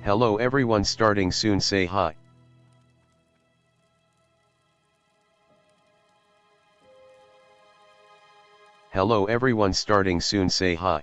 Hello everyone, starting soon, say hi. Hello everyone, starting soon, say hi.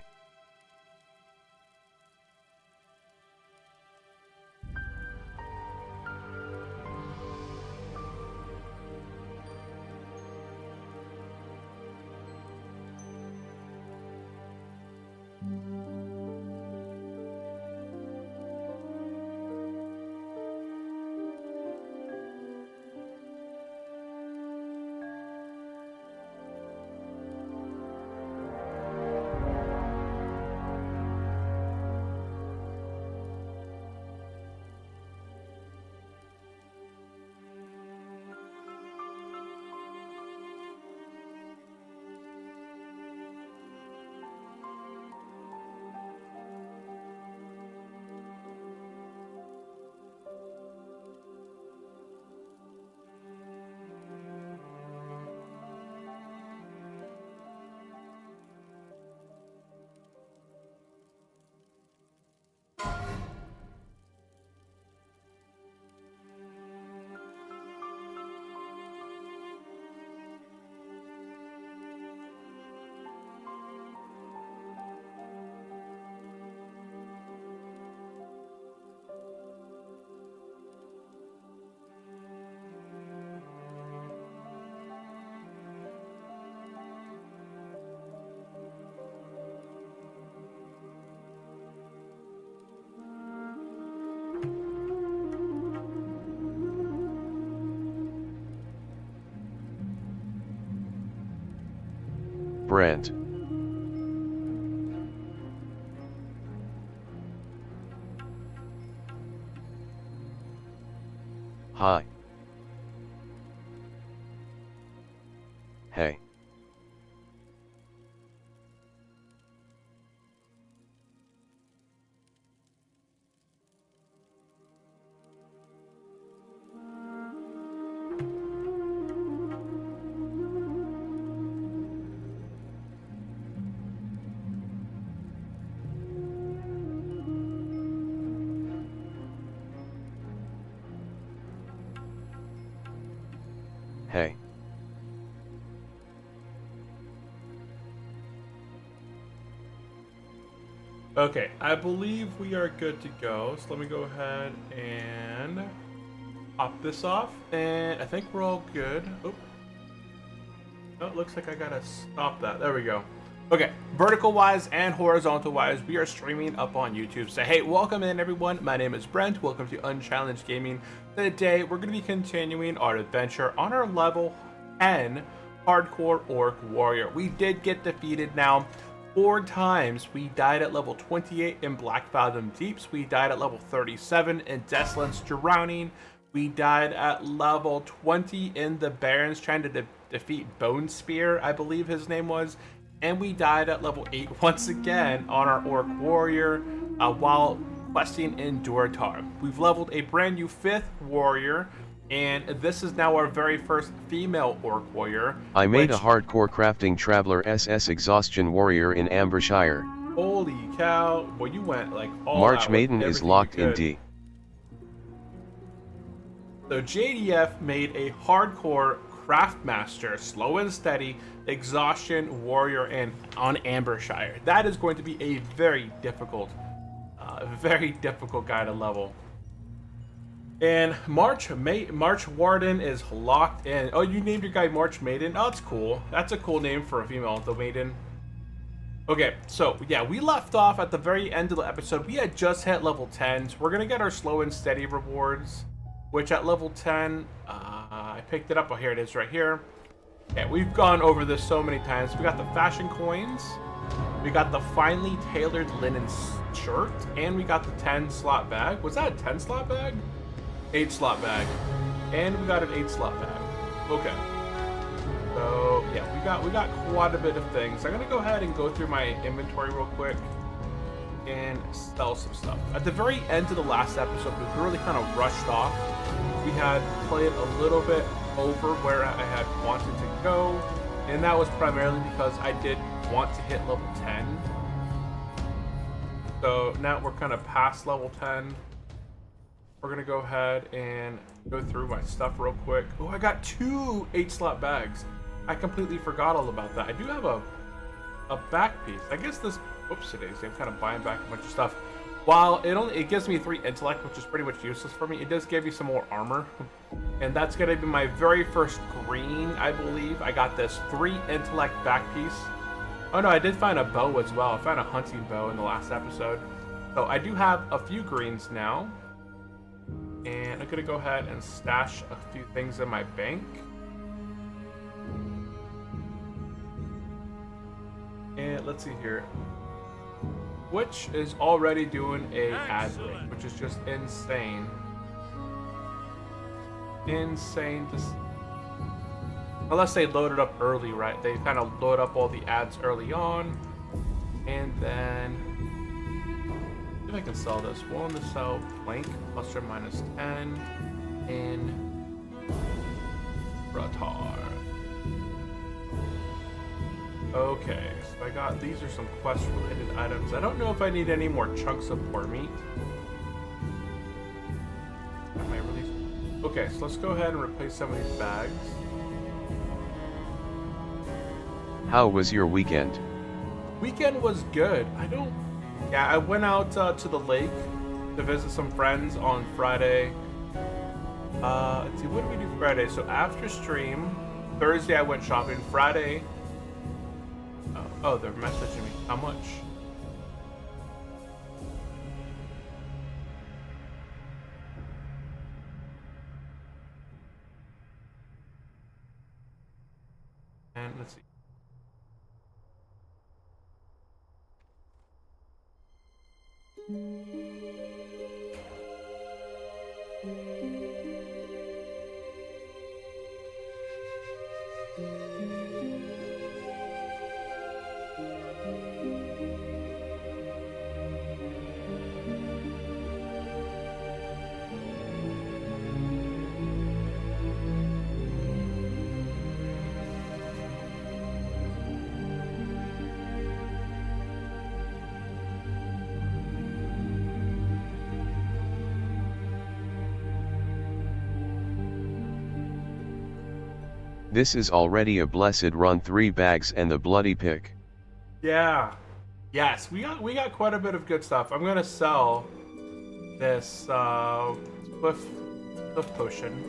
Brent. Hi. Hey. Hey. Okay, I believe we are good to go. So let me go ahead and pop this off. And I think we're all good. Oh, it looks like I gotta stop that. There we go. Okay, vertical wise and horizontal wise, we are streaming up on YouTube. So hey, welcome in everyone. My name is Brent. Welcome to Unchallenged Gaming. Today we're going to be continuing our adventure on our level 10 hardcore orc warrior. We did get defeated now 4 times. We died at level 28 in Black Fathom Deeps. We died at level 37 in Desolance Drowning. We died at level 20 in the Barrens trying to defeat Bone Spear, I believe his name was. And we died at level 8 once again on our Orc Warrior while questing in Durotar. We've leveled a brand new 5th Warrior, and this is now our very first female Orc Warrior. I made a hardcore crafting Traveler SS Exhaustion Warrior in Ambershire. Holy cow, well you went like all March out Maiden is locked in D. So JDF made a hardcore Craftmaster, slow and steady, exhaustion warrior and on Ambershire. That is going to be a very difficult guy to level. And March Warden is locked in. Oh, you named your guy March Maiden? Oh, that's cool. That's a cool name for a female, the Maiden. Okay, so yeah, we left off at the very end of the episode. We had just hit level 10, so we're gonna get our slow and steady rewards, which at level 10, I picked it up. Oh, here it is right here. Yeah, we've gone over this so many times. We got the fashion coins, we got the finely tailored linen shirt, and we got the 10 slot bag. Was that a 10 slot bag? 8 slot bag. And we got an 8 slot bag. Okay. So yeah, we got quite a bit of things. I'm gonna go ahead and go through my inventory real quick and sell some stuff. At the very end of the last episode, we really kind of rushed off. We had played a little bit over where I had wanted to go, and that was primarily because I did want to hit level 10. So now we're kind of past level 10. we're gonna go ahead and go through my stuff real quick. Oh, I got 2 8-slot bags. I completely forgot all about that. I do have a back piece. I guess this, whoopsie daisy, I'm kind of buying back a bunch of stuff. While it gives me 3 intellect, which is pretty much useless for me, it does give you some more armor. And that's gonna be my very first green, I believe. I got this 3 intellect back piece. Oh no, I did find a bow as well. I found a hunting bow in the last episode. So I do have a few greens now. And I'm gonna go ahead and stash a few things in my bank. And let's see here. Twitch is already doing a ad break, which is just insane. Insane to unless they load it up early, right? They kind of load up all the ads early on, and then see if I can sell this. Willing to sell blank plus or minus 10 in Ratar. Okay, so I got, these are some quest related items. I don't know if I need any more chunks of poor meat. I might release. Okay, so let's go ahead and replace some of these bags. How was your weekend? Weekend was good. I went out to the lake to visit some friends on Friday. Let's see, what did we do Friday? So after stream, Thursday I went shopping. Friday, oh, they're messaging me. How much? And let's see. This is already a blessed run. 3 bags and the bloody pick. Yeah. Yes, we got quite a bit of good stuff. I'm gonna sell this swift potion.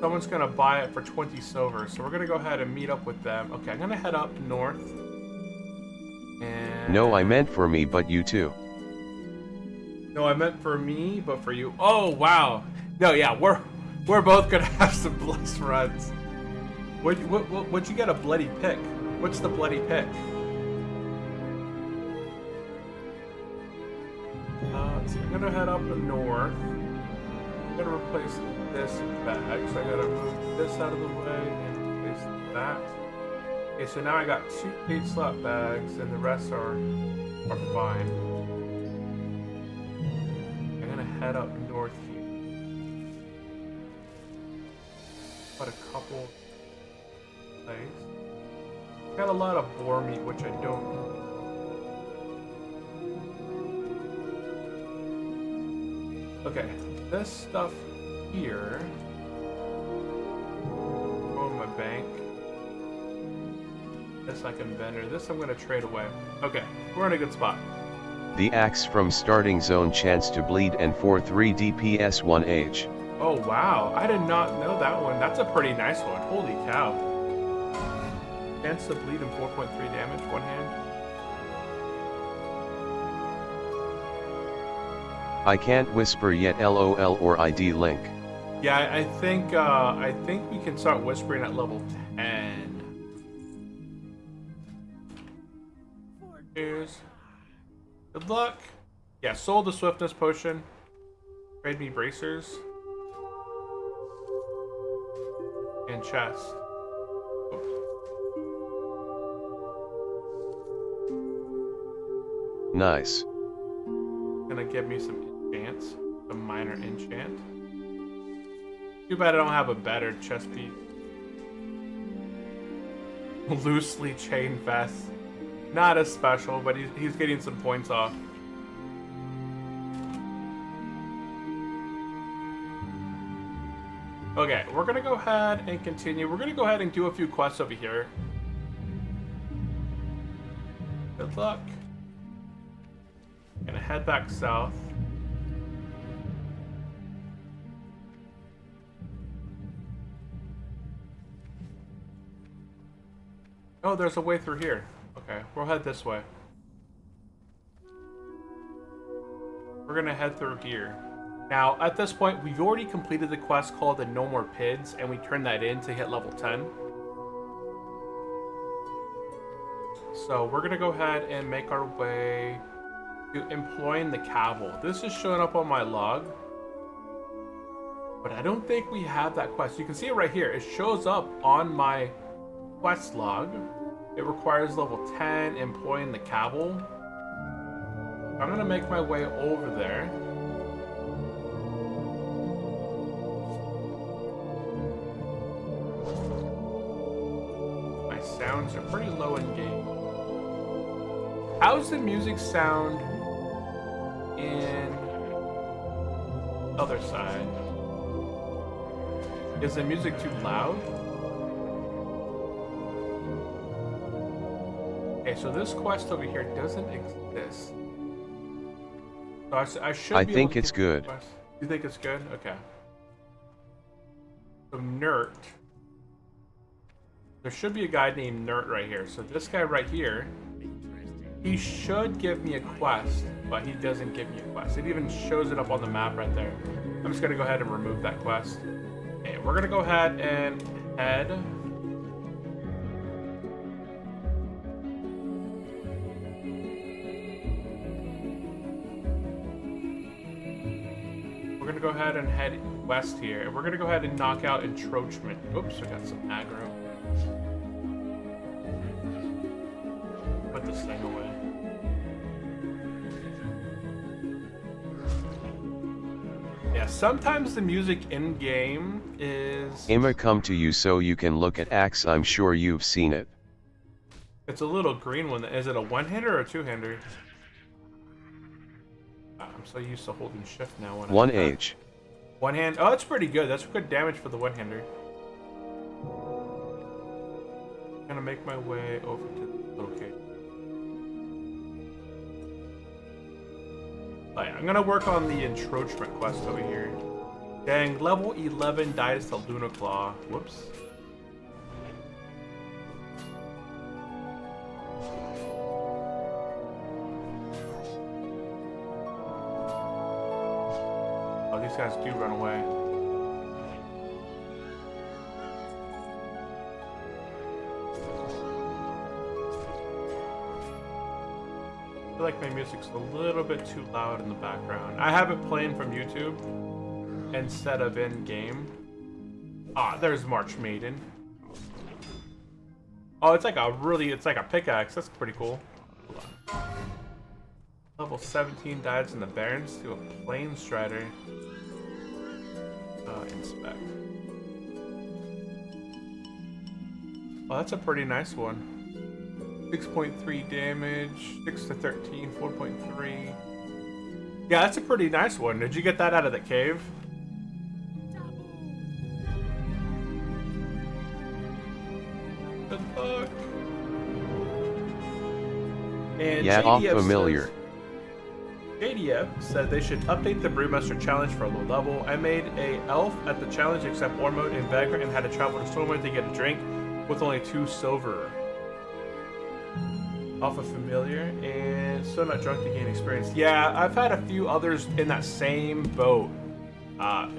Someone's gonna buy it for 20 silver, so we're gonna go ahead and meet up with them. Okay, I'm gonna head up north. And No, I meant for me, but you too. no, I meant for me, but for you. Oh wow. No, yeah, we're both gonna have some blessed runs. What'd you get a bloody pick? What's the bloody pick? Let's see, I'm gonna head up north. I'm gonna replace this bag, so I gotta move this out of the way and replace that. Okay, so now I got 2 8-slot bags, and the rest are fine. I'm gonna head up north here. Got a couple things. Got a lot of boar meat, which I don't need. Okay, this stuff here. Go in my bank. This I can vendor. This I'm gonna trade away. Okay, we're in a good spot. The axe from starting zone chance to bleed and 4-3 DPS 1H. Oh wow, I did not know that one. That's a pretty nice one. Holy cow. Chance to bleed and 4.3 damage, one hand. I can't whisper yet, LOL or ID link. Yeah, I think we can start whispering at level 10. Cheers. Good luck. Yeah, sold the swiftness potion. Trade me bracers. And chest. Oops. Nice. Gonna give me some enchants. Some minor enchant. Too bad I don't have a better chest piece. Loosely chain vest. Not as special, but he's getting some points off. Okay, we're gonna go ahead and continue. We're gonna go ahead and do a few quests over here. Good luck. Gonna head back south. Oh, there's a way through here. Okay, we'll head this way. We're gonna head through here. Now, at this point, we've already completed the quest called the No More Pids, and we turned that in to hit level 10. So we're gonna go ahead and make our way to employing the Cavil. This is showing up on my log, but I don't think we have that quest. You can see it right here. It shows up on my quest log. It requires level 10, employing the Cavil. I'm gonna make my way over there. My sounds are pretty low in game. How's the music sound in other side? Is the music too loud? Okay, so this quest over here doesn't exist. So I should. I think it's good. You think it's good? Okay. So Nert. There should be a guy named Nert right here. So this guy right here, he should give me a quest, but he doesn't give me a quest. It even shows it up on the map right there. I'm just gonna go ahead and remove that quest. Okay, we're gonna go ahead and head. We're gonna go ahead and head west here, and we're gonna go ahead and knock out encroachment. Oops, we got some aggro. Put this thing away. Yeah, sometimes the music in game is. Emma come to you so you can look at axe. I'm sure you've seen it. It's a little green one. Is it a one-hander or a two-hander? I'm so used to holding shift now. When One H. One hand. Oh, that's pretty good. That's good damage for the one-hander. I'm gonna make my way over to the little cave. Right, I'm gonna work on the encroachment quest over here. Dang, level 11 dies to Luna Claw. Whoops. Oh, these guys do run away. I feel like my music's a little bit too loud in the background. I have it playing from YouTube instead of in game. Ah, there's March Maiden. Oh, it's like a pickaxe. That's pretty cool. Level 17 dives in the Barrens to a Plane Strider. Inspect. Oh, that's a pretty nice one. 6.3 damage, 6 to 13, 4.3. Yeah, that's a pretty nice one. Did you get that out of the cave? Good luck. And Yeah, all JDF familiar. JDF said they should update the Brewmaster challenge for a low level. I made a elf at the challenge except War Mode and Vagrant and had to travel to Stormwind to get a drink with only 2 silver. Off a familiar and still not drunk to gain experience. Yeah, I've had a few others in that same boat. I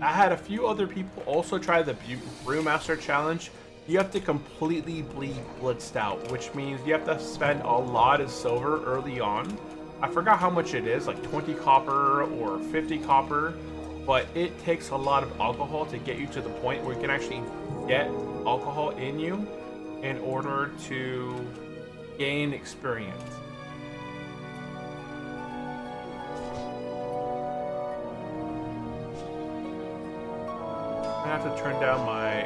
had a few other people also try the Brewmaster challenge. You have to completely bleed blitzed out, which means you have to spend a lot of silver early on. I forgot how much it is, like 20 copper or 50 copper, but it takes a lot of alcohol to get you to the point where you can actually get alcohol in you in order to gain experience. I have to turn down my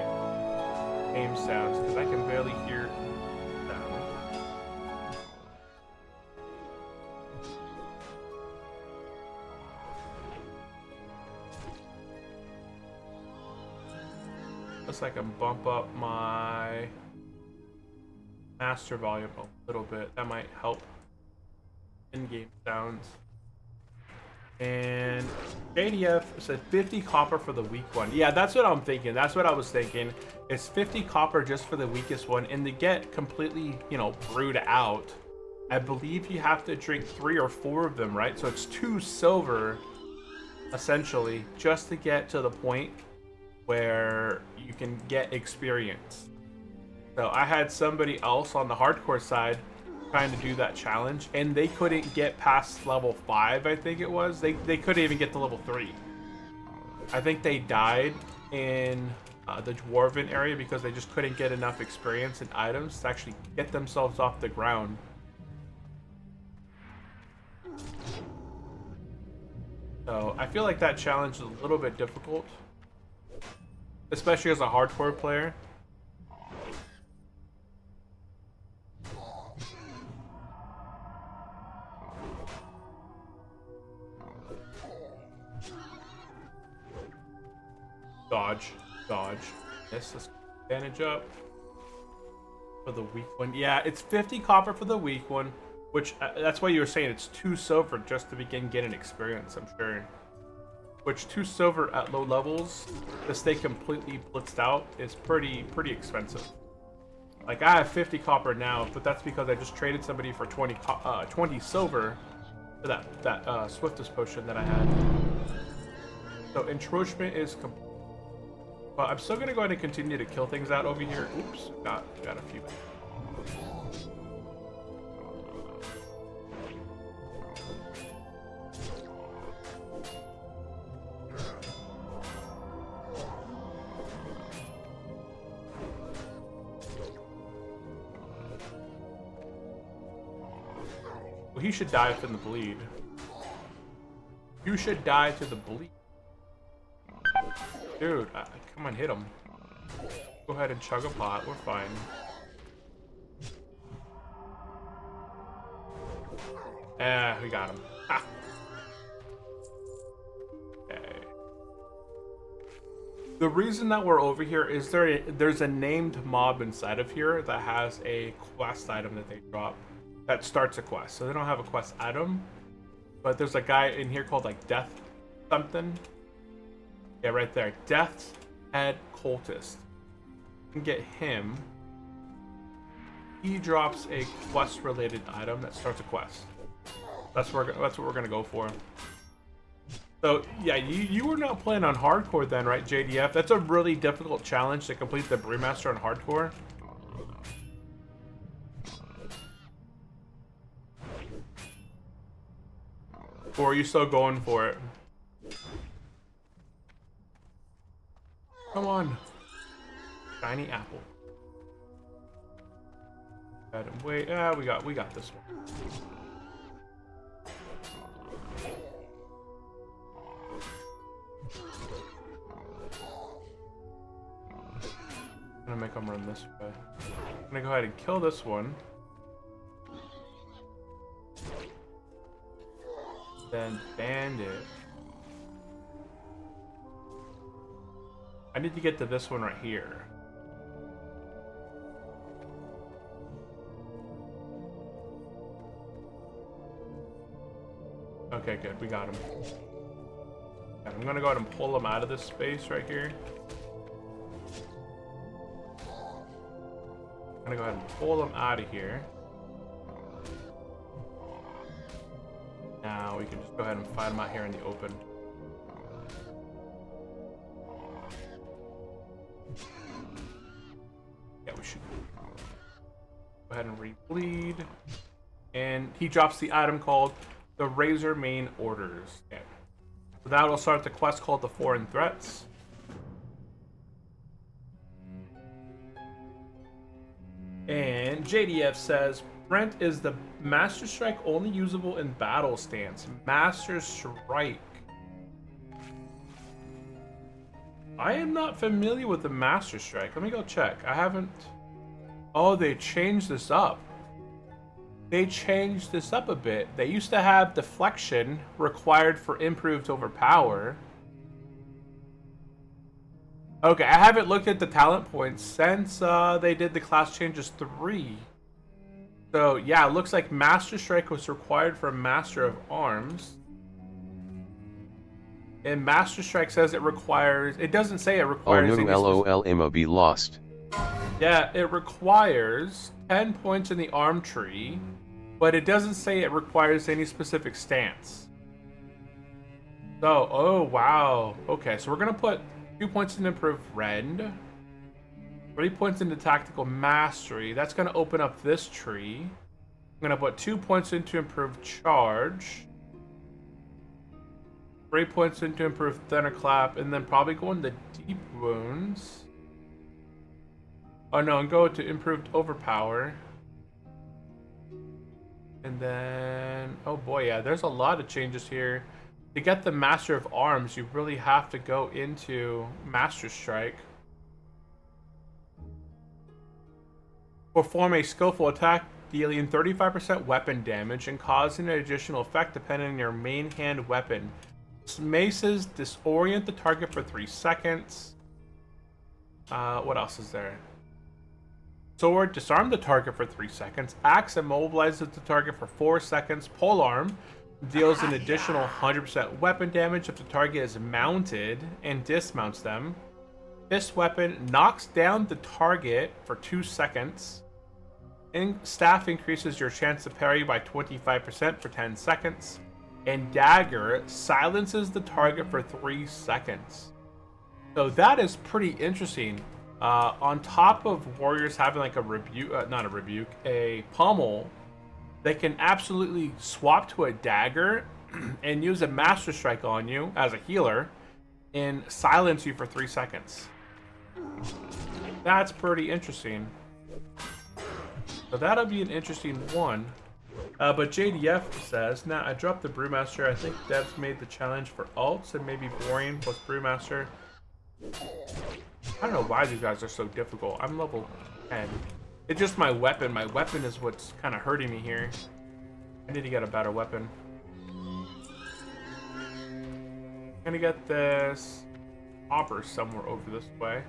aim sounds because I can barely hear them. Unless I can bump up my master volume a little bit. That might help in-game sounds. And JDF said 50 copper for the weak one. Yeah, that's what I'm thinking. That's what I was thinking. It's 50 copper just for the weakest one. And to get completely, you know, brewed out, I believe you have to drink 3 or 4 of them, right? So it's 2 silver, essentially, just to get to the point where you can get experience. So I had somebody else on the hardcore side trying to do that challenge, and they couldn't get past level 5, I think it was. They couldn't even get to level 3. I think they died in the dwarven area because they just couldn't get enough experience and items to actually get themselves off the ground. So I feel like that challenge is a little bit difficult, especially as a hardcore player. Dodge, dodge. Let's advantage up for the weak one. Yeah, it's 50 copper for the weak one, which that's why you were saying it's 2 silver just to begin getting experience, I'm sure. Which 2 silver at low levels to stay completely blitzed out is pretty expensive. Like, I have 50 copper now, but that's because I just traded somebody for 20 silver for that swiftest potion that I had. So encroachment is complete. But I'm still gonna go ahead and continue to kill things out over here. Oops, got a few. Well, he should die from the bleed. You should die to the bleed. Dude, come on, hit him. Go ahead and chug a pot. We're fine. We got him. Ha. Okay. The reason that we're over here is there's a named mob inside of here that has a quest item that they drop that starts a quest. So they don't have a quest item, but there's a guy in here called like Death something. Yeah, right there. Death's Head Cultist. You can get him. He drops a quest-related item that starts a quest. That's what we're gonna go for. So yeah, you were not playing on hardcore then, right, JDF? That's a really difficult challenge to complete the Brewmaster on hardcore. Or are you still going for it? Come on. Shiny apple. Wait, we got this one. I'm gonna make them run this way. I'm gonna go ahead and kill this one. Then bandit. I need to get to this one right here. Okay, good. We got him. And I'm gonna go ahead and pull him out of this space right here. I'm gonna go ahead and pull him out of here. Now we can just go ahead and fight him out here in the open. Yeah, we should go ahead and re-bleed. And he drops the item called the Razor Main Orders. Okay. So that will start the quest called the Foreign Threats. And JDF says, Brent, is the Master Strike only usable in battle stance? Master Strike. I am not familiar with the Master Strike. Let me go check. I haven't... Oh, they changed this up. They changed this up a bit. They used to have deflection required for improved overpower. Okay, I haven't looked at the talent points since they did the class changes 3. So, yeah, it looks like Master Strike was required for Master of Arms. And Master Strike says it requires... It doesn't say it requires... Oh no, LOL MOB lost. Yeah, it requires 10 points in the arm tree, but it doesn't say it requires any specific stance. So, oh wow. Okay, so we're going to put 2 points in Improved Rend, 3 points into Tactical Mastery. That's going to open up this tree. I'm going to put 2 points into Improved Charge, 3 points into Improved Thunderclap, and then probably go into Deep Wounds. Oh no, and go to Improved Overpower. And then, oh boy, yeah, there's a lot of changes here. To get the Master of Arms, you really have to go into Master Strike. Perform a skillful attack, dealing 35% weapon damage and causing an additional effect depending on your main hand weapon. Maces disorient the target for 3 seconds. What else is there? Sword, disarm the target for 3 seconds. Axe immobilizes the target for 4 seconds. Polearm deals an additional 100% weapon damage if the target is mounted and dismounts them. This weapon knocks down the target for 2 seconds. And staff increases your chance to parry by 25% for 10 seconds. And dagger silences the target for 3 seconds. So that is pretty interesting. On top of warriors having like a a pommel, they can absolutely swap to a dagger and use a Master Strike on you as a healer and silence you for 3 seconds. That's pretty interesting. So that'll be an interesting one. But JDF says, nah, I dropped the Brewmaster. I think devs made the challenge for alts and maybe boring plus Brewmaster. I don't know why these guys are so difficult. I'm level 10. It's just my weapon. My weapon is what's kind of hurting me here. I need to get a better weapon. I'm gonna get this hopper somewhere over this way.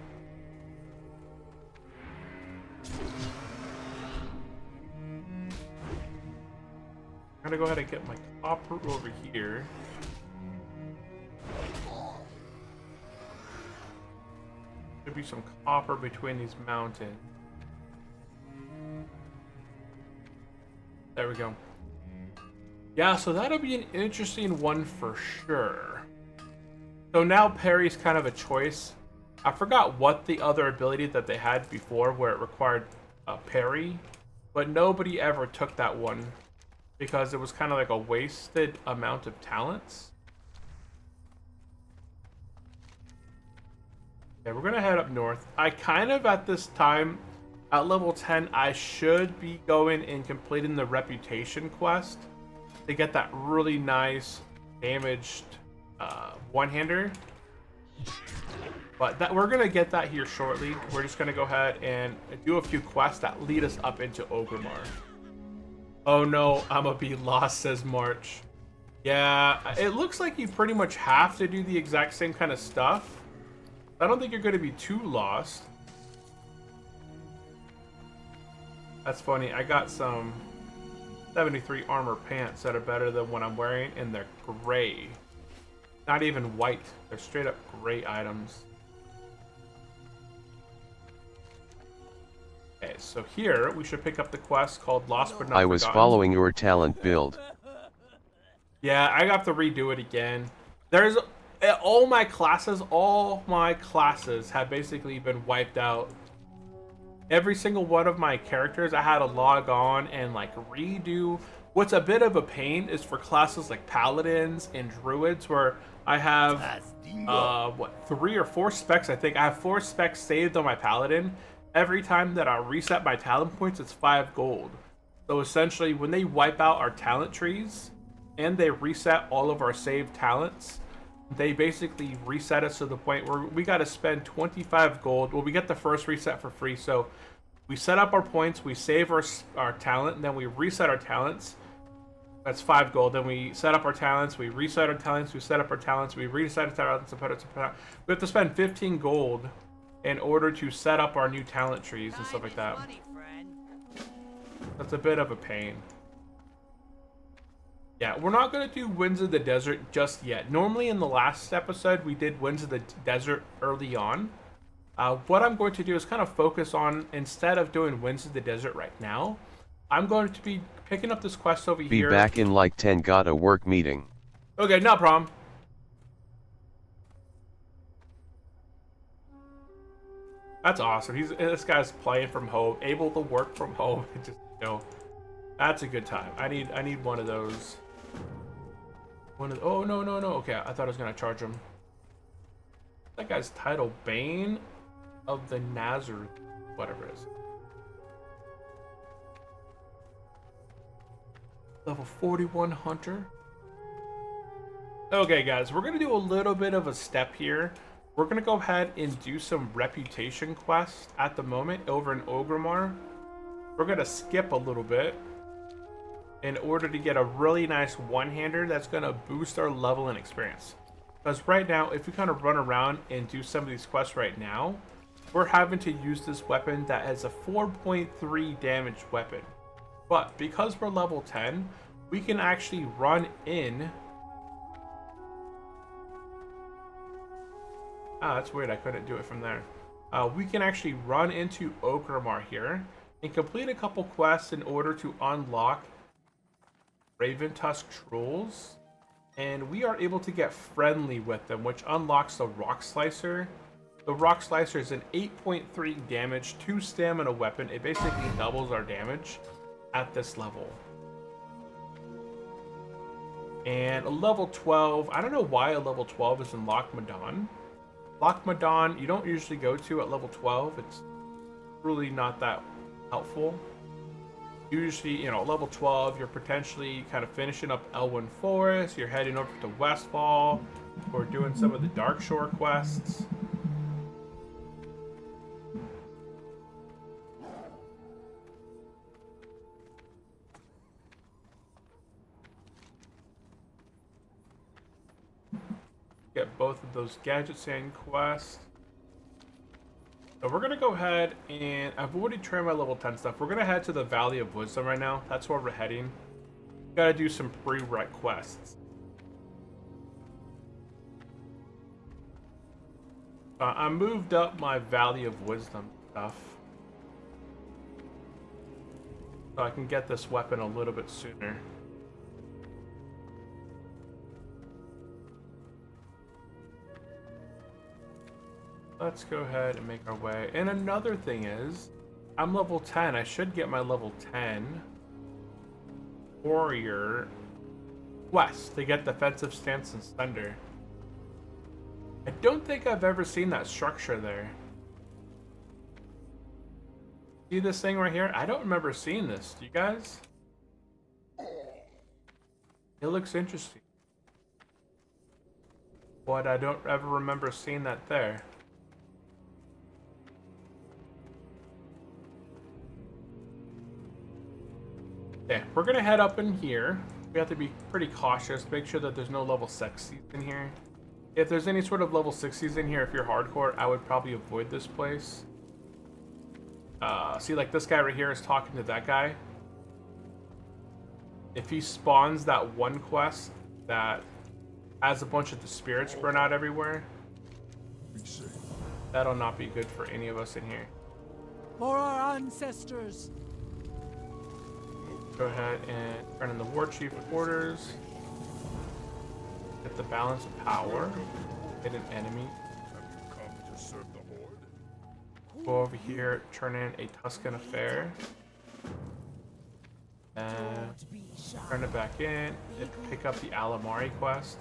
I'm gonna go ahead and get my copper over here. Should be some copper between these mountains. There we go. Yeah, so that'll be an interesting one for sure. So now parry's kind of a choice. I forgot what the other ability that they had before where it required a parry, but nobody ever took that one because it was kind of like a wasted amount of talents. Okay, we're gonna head up north. I kind of at this time, at level 10, I should be going and completing the reputation quest to get that really nice damaged one-hander. But that we're gonna get that here shortly. We're just gonna go ahead and do a few quests that lead us up into Orgrimmar. Oh no, I'ma be lost, says March. Yeah, it looks like you pretty much have to do the exact same kind of stuff. I don't think you're going to be too lost. That's funny. I got some 73 armor pants that are better than what I'm wearing, and they're gray. Not even white. They're straight up gray items. Okay, so here we should pick up the quest called Lost But Not Forgotten. I was following your talent build. Yeah, I got to redo it again. There's all my classes have basically been wiped out. Every single one of my characters I had to log on and like redo. What's a bit of a pain is for classes like paladins and druids where I have 3 or 4 specs. I think I have 4 specs saved on my paladin. Every time that I reset my talent points, it's 5 gold. So essentially when they wipe out our talent trees and they reset all of our saved talents, they basically reset us to the point where we got to spend 25 gold. Well, we get the first reset for free. So we set up our points, we save our talent, and then we reset our talents. That's 5 gold. Then we set up our talents, we reset our talents, we set up our talents, we reset our talents. We have to spend 15 gold in order to set up our new talent trees and stuff like that. That's a bit of a pain. Yeah, we're not going to do Winds of the Desert just yet. Normally in the last episode, we did Winds of the Desert early on. What I'm going to do is kind of focus on, instead of doing Winds of the Desert right now, I'm going to be picking up this quest over here. Be back in like 10, got a work meeting. Okay, no problem. That's awesome. This guy's playing from home, able to work from home. Just, you know, that's a good time. I need one of those. Oh no. Okay, I thought I was gonna charge him. That guy's title, Bane of the Nazareth, whatever it is. Level 41 Hunter. Okay, guys, we're gonna do a little bit of a step here. We're gonna go ahead and do some reputation quests at the moment over in Orgrimmar. We're gonna skip a little bit in order to get a really nice one-hander that's going to boost our level and experience. Because right now, if we kind of run around and do some of these quests right now, we're having to use this weapon that has a 4.3 damage weapon. But because we're level 10, we can actually run in... Ah, that's weird, I couldn't do it from there. We can actually run into Orgrimmar here and complete a couple quests in order to unlock Raven Tusk Trolls, and we are able to get friendly with them, which unlocks the Rock Slicer. The Rock Slicer is an 8.3 damage, 2 stamina weapon. It basically doubles our damage at this level. And a level 12, I don't know why a level 12 is in Loch Modan. Loch Modan, you don't usually go to at level 12. It's really not that helpful. Usually, you know, level 12, you're potentially kind of finishing up Elwyn Forest, you're heading over to Westfall, or doing some of the Darkshore quests. Get both of those gadgets and quests. So we're going to go ahead and I've already trained my level 10 stuff. We're going to head to the Valley of Wisdom right now. That's where we're heading. Got to do some pre-rec quests. I moved up my Valley of Wisdom stuff, so I can get this weapon a little bit sooner. Let's go ahead and make our way. And another thing is, I'm level 10. I should get my level 10 warrior quest to get defensive stance and thunder. I don't think I've ever seen that structure there. See this thing right here? I don't remember seeing this. Do you guys? It looks interesting. But I don't ever remember seeing that there. Okay, we're gonna head up in here. We have to be pretty cautious, make sure that there's no level 60s in here. If there's any sort of level 60s in here, if you're hardcore, I would probably avoid this place. See, like this guy right here is talking to that guy. If he spawns that one quest that has a bunch of the spirits burn out everywhere, that'll not be good for any of us in here. For our ancestors. Go ahead and turn in the War Chief orders. Get the balance of power. Hit an enemy. Go over here, turn in a Tuscan Affair. And turn it back in. Pick up the Alamari quest.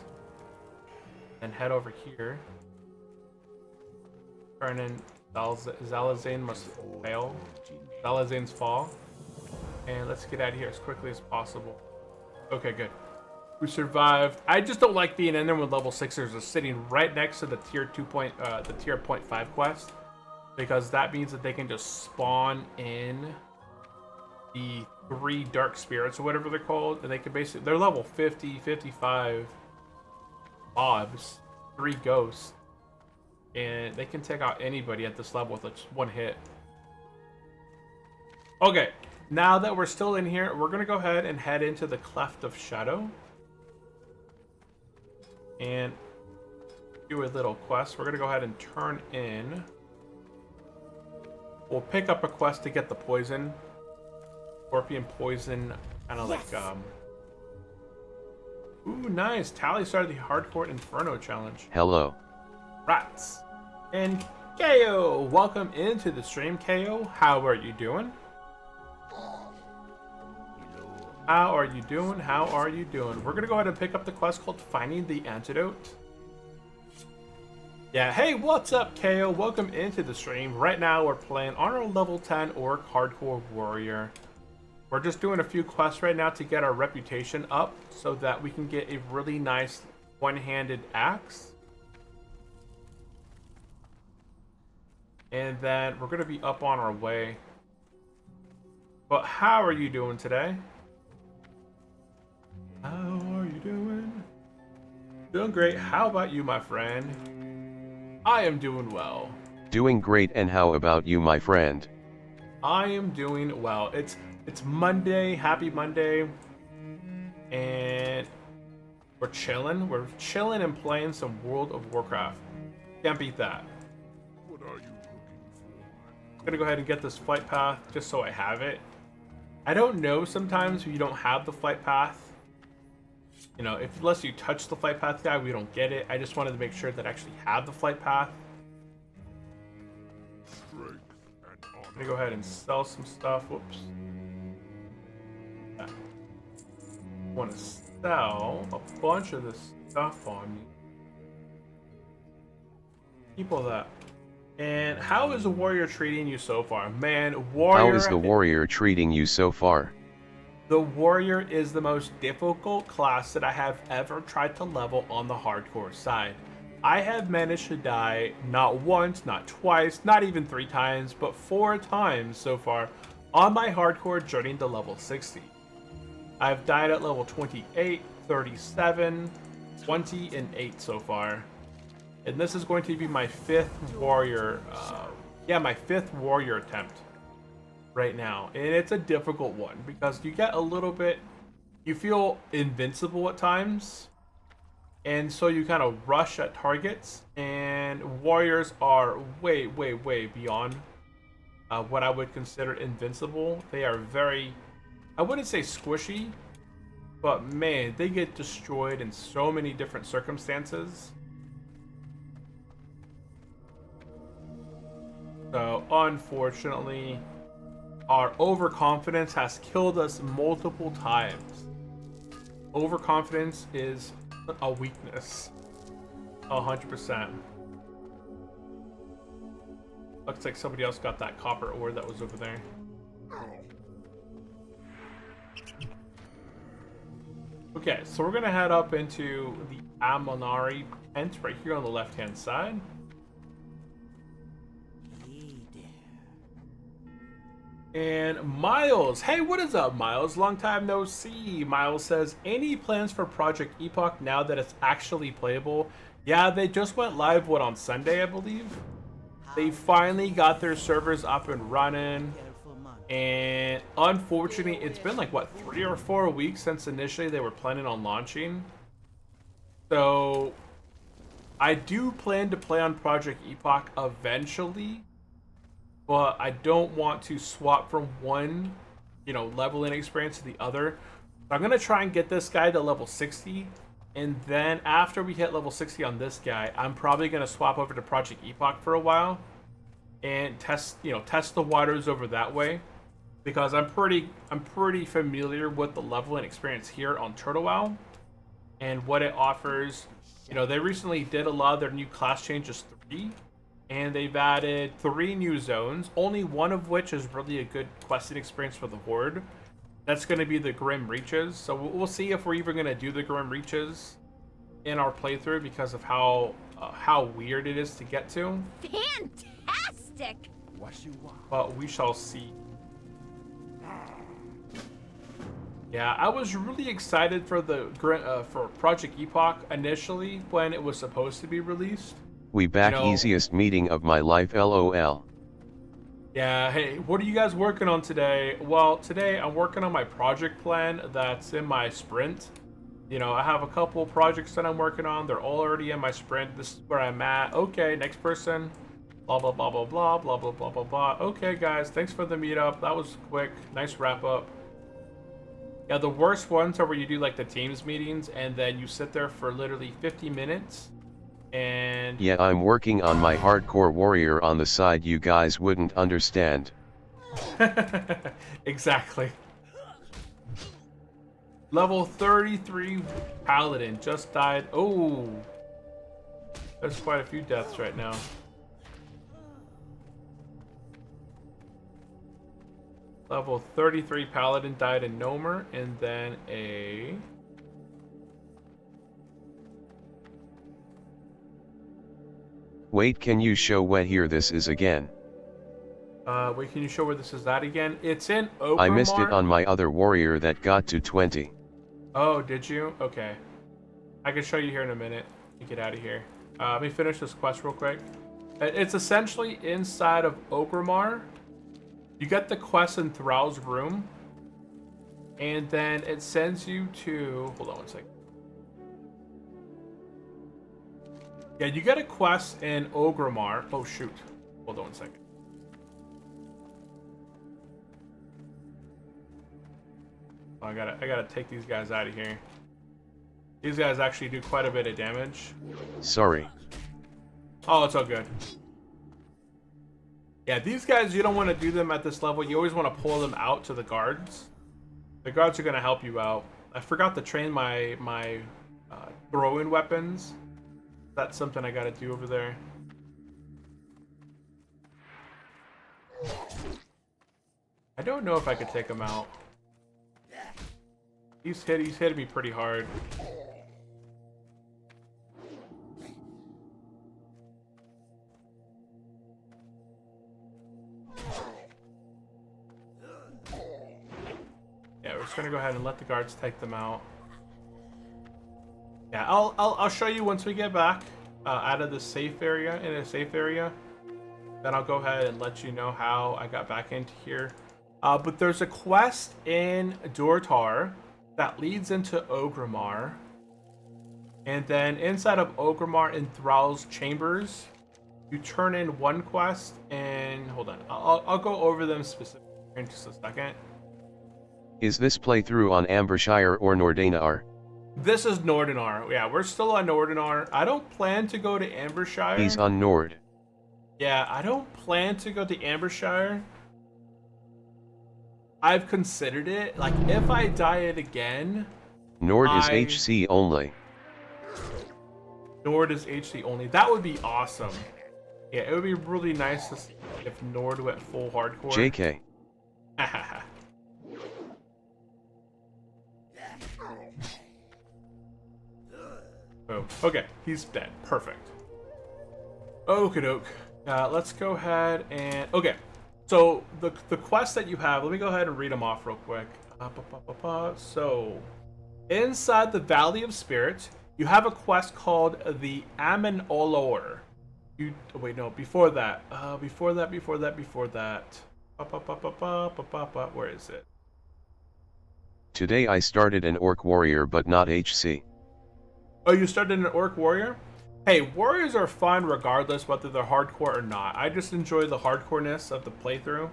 Then head over here. Turn in Zalazane must fail. Zalazane's fall. And let's get out of here as quickly as possible. Okay, good. We survived. I just don't like being in there with level 6ers are sitting right next to the tier 0.5 quest, because that means that they can just spawn in the 3 dark spirits or whatever they're called, and they can basically, they're level 50, 55 mobs, 3 ghosts, And they can take out anybody at this level with just one hit. Okay, now that we're still in here, we're going to go ahead and head into the Cleft of Shadow. And do a little quest. We're going to go ahead and turn in. We'll pick up a quest to get the poison. Scorpion poison, kind of like, Ooh, nice. Tally started the Hardcore Inferno challenge. Hello. Rats. And KO, welcome into the stream, KO. How are you doing? How are you doing? How are you doing? We're gonna go ahead and pick up the quest called Finding the Antidote. Yeah, hey, what's up, KO? Welcome into the stream. Right now, we're playing on our level 10 Orc Hardcore Warrior. We're just doing a few quests right now to get our reputation up so that we can get a really nice one-handed axe. And then we're going to be up on our way. But how are you doing today? How are you doing? Doing great. How about you, my friend? I am doing well. Doing great, and how about you, my friend? I am doing well. It's Monday. Happy Monday. And we're chilling. We're chilling and playing some World of Warcraft. Can't beat that. What are you looking for? I'm gonna go ahead and get this flight path just so I have it. I don't know sometimes if you don't have the flight path. You know, unless you touch the flight path guy, we don't get it. I just wanted to make sure that I actually have the flight path. Strength and honor. I'm gonna go ahead and sell some stuff. Whoops. Yeah. Want to sell a bunch of this stuff on me. People that. And how is the warrior treating you so far? Man, warrior. How is the warrior treating you so far? The warrior is the most difficult class that I have ever tried to level on the hardcore side. I have managed to die not once, not twice, not even 3 times, but 4 times so far on my hardcore journey to level 60. I've died at level 28, 37, 20, and 8 so far. And this is going to be my 5th warrior, my 5th warrior attempt right now. And it's a difficult one because you get a little bit, you feel invincible at times. And so you kind of rush at targets, and warriors are way, way, way beyond what I would consider invincible. They are very, I wouldn't say squishy, but man, they get destroyed in so many different circumstances. So unfortunately, our overconfidence has killed us multiple times. Overconfidence is a weakness. 100%. Looks like somebody else got that copper ore that was over there. Okay, so we're gonna head up into the Amonari tent right here on the left-hand side. And Miles, hey, what is up, Miles? Long time no see. Miles says, any plans for Project Epoch now that it's actually playable? Yeah, they just went live, on Sunday, I believe. They finally got their servers up and running. And unfortunately, it's been like, 3 or 4 weeks since initially they were planning on launching. So, I do plan to play on Project Epoch eventually. But I don't want to swap from one, leveling experience to the other. So I'm going to try and get this guy to level 60. And then after we hit level 60 on this guy, I'm probably going to swap over to Project Epoch for a while. And test the waters over that way. Because I'm pretty familiar with the leveling experience here on Turtle WoW. And what it offers. They recently did a lot of their new class changes 3. And they've added 3 new zones, only one of which is really a good questing experience for the Horde. That's going to be the Grim Reaches. So we'll see if we're even going to do the Grim Reaches in our playthrough because of how weird it is to get to. Fantastic! But we shall see. Yeah, I was really excited for for Project Epoch initially when it was supposed to be released. We back know, easiest meeting of my life, lol. Yeah, hey, what are you guys working on today? Well, today I'm working on my project plan that's in my sprint. You know, I have a couple projects that I'm working on. They're all already in my sprint. This is where I'm at. Okay, next person. Blah, blah, blah, blah, blah, blah, blah, blah, blah, blah. Okay, guys, thanks for the meetup. That was quick. Nice wrap up. Yeah, the worst ones are where you do like the Teams meetings and then you sit there for literally 50 minutes. And Yeah, I'm working on my hardcore warrior on the side you guys wouldn't understand. exactly. Level 33 paladin just died. Oh, there's quite a few deaths right now. Level 33 paladin died in Nomer, and then a Wait, can you show where here this is again? wait, can you show where this is at again? It's in Oakmar. I missed it on my other warrior that got to 20. Oh, did you? Okay. I can show you here in a minute. You get out of here. Let me finish this quest real quick. It's essentially inside of Oakmar. You get the quest in Thrall's room. And then it sends you to... Hold on one second. Yeah, you get a quest in Ogrimmar. Oh, shoot. Hold on one second. Oh, I gotta take these guys out of here. These guys actually do quite a bit of damage. Sorry. Oh, it's all good. Yeah, these guys, you don't want to do them at this level. You always want to pull them out to the guards. The guards are going to help you out. I forgot to train my throw-in weapons. That's something I got to do over there. I don't know if I could take him out. He's hit me pretty hard. Yeah, we're just gonna go ahead and let the guards take them out. Yeah, I'll show you once we get back out of the safe area, in a safe area. Then I'll go ahead and let you know how I got back into here. But there's a quest in Dortar that leads into Ogrimmar. And then inside of Ogrimmar in Thrall's chambers, you turn in one quest and hold on. I'll go over them specifically in just a second. Is this playthrough on Ambershire or Nordanar? This is Nordanar. Yeah, we're still on Nordanar. I don't plan to go to Ambershire. He's on Nord. Yeah, I don't plan to go to Ambershire. I've considered it. Like, if I die it again... Nord is HC only. Nord is HC only. That would be awesome. Yeah, it would be really nice to see if Nord went full hardcore. JK. Oh, okay, he's dead. Perfect. Okie doke. Let's go ahead and... Okay, so the quests that you have, let me go ahead and read them off real quick. So, inside the Valley of Spirits, you have a quest called the Amin Olor. Wait, no, before that. Before that. Where is it? Today I started an orc warrior but not HC. Oh, you started an orc warrior? Hey, warriors are fun regardless whether they're hardcore or not. I just enjoy the hardcoreness of the playthrough.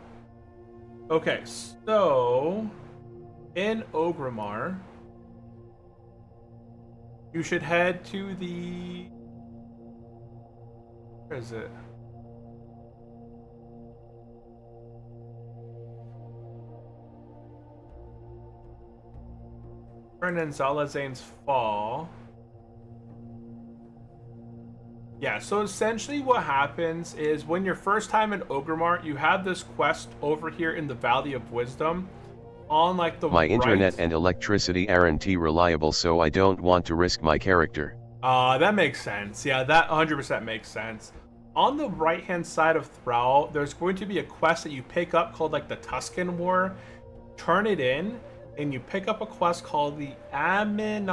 Okay, so in Ogrimmar, you should head to the... Where is it? Fernan Zalazane's Fall. Yeah, so essentially what happens is when you're first time in Ogrimmar, you have this quest over here in the Valley of Wisdom on like the My right. internet and electricity aren't reliable, so I don't want to risk my character. That makes sense. Yeah, that 100% makes sense. On the right hand side of Thrall, there's going to be a quest that you pick up called like the Tuscan War. Turn it in and you pick up a quest called the Amini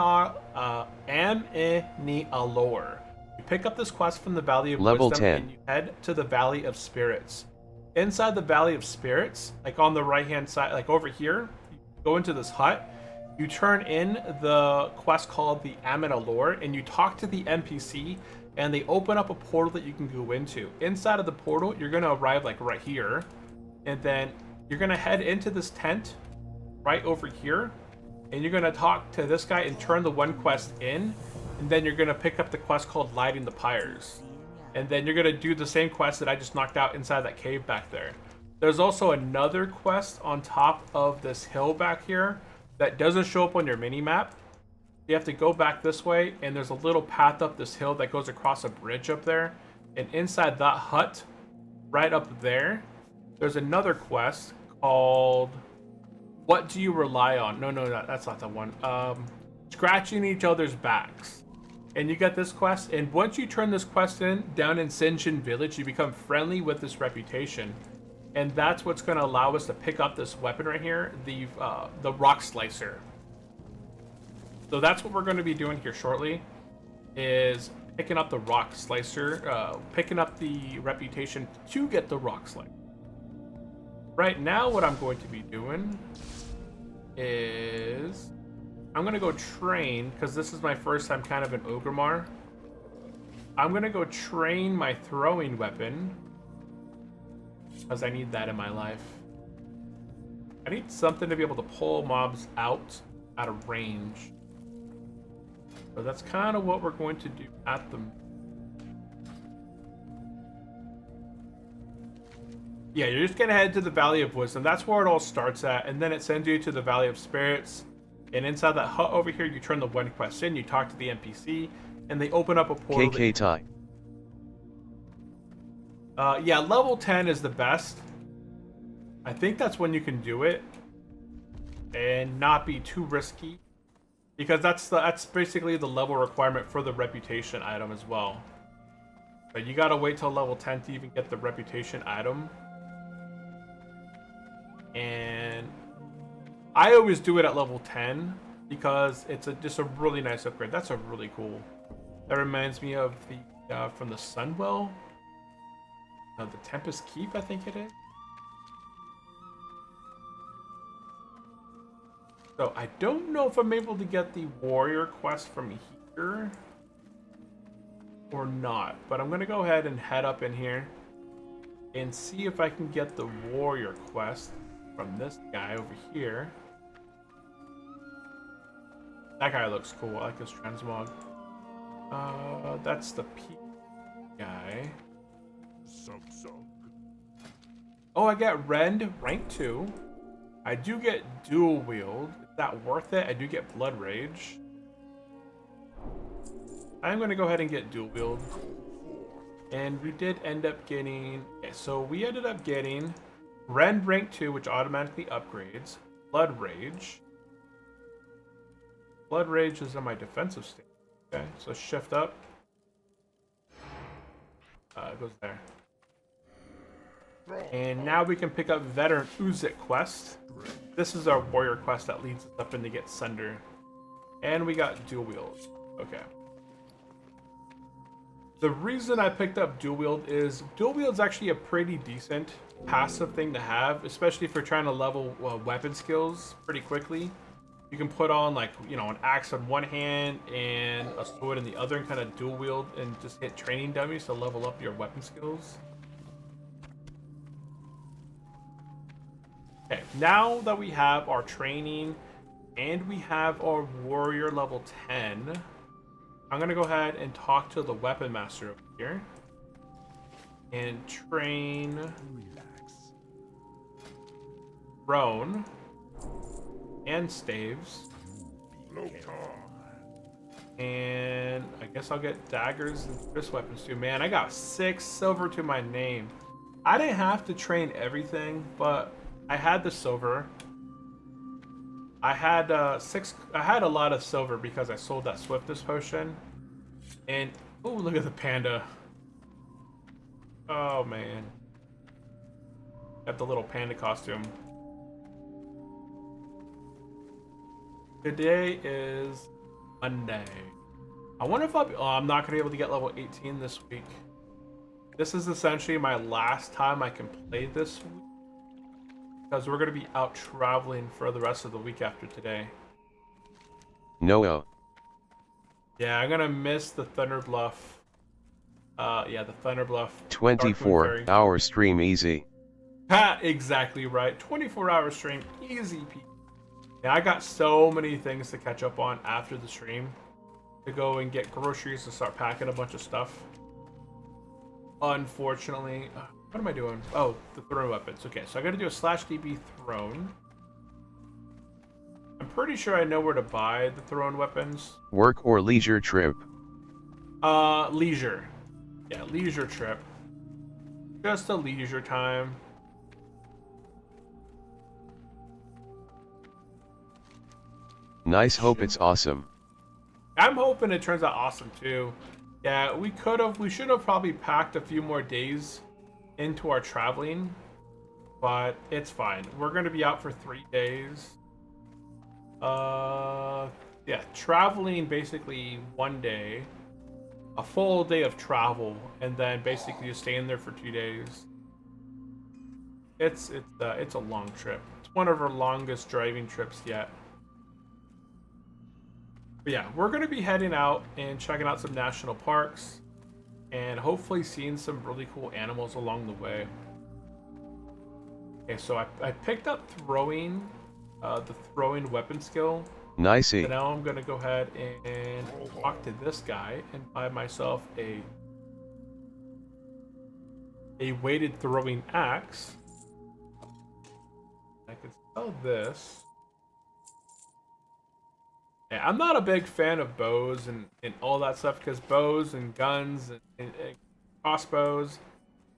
Alor. pick up this quest from the Valley of Level Wisdom 10. and you head to the Valley of Spirits. Inside the Valley of Spirits, like on the right hand side, like over here, you go into this hut, you turn in the quest called the Aminalore, and you talk to the NPC, and they open up a portal that you can go into. Inside of the portal, you're going to arrive like right here, and then you're going to head into this tent right over here, and you're going to talk to this guy and turn the one quest in, and then you're going to pick up the quest called Lighting the Pyres. And then you're going to do the same quest that I just knocked out inside that cave back there. There's also another quest on top of this hill back here that doesn't show up on your mini-map. You have to go back this way, and there's a little path up this hill that goes across a bridge up there. And inside that hut, right up there, there's another quest called What Do You Rely On? No, that's not the one. Scratching Each Other's Backs. And you get this quest, and once you turn this quest in down in Sinjin Village, you become friendly with this reputation, and that's what's going to allow us to pick up this weapon right here, the Rock Slicer. So that's what we're going to be doing here shortly, is picking up the Rock Slicer, picking up the reputation to get the Rock Slicer. Right now, what I'm going to be doing is I'm going to go train, because this is my first time kind of in Ogremar. I'm going to go train my throwing weapon, because I need that in my life. I need something to be able to pull mobs out of range. So that's kind of what we're going to do at the... Yeah, you're just going to head to the Valley of Wisdom. That's where it all starts at, and then it sends you to the Valley of Spirits. And inside that hut over here, you turn the one quest in, you talk to the NPC, and they open up a portal. KK tie. Yeah, level 10 is the best. I think that's when you can do it and not be too risky, because that's basically the level requirement for the reputation item as well. But you gotta wait till level 10 to even get the reputation item. And I always do it at level 10 because it's just a really nice upgrade. That's a really cool. That reminds me of the from the Sunwell, the Tempest Keep, I think it is. So I don't know if I'm able to get the warrior quest from here or not, but I'm gonna go ahead and head up in here and see if I can get the warrior quest from this guy over here. That guy looks cool. I like his transmog. That's the P guy. Oh, I get Rend rank 2. I do get dual wield. Is that worth it? I do get blood rage. I'm gonna go ahead and get dual wield. And we did end up getting... Okay, so we ended up getting Rend rank 2, which automatically upgrades. Blood rage. Blood rage is on my defensive state. Okay, so shift up. It goes there. And now we can pick up Veteran Uzik quest. This is our warrior quest that leads us up in to get Sunder. And we got dual wield. Okay. The reason I picked up dual wield is dual wield's actually a pretty decent passive thing to have, especially if you're trying to level weapon skills pretty quickly. You can put on, like, you know, an axe on one hand and a sword in the other and kind of dual wield and just hit training dummies to level up your weapon skills. Okay, now that we have our training and we have our warrior level 10, I'm going to go ahead and talk to the weapon master over here and train Roan and Staves. And I guess I'll get daggers and wrist weapons too. Man, I got 6 silver to my name. I didn't have to train everything, but I had the silver. I had a lot of silver because I sold that swiftness potion. And oh, look at the panda. Oh man. Got the little panda costume. Today is Monday. I wonder if I'm not going to be able to get level 18 this week. This is essentially my last time I can play this week, because we're going to be out traveling for the rest of the week after today. No. Yeah, I'm going to miss the Thunder Bluff. Yeah, the Thunder Bluff. 24-hour stream easy. Ha! Exactly right. 24-hour stream, easy peasy. Yeah, I got so many things to catch up on after the stream. To go and get groceries and start packing a bunch of stuff. Unfortunately, what am I doing? Oh, the throw weapons. Okay, so I gotta do a /DB throne. I'm pretty sure I know where to buy the thrown weapons. Work or leisure trip? Leisure. Yeah, leisure trip. Just a leisure time. Nice, hope it's awesome. I'm hoping it turns out awesome too. Yeah, we should have probably packed a few more days into our traveling, but it's fine. We're gonna be out for 3 days. Yeah, traveling basically 1 day, a full day of travel, and then basically just staying there for 2 days. It's a long trip. It's one of our longest driving trips yet. But yeah, we're going to be heading out and checking out some national parks and hopefully seeing some really cool animals along the way. Okay, so I picked up throwing, the throwing weapon skill. Nicey. So now I'm going to go ahead and talk to this guy and buy myself a weighted throwing axe. I could sell this. Yeah, I'm not a big fan of bows and all that stuff, because bows and guns and crossbows,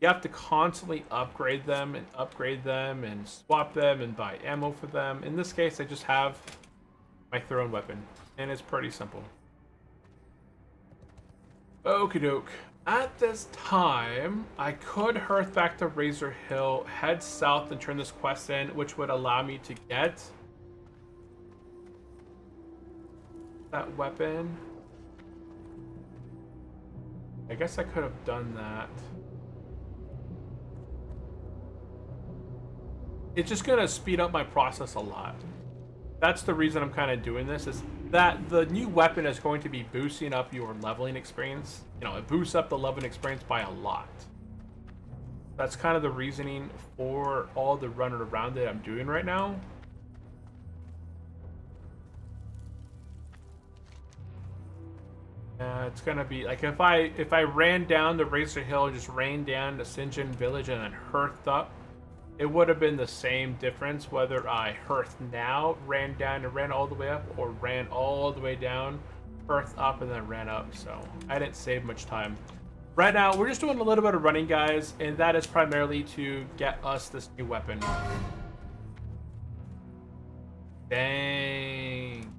you have to constantly upgrade them and swap them and buy ammo for them. In this case, I just have my thrown weapon, and it's pretty simple. Okie doke. At this time, I could hearth back to Razor Hill, head south and turn this quest in, which would allow me to get that weapon. I guess I could have done that. It's just gonna speed up my process a lot. That's the reason I'm kind of doing this, is that the new weapon is going to be boosting up your leveling experience. You know, it boosts up the leveling experience by a lot. That's kind of the reasoning for all the running around that I'm doing right now. It's gonna be like if I ran down the Razor Hill, just ran down to Sinjin Village and then hearthed up, it would have been the same difference whether I hearthed now, ran down and ran all the way up, or ran all the way down, hearthed up and then ran up. So I didn't save much time. Right now we're just doing a little bit of running, guys, and that is primarily to get us this new weapon. Dang.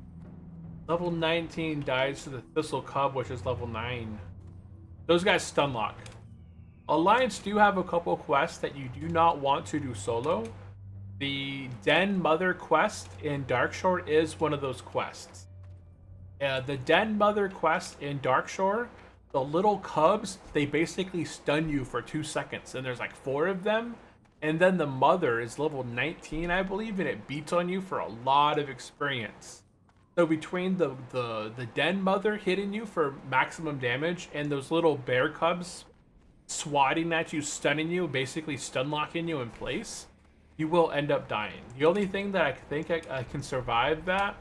Level 19 dies to the Thistle Cub, which is level 9. Those guys stun lock. Alliance do have a couple quests that you do not want to do solo. The Den Mother quest in Darkshore is one of those quests. The Den Mother quest in Darkshore, the little cubs, they basically stun you for 2 seconds, and there's like 4 of them. And then the mother is level 19, I believe, and it beats on you for a lot of experience. So between the Den Mother hitting you for maximum damage and those little bear cubs swatting at you, stunning you, basically stun locking you in place, you will end up dying. The only thing that I think I can survive that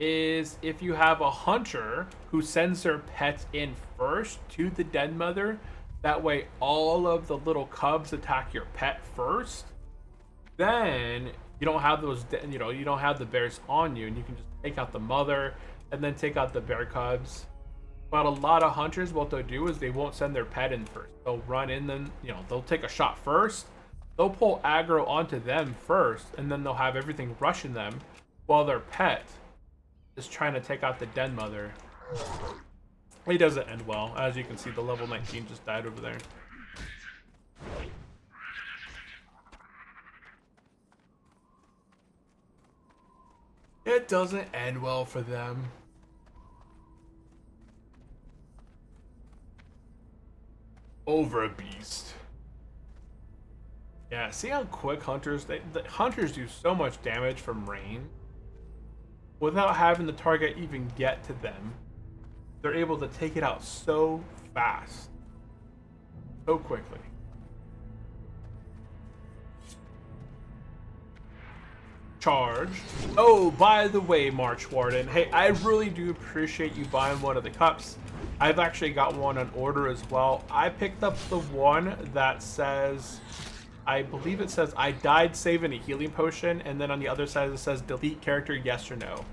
is if you have a hunter who sends their pets in first to the Den Mother. That way all of the little cubs attack your pet first. Then you don't have those, you don't have the bears on you, and you can just take out the mother and then take out the bear cubs. But a lot of hunters, what they'll do is they won't send their pet in first. They'll run in, then they'll take a shot first. They'll pull aggro onto them first, and then they'll have everything rushing them while their pet is trying to take out the Den Mother. It doesn't end well. As you can see, the level 19 just died over there. It doesn't end well for them. over a beast. Yeah, see how quick hunters, the hunters do so much damage from range without having the target even get to them. They're able to take it out so fast, so quickly. Charge. Oh, by the way, March Warden, hey, I really do appreciate you buying one of the cups. I've actually got one on order as well. I picked up the one that says, I believe it says I died saving a healing potion, and then on the other side it says delete character yes or no.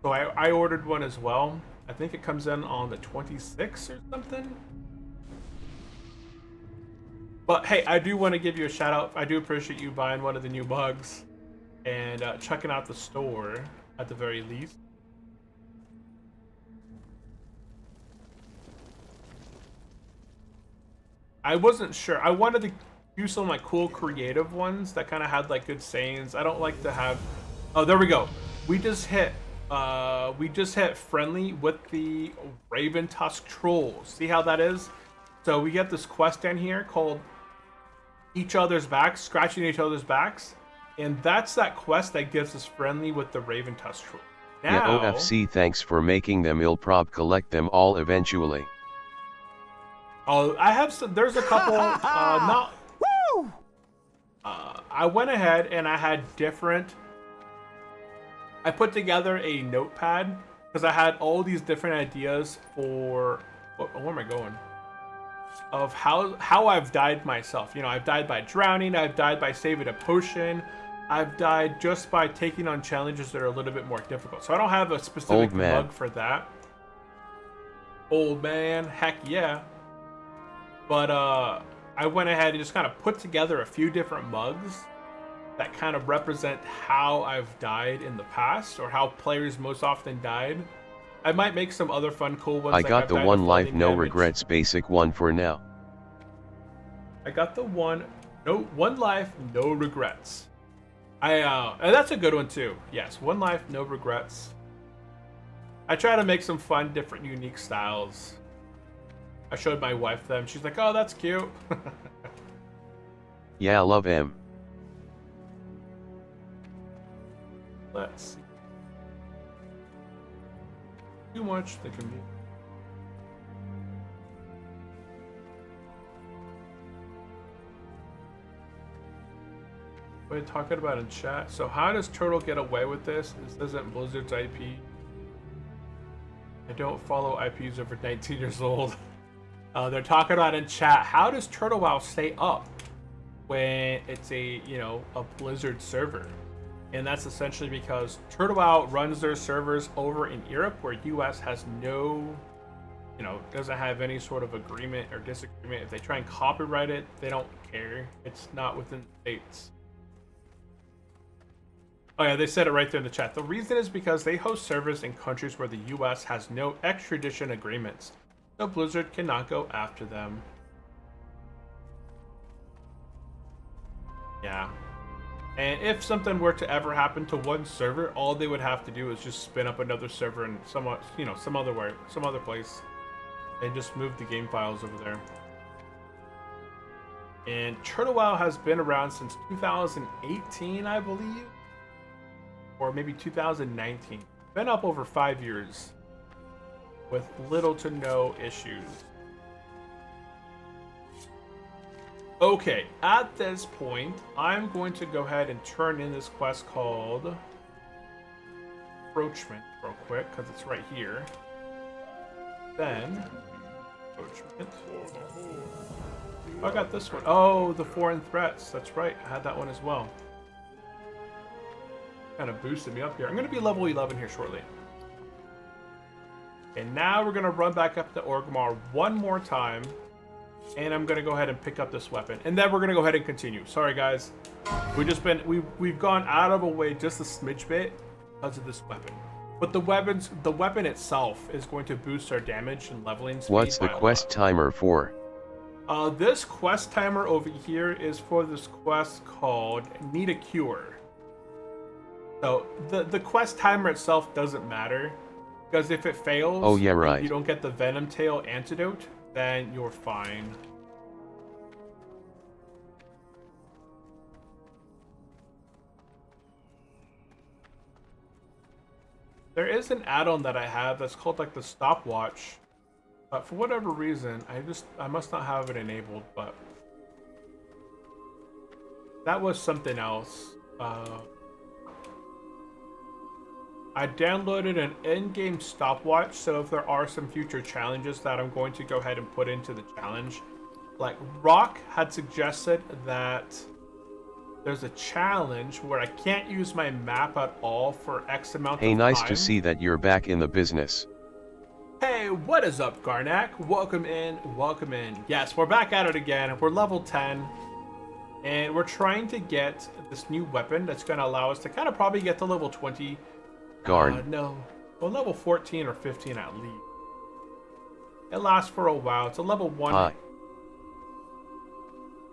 So I ordered one as well. I think it comes in on the 26th or something. But hey, I do want to give you a shout out. I do appreciate you buying one of the new mugs and checking out the store at the very least. I wasn't sure. I wanted to use some like cool creative ones that kind of had like good sayings. I don't like to have. Oh, there we go. We just hit friendly with the Raven Tusk Trolls. See how that is? So we get this quest down here called each other's backs, scratching each other's backs. And that's that quest that gives us friendly with the Raven Tusk Troll. Now, yeah, OFC, thanks for making them. I'll prob collect them all eventually. Oh, I have some. There's a couple. Not. Woo! I went ahead and I had different. I put together a notepad because I had all these different ideas for. Where am I going? Of how I've died myself. You know, I've died by drowning. I've died by saving a potion. I've died just by taking on challenges that are a little bit more difficult. So I don't have a specific mug for that. Old man, heck yeah. But I went ahead and just kind of put together a few different mugs that kind of represent how I've died in the past or how players most often died. I might make some other fun, cool ones. I got the one life, no regrets basic one for now. I got the one life, no regrets. And that's a good one too. Yes, one life, no regrets. I try to make some fun, different, unique styles. I showed my wife them. She's like, "Oh, that's cute." Yeah, I love him. Let's see. Too much, they can be. We're talking about in chat. So how does Turtle get away with this? This isn't Blizzard's IP. I don't follow IPs over 19 years old. They're talking about in chat. How does Turtle WoW stay up when it's a Blizzard server? And that's essentially because Turtle WoW runs their servers over in Europe, where US has no, doesn't have any sort of agreement or disagreement. If they try and copyright it, they don't care. It's not within the states. Oh yeah, they said it right there in the chat. The reason is because they host servers in countries where the US has no extradition agreements, so Blizzard cannot go after them. Yeah. And if something were to ever happen to one server, all they would have to do is just spin up another server in some other place, and just move the game files over there. And Turtle WoW has been around since 2018, I believe. Or maybe 2019. Been up over 5 years with little to no issues. Okay, at this point, I'm going to go ahead and turn in this quest called Approachment real quick, because it's right here. Then, Approachment. Oh, I got this one. Oh, the foreign threats. That's right, I had that one as well. Kind of boosted me up here. I'm going to be level 11 here shortly. And now we're going to run back up to Orgrimmar one more time. And I'm going to go ahead and pick up this weapon. And then we're going to go ahead and continue. Sorry, guys. We've gone out of a way just a smidge bit because of this weapon. But the weapon itself is going to boost our damage and leveling speed. What's the quest timer for? This quest timer over here is for this quest called Need a Cure. So the quest timer itself doesn't matter, because if it fails, oh yeah, right, you don't get the Venom Tail antidote, then you're fine. There is an add-on that I have that's called like the stopwatch. But for whatever reason, I must not have it enabled, but that was something else. I downloaded an in-game stopwatch, so if there are some future challenges that I'm going to go ahead and put into the challenge. Like, Rock had suggested that there's a challenge where I can't use my map at all for X amount of time. Hey, nice to see that you're back in the business. Hey, what is up, Garnak? Welcome in, welcome in. Yes, we're back at it again. We're level 10. And we're trying to get this new weapon that's going to allow us to kind of probably get to level 20. Garn. No. Well, level 14 or 15 at least. It lasts for a while. It's a level 1. Hi.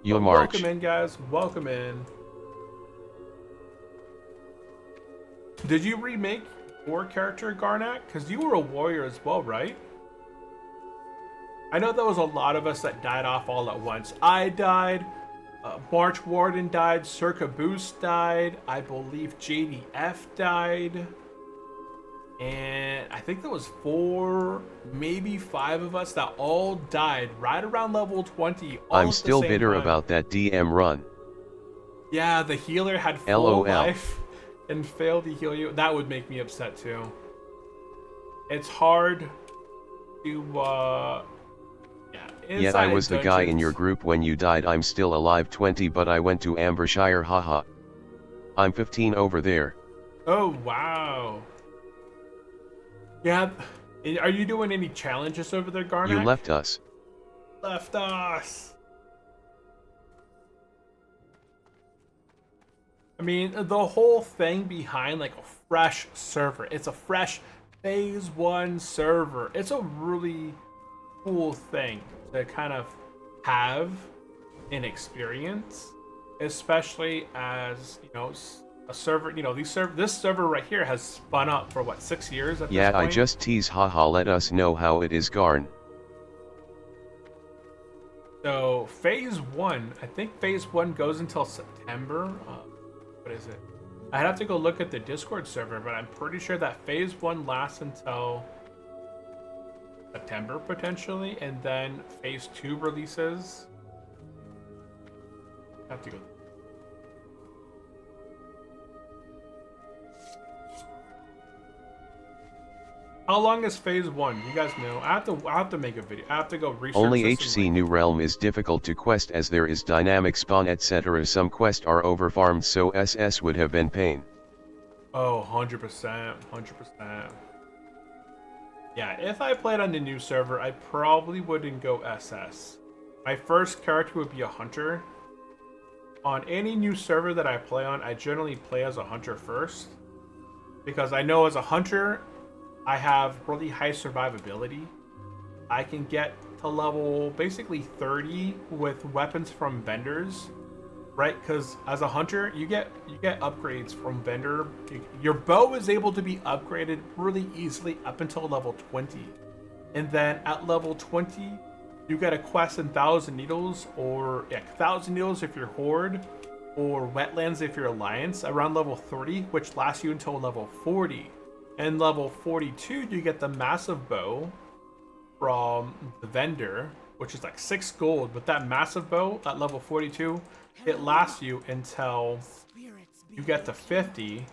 Yo, March. Welcome in, guys. Welcome in. Did you remake your character, Garnak? Because you were a warrior as well, right? I know there was a lot of us that died off all at once. I died. March Warden died. Circa Boost died. I believe JDF died. And I think there was 4, maybe 5 of us that all died right around level 20. I'm still bitter about that DM run. Yeah, the healer had full LOL. life and failed to heal you. That would make me upset too. It's hard to Yet I was the guy in your group when you died. I'm still alive 20, but I went to Ambershire, haha. I'm 15 over there. Oh, wow. Yeah, are you doing any challenges over there, Garnak? You left us. Left us. I mean, the whole thing behind like a fresh server. It's a fresh phase 1 server. It's a really cool thing to kind of have an experience, especially as, you know, a server, you know, this server right here has spun up for what, 6 years at this point? I just tease, haha. Let us know how it is, Garn. So phase 1, I think phase 1 goes until September. What is it? I'd have to go look at the Discord server, but I'm pretty sure that phase 1 lasts until September potentially, and then phase 2 releases. I have to go. How long is phase 1? You guys know. I have to make a video. I have to go research. Only this HC New Realm is difficult to quest as there is dynamic spawn etc. Some quests are overfarmed, so SS would have been pain. Oh, 100%. 100%. Yeah, if I played on the new server, I probably wouldn't go SS. My first character would be a hunter. On any new server that I play on, I generally play as a hunter first. Because I know as a hunter, I have really high survivability. I can get to level basically 30 with weapons from vendors, right? Because as a hunter, you get upgrades from vendor. Your bow is able to be upgraded really easily up until level 20, and then at level 20, you get a quest in 1,000 Needles, or 1,000 Needles if you're Horde, or Wetlands if you're Alliance, around level 30, which lasts you until level 40. And level 42, you get the massive bow from the vendor, which is like 6 gold. But that massive bow at level 42, it lasts you until you get to 50,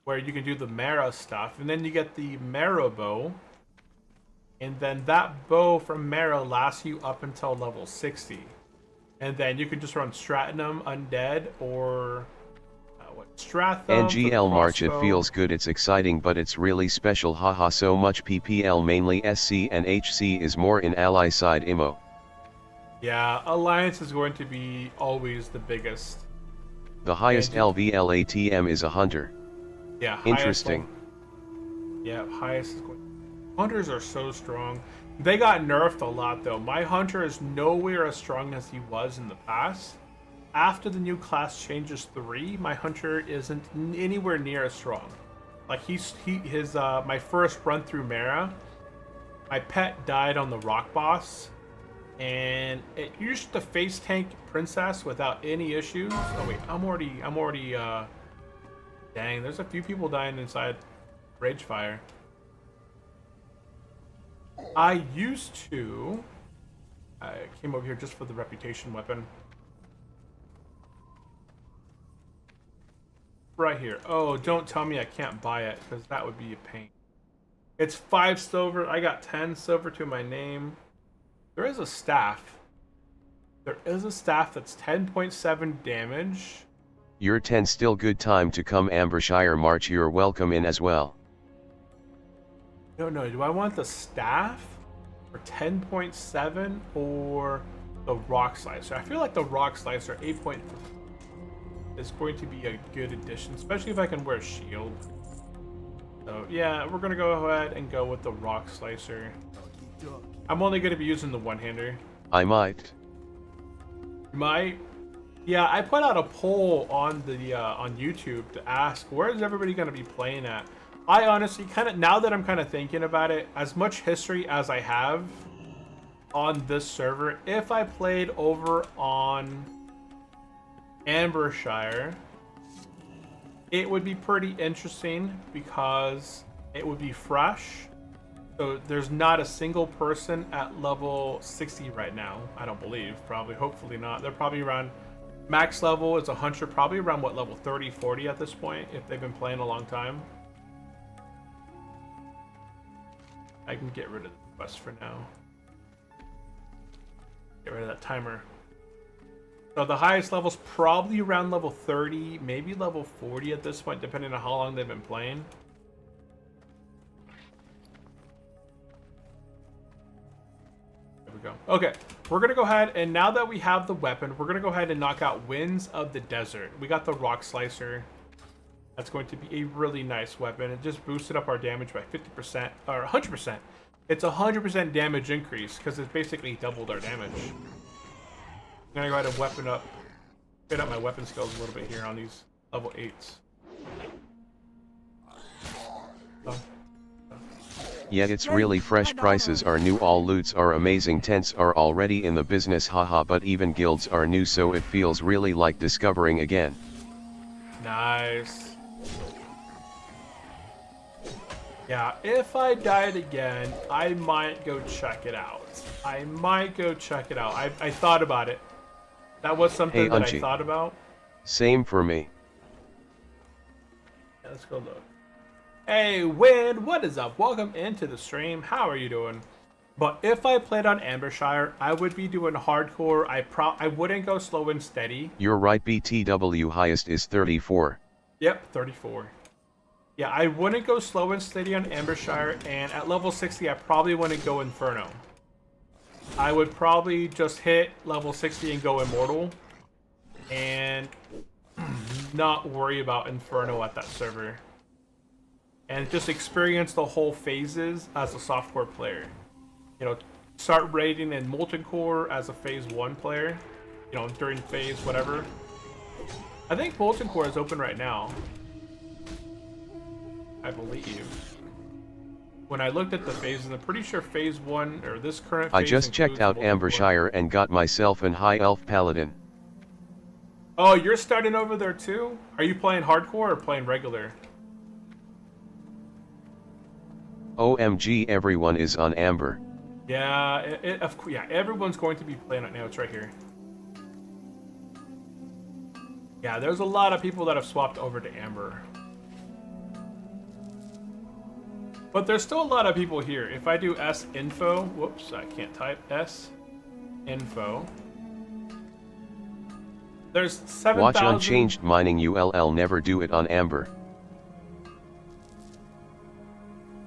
where you can do the Mara stuff. And then you get the Mara bow. And then that bow from Mara lasts you up until level 60. And then you can just run Stratinum, Undead, or Stratham, NGL March, it feels good, it's exciting, but it's really special, haha. So much PPL, mainly SC, and HC is more in ally side IMO. Yeah, Alliance is going to be always the biggest. The highest LVLATM is a hunter. Yeah, interesting. Highest is going. Hunters are so strong. They got nerfed a lot though. My hunter is nowhere as strong as he was in the past. After the new class changes 3, my hunter isn't anywhere near as strong. Like my first run through Mara, my pet died on the rock boss, and it used to face tank princess without any issues. Oh wait, I'm already dang, there's a few people dying inside. Rage Fire. I used to... I came over here just for the reputation weapon. Right here. Oh, don't tell me I can't buy it, because that would be a pain. It's 5 silver. I got 10 silver to my name. There is a staff. There is a staff that's 10.7 damage. You're 10 still good time to come Ambershire March, you're welcome in as well. No, do I want the staff for 10.7 or the rock slicer? I feel like the rock slicer 8.3 is going to be a good addition, especially if I can wear a shield. So yeah, we're gonna go ahead and go with the rock slicer. I'm only gonna be using the one-hander. I might. Yeah, I put out a poll on the on YouTube to ask where is everybody gonna be playing at. I honestly now that I'm kind of thinking about it, as much history as I have on this server, if I played over on Ambershire, it would be pretty interesting because it would be fresh. So there's not a single person at level 60 right now, I don't believe. Probably, hopefully not. They're probably around, max level is 100, probably around what, level 30, 40 at this point, if they've been playing a long time. I can get rid of the quest for now. Get rid of that timer. So the highest level's probably around level 30, maybe level 40 at this point, depending on how long they've been playing. There we go. Okay, we're gonna go ahead, and now that we have the weapon, we're gonna go ahead and knock out Winds of the Desert. We got the Rock Slicer. That's going to be a really nice weapon. It just boosted up our damage by 50%, or 100%. It's a 100% damage increase, because it's basically doubled our damage. I'm gonna go ahead and weapon up, fit up my weapon skills a little bit here on these level 8s. Yeah, it's really fresh. Prices are new, all loots are amazing, tents are already in the business, haha, but even guilds are new, so it feels really like discovering again. Nice. Yeah, if I died again, I might go check it out. I thought about it. That was something Hey, that Unchi. I thought about. Same for me. Yeah, let's go look. Hey, Wind, what is up? Welcome into the stream. How are you doing? But if I played on Ambershire, I would be doing hardcore. I wouldn't go slow and steady. You're right, BTW highest is 34. Yep, 34. Yeah, I wouldn't go slow and steady on Ambershire, and at level 60, I probably wouldn't go Inferno. I would probably just hit level 60 and go Immortal, and not worry about Inferno at that server. And just experience the whole phases as a softcore player. You know, start raiding in Molten Core as a phase 1 player, you know, during phase whatever. I think Molten Core is open right now, I believe. When I looked at the phases, I'm pretty sure phase 1, or this current phase, I just checked out Ambershire and got myself an high elf paladin. Oh, you're starting over there too? Are you playing hardcore or playing regular? OMG, everyone is on Amber. Yeah, yeah, everyone's going to be playing it now. It's right here. Yeah, there's a lot of people that have swapped over to Amber. But there's still a lot of people here. If I do S info, whoops, I can't type S info. There's 7,000. Watch Unchanged Mining ULL never do it on Amber.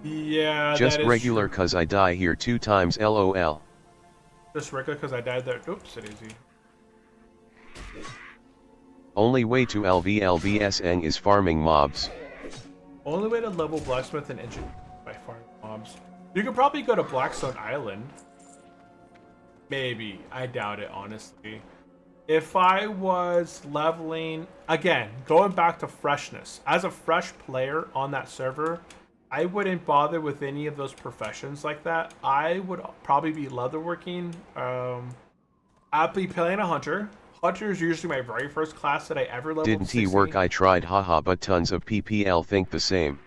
Yeah, just that is regular true. cause I die here 2 times LOL. Just regular cause I died there. Oops, it easy. Only way to LVLBSN is farming mobs. Only way to level blacksmith and engine by farming mobs. You could probably go to Blackstone Island. Maybe. I doubt it, honestly. If I was leveling, again, going back to freshness, as a fresh player on that server, I wouldn't bother with any of those professions like that. I would probably be leatherworking. I'd be playing a hunter. Hunter is usually my very first class that I ever leveled. Didn't he work? I tried, haha, but tons of PPL think the same.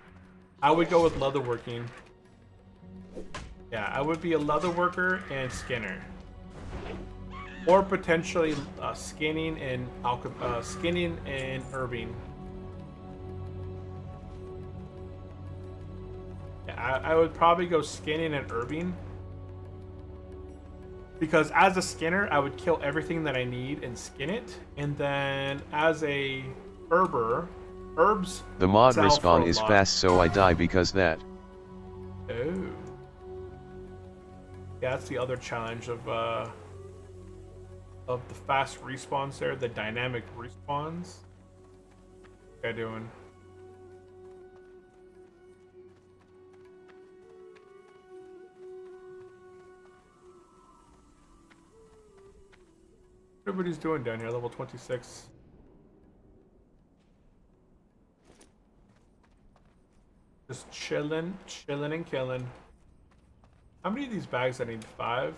I would go with leatherworking. Yeah, I would be a leatherworker and skinner. Or potentially skinning and herbing. Yeah, I would probably go skinning and herbing. Because as a skinner, I would kill everything that I need and skin it. And then as a herber, herbs. The mod sell for respawn a is lot. fast, so I die because that. Oh. Yeah, that's the other challenge of the fast respawns there, the dynamic respawns. What guy doing? What everybody's doing down here, level 26. Just chilling and killing. How many of these bags I need? 5?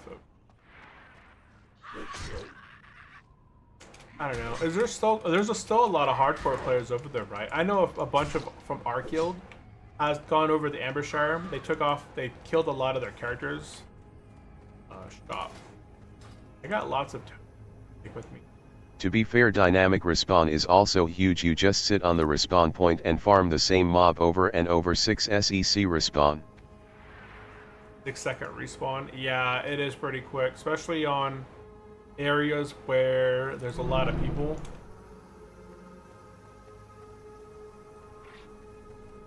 I don't know. Is there still? There's still a lot of hardcore players over there, right? I know a bunch of from our guild has gone over the Ambershire. They took off. They killed a lot of their characters. Stop. I got lots of. Take with me. To be fair, dynamic respawn is also huge. You just sit on the respawn point and farm the same mob over and over. 6 SEC respawn. 6-second respawn. Yeah, it is pretty quick, especially on areas where there's a lot of people.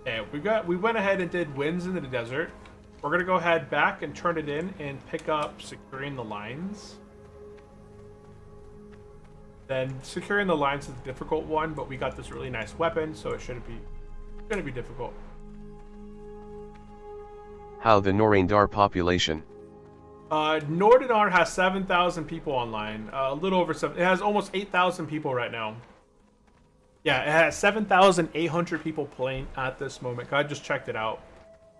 Okay, we went ahead and did Winds in the Desert. We're gonna go ahead back and turn it in and pick up securing the lines. Then securing the lines is a difficult one, but we got this really nice weapon, so it shouldn't be difficult. How the Norendar population? Nordinar has 7,000 people online. A little over 7. It has almost 8,000 people right now. Yeah, it has 7,800 people playing at this moment. I just checked it out.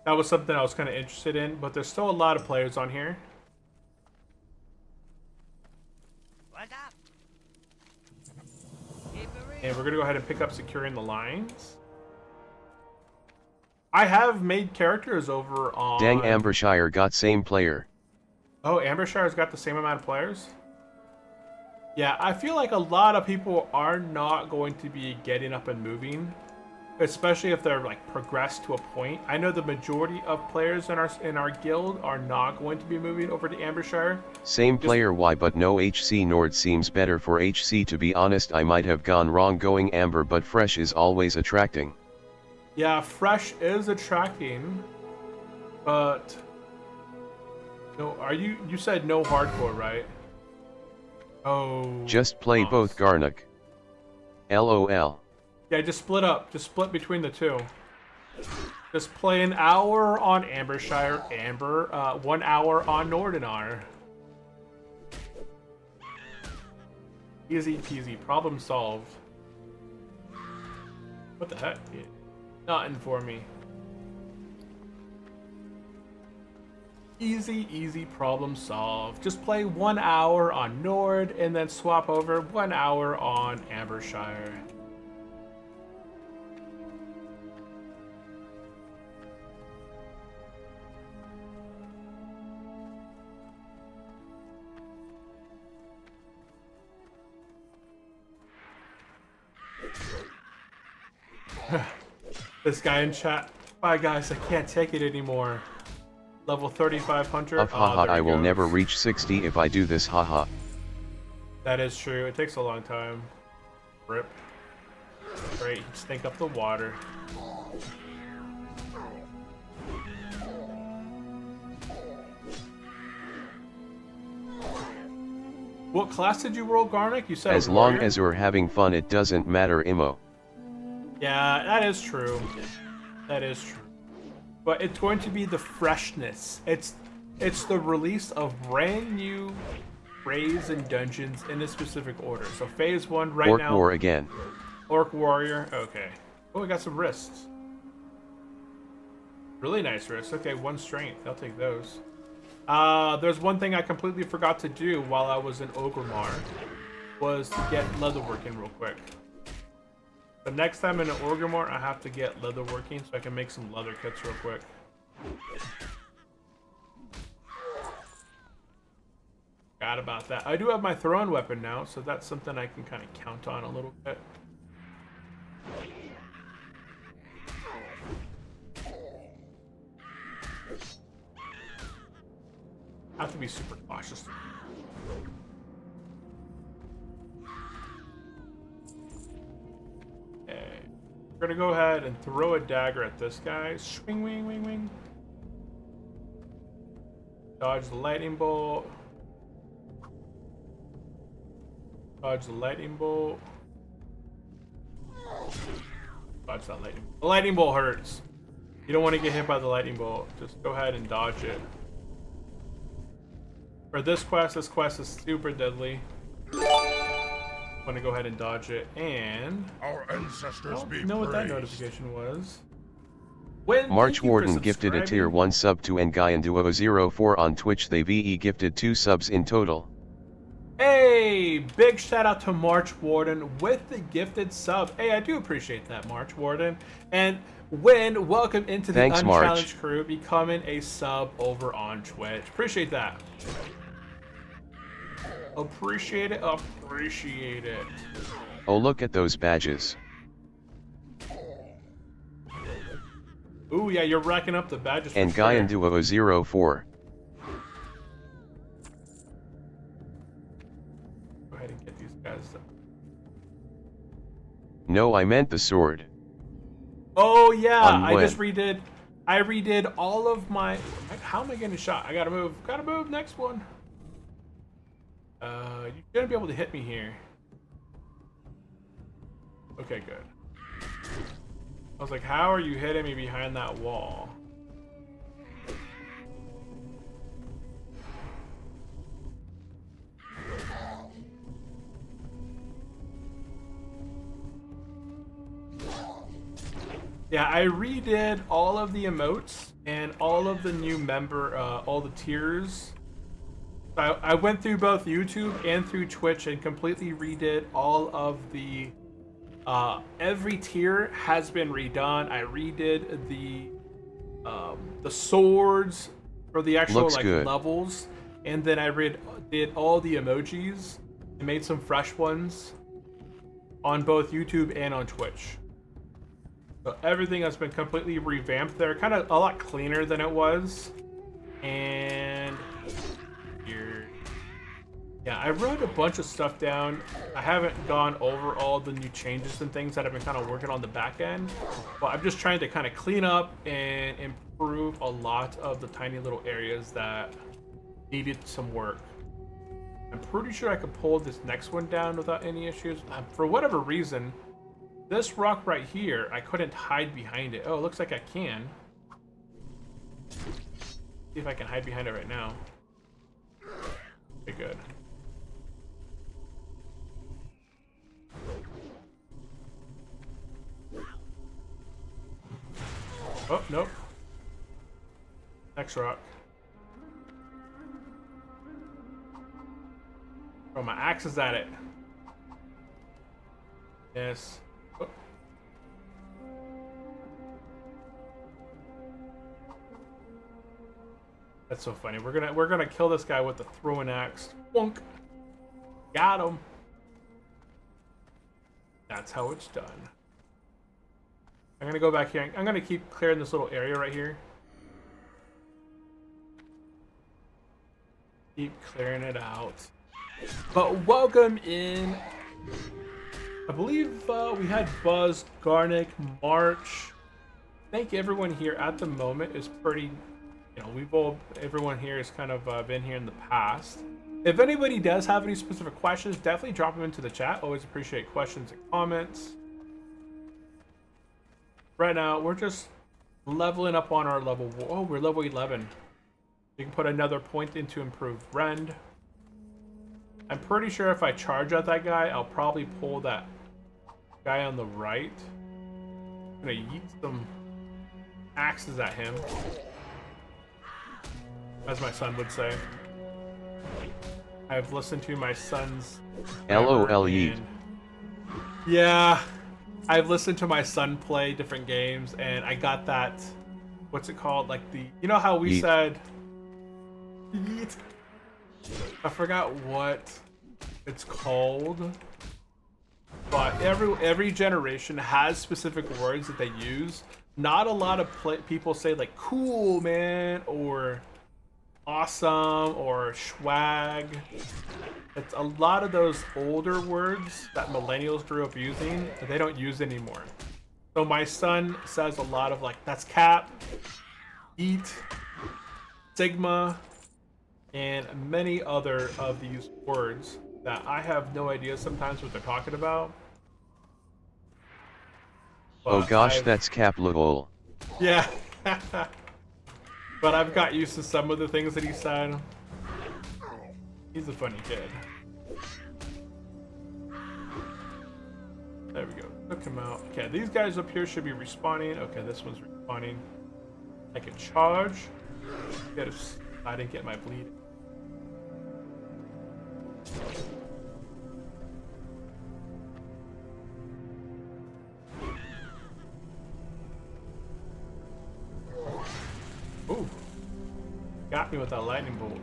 That was something I was kind of interested in, but there's still a lot of players on here. What's up? And we're going to go ahead and pick up securing the lines. I have made characters over on... Dang, Ambershire got same player. Oh, Ambershire's got the same amount of players? Yeah, I feel like a lot of people are not going to be getting up and moving, especially if they're like progressed to a point. I know the majority of players in our guild are not going to be moving over to Ambershire. Same player, why? But no HC. Nord seems better for HC. To be honest, I might have gone wrong going Amber, but fresh is always attracting. Yeah, fresh is attracting, but no. You said no hardcore, right? Oh. Just play both, Garnock. LOL. Yeah, just split up. Just split between the two. Just play an hour on Ambershire, 1 hour on Nordinar. Easy peasy, problem solved. What the heck? Nothing for me. Easy problem solved. Just play 1 hour on Nord and then swap over 1 hour on Ambershire. This guy in chat. Bye guys, I can't take it anymore. Level 3,500. Haha, there I he will goes. never reach 60 if I do this, haha. That is true. It takes a long time. Rip. Great, stink up the water. What class did you roll, Garnick? You said As long warrior? as we're having fun, it doesn't matter, Imo. Yeah, that is true. That is true. But it's going to be the freshness. It's the release of brand new raids and dungeons in a specific order. So phase 1 right Orc now. War again. Orc Warrior. Okay. Oh, we got some wrists. Really nice wrists. Okay, 1 strength. I'll take those. There's one thing I completely forgot to do while I was in Ogremar. Was to get leatherworking real quick. The next time in an Orgrimmar, I have to get leather working so I can make some leather kits real quick. Forgot about that. I do have my thrown weapon now, so that's something I can kind of count on a little bit. Have to be super cautious. Okay. We're gonna go ahead and throw a dagger at this guy. Swing, wing, wing, wing. Dodge the lightning bolt. Dodge the lightning bolt. Dodge that lightning bolt. The lightning bolt hurts. You don't want to get hit by the lightning bolt. Just go ahead and dodge it. For this quest is super deadly. I'm gonna go ahead and dodge it, and Our ancestors be I don't know what that praised. notification was. When March Warden gifted a tier 1 sub to Nguyen-Duo04 on Twitch. They VE gifted 2 subs in total. Hey, big shout out to March Warden with the gifted sub. Hey, I do appreciate that, March Warden. And Win, welcome into the Thanks, Unchallenged March. crew, becoming a sub over on Twitch. Appreciate that. Appreciate it, appreciate it. Oh, look at those badges. Ooh, yeah, you're racking up the badges. And Nguyen-Duo04. Go ahead and get these guys. No, I meant the sword. Oh yeah, On I when? just redid. I redid all of my. How am I getting shot? I gotta move. Gotta move. Next one. You're gonna be able to hit me here. Okay, good. I was like, how are you hitting me behind that wall? Yeah, I redid all of the emotes and all of the new member, all the tiers. I went through both YouTube and through Twitch and completely redid all of the, every tier has been redone. I redid the swords for the actual Looks like good. levels, and then I did all the emojis and made some fresh ones on both YouTube and on Twitch. So everything has been completely revamped there, kind of a lot cleaner than it was. And here, yeah, I wrote a bunch of stuff down. I haven't gone over all the new changes and things that I've been kind of working on the back end, but I'm just trying to kind of clean up and improve a lot of the tiny little areas that needed some work. I'm pretty sure I could pull this next one down without any issues. For whatever reason, this rock right here, I couldn't hide behind it. Oh, it looks like I can. See if I can hide behind it right now. Okay, good. Oh, nope. Next rock. Oh, my axe is at it. Yes. Oh. That's so funny. We're gonna kill this guy with the throwing axe. Wonk. Got him. That's how it's done. I'm gonna go back here. I'm gonna keep clearing this little area right here. Keep clearing it out. But welcome in. I believe we had Buzz, Garnick, March. I think everyone here at the moment is pretty, you know, everyone here has kind of been here in the past. If anybody does have any specific questions, definitely drop them into the chat. Always appreciate questions and comments. Right now, we're just leveling up on our level. Oh, we're level 11. You can put another point into improved rend. I'm pretty sure if I charge at that guy, I'll probably pull that guy on the right. I'm gonna yeet some axes at him, as my son would say. I've listened to my son's LOL yeet. Yeah, I've listened to my son play different games, and I got that. What's it called? Like you know how we Yeet. said. Yeet. I forgot what it's called, but every generation has specific words that they use. Not a lot of people say like "cool, man" or "awesome" or "swag." It's a lot of those older words that millennials grew up using that they don't use anymore. So my son says a lot of like "that's cap," "eat," "sigma," and many other of these words that I have no idea sometimes what they're talking about. Oh But gosh, that's cap lol. yeah. But I've got used to some of the things that he said. He's a funny kid. There we go. Took him out. Okay, these guys up here should be respawning. Okay, this one's respawning. I can charge. I didn't get my bleed. Ooh. Got me with that lightning bolt.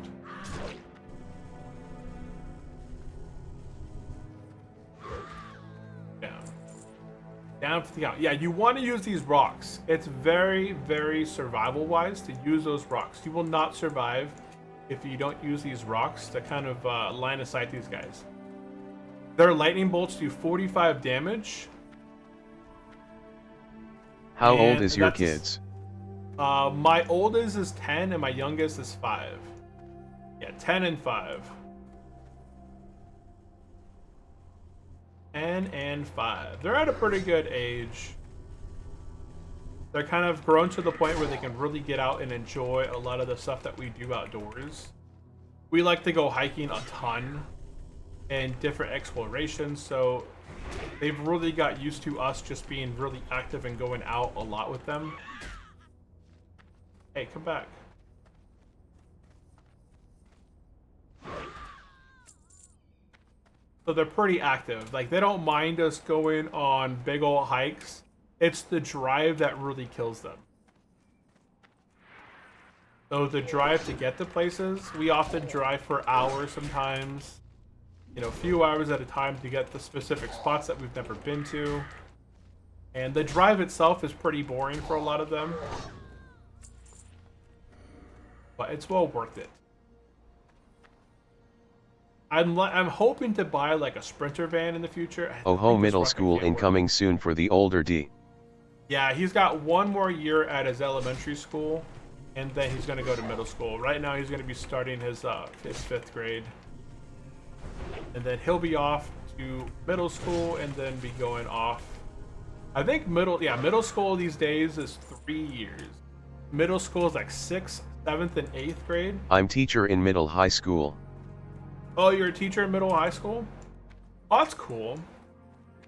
Down to the count. Yeah, you want to use these rocks. It's very, very survival wise to use those rocks. You will not survive if you don't use these rocks to kind of line of sight these guys. Their lightning bolts do 45 damage. How old is your kids? My oldest is 10 and my youngest is 5. Yeah, 10 and 5. 10 and 5. They're at a pretty good age. They're kind of grown to the point where they can really get out and enjoy a lot of the stuff that we do outdoors. We like to go hiking a ton and different explorations, so they've really got used to us just being really active and going out a lot with them. Hey, come back. So they're pretty active. Like, they don't mind us going on big old hikes. It's the drive that really kills them. So the drive to get to places, we often drive for hours sometimes. You know, a few hours at a time to get the specific spots that we've never been to. And the drive itself is pretty boring for a lot of them. But it's well worth it. I'm hoping to buy like a Sprinter van in the future. Oh ho, middle school incoming soon for the older D. Yeah, he's got one more year at his elementary school, and then he's going to go to middle school. Right now he's going to be starting his 5th grade. And then he'll be off to middle school and then be going off. I think middle school these days is 3 years. Middle school is like 6th, 7th, and 8th grade. I'm teacher in middle high school. Oh, you're a teacher in middle high school? Oh, that's cool.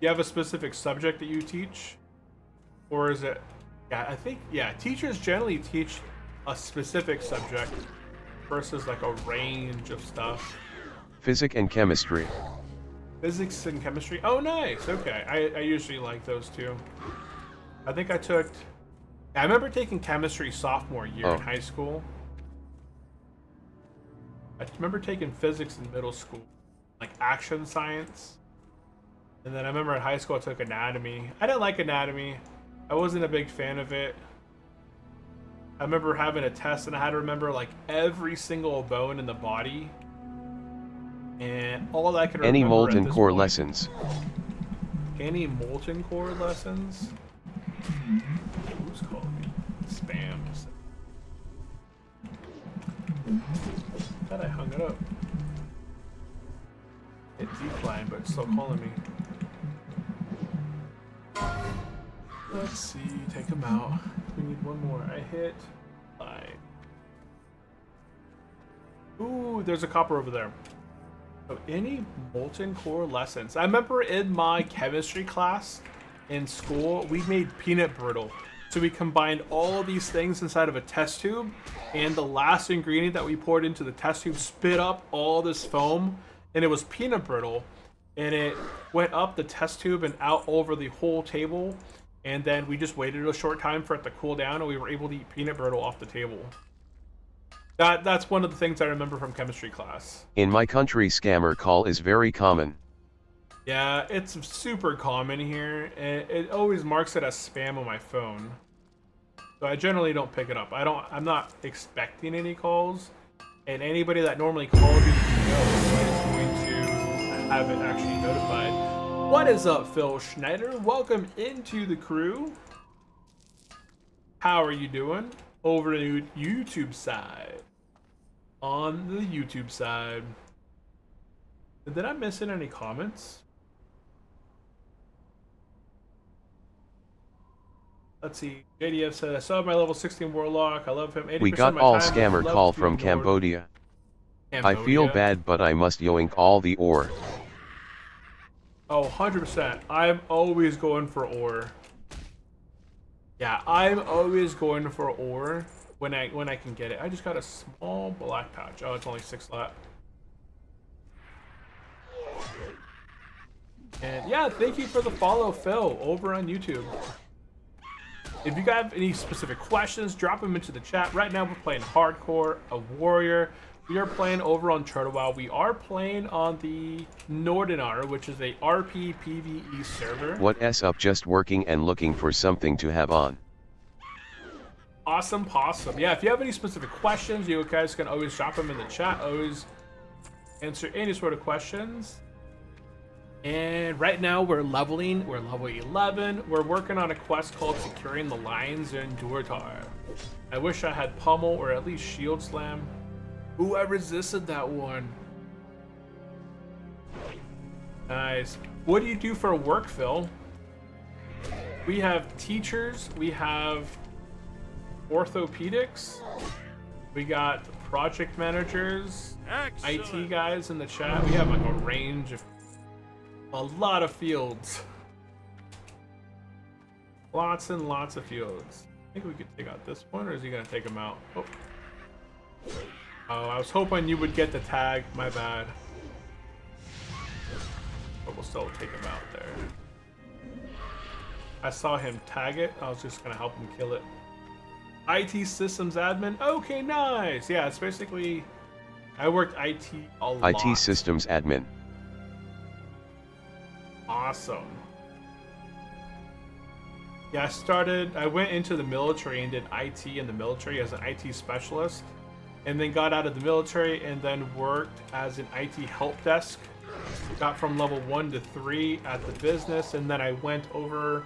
You have a specific subject that you teach? Or is it... Yeah, I think... Yeah, teachers generally teach a specific subject versus like a range of stuff. Physics and chemistry. Physics and chemistry? Oh, nice. Okay. I usually like those two. I think I took... I remember taking chemistry sophomore year in high school. I remember taking physics in middle school, like action science. And then I remember in high school I took anatomy. I didn't like anatomy. I wasn't a big fan of it. I remember having a test and I had to remember like every single bone in the body. And all I could remember. Any molten core lessons? Any molten core lessons? Who's calling me? Spam. I thought I hung it up. It declined, but it's still calling me. Let's see, take him out. We need one more. I hit line. Ooh, there's a copper over there. So any molten core lessons? I remember in my chemistry class in school, we made peanut brittle. So we combined all these things inside of a test tube, and the last ingredient that we poured into the test tube spit up all this foam, and it was peanut brittle. and it went up the test tube and out over the whole table. And then we just waited a short time for it to cool down, and we were able to eat peanut brittle off the table. That's one of the things I remember from chemistry class. In my country, scammer call is very common. Yeah, it's super common here, and it always marks it as spam on my phone. So I generally don't pick it up. I'm not expecting any calls, and anybody that normally calls you is going to have it actually notified. What is up, Phil Schneider? Welcome into the crew. How are you doing over the YouTube side? On the YouTube side. Did I miss in any comments? Let's see. JDF said, I saw my level 16 Warlock. I love him. 80% We got of my all time, scammer love call to be from ignored. Cambodia. I feel Cambodia. bad, but I must yoink all the ore. Oh, 100%. I'm always going for ore. Yeah, I'm always going for ore when I can get it. I just got a small black patch. Oh, it's only 6 left. And yeah, thank you for the follow, Phil, over on YouTube. If you guys have any specific questions, drop them into the chat. Right now, we're playing hardcore, a warrior. We are playing over on Turtle WoW. We are playing on the Nordinar, which is a RP PvE server. What s up? Just working and looking for something to have on. Awesome possum. Yeah, if you have any specific questions, you guys can always drop them in the chat. Always answer any sort of questions. And right now we're leveling. We're level 11. We're working on a quest called Securing the Lines in Duertar. I wish I had Pummel or at least Shield Slam. Ooh, I resisted that one. Nice. What do you do for work, Phil? We have teachers. We have orthopedics. We got project managers, IT guys in the chat. We have like a range of a lot of fields. Lots and lots of fields. I think we could take out this one, or is he gonna take him out? Oh, I was hoping you would get the tag. My bad. But we'll still take him out there. I saw him tag it. I was just gonna help him kill it. IT systems admin. Okay, nice. Yeah, it's basically I worked IT a lot. IT systems admin. Awesome. Yeah, I went into the military and did IT in the military as an IT specialist, and then got out of the military and then worked as an IT help desk. Got from level 1 to 3 at the business, and then I went over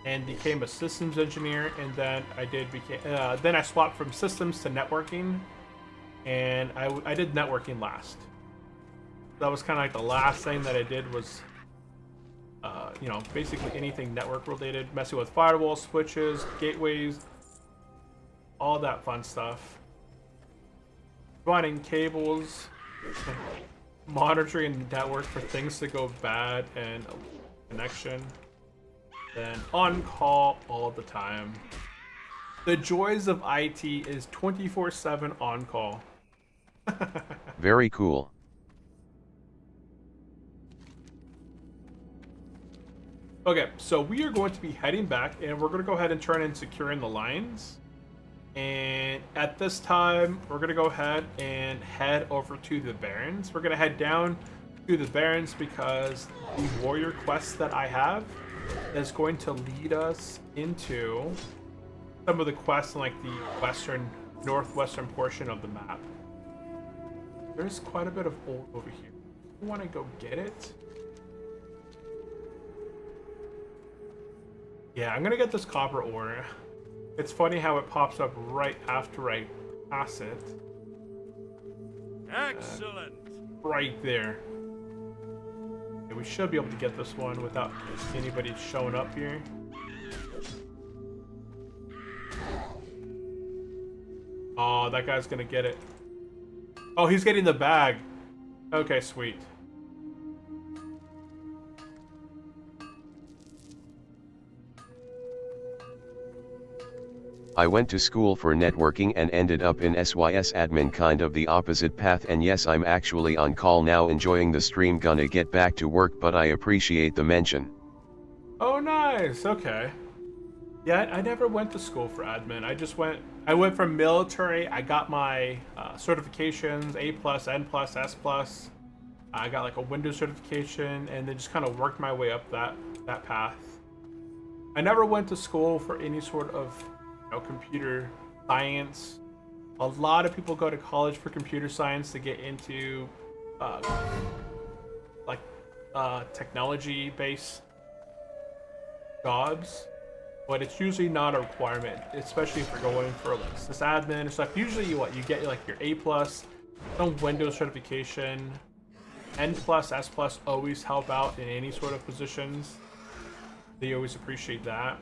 and became a systems engineer, and then then I swapped from systems to networking, and I did networking last. That was kind of like the last thing that I did was basically anything network related, messing with firewalls, switches, gateways, all that fun stuff. Running cables, monitoring the network for things to go bad and connection. Then on call all the time. The joys of IT is 24/7 on call. Very cool. Okay, so we are going to be heading back, and we're going to go ahead and turn in securing the lines. And at this time, we're going to go ahead and head over to the Barrens. We're going to head down to the Barrens because the warrior quest that I have is going to lead us into some of the quests in like the northwestern portion of the map. There's quite a bit of gold over here. You want to go get it? Yeah, I'm gonna get this copper ore. It's funny how it pops up right after I pass it. Excellent. Right there. Okay, we should be able to get this one without anybody showing up here. Oh, that guy's gonna get it. Oh, he's getting the bag. Okay, sweet. I went to school for networking and ended up in SYS admin, kind of the opposite path, and yes, I'm actually on call now enjoying the stream, gonna get back to work, but I appreciate the mention. Oh, nice. Okay. Yeah, I never went to school for admin. I went from military. I got my certifications, A+, N+, S+. I got like a Windows certification, and then just kind of worked my way up that path. I never went to school for any sort of, computer science. A lot of people go to college for computer science to get into technology-based jobs, but it's usually not a requirement, especially if you're going for like sysadmin or stuff. Usually, you get like your A+, some Windows certification. N+, S+, always help out in any sort of positions. They always appreciate that.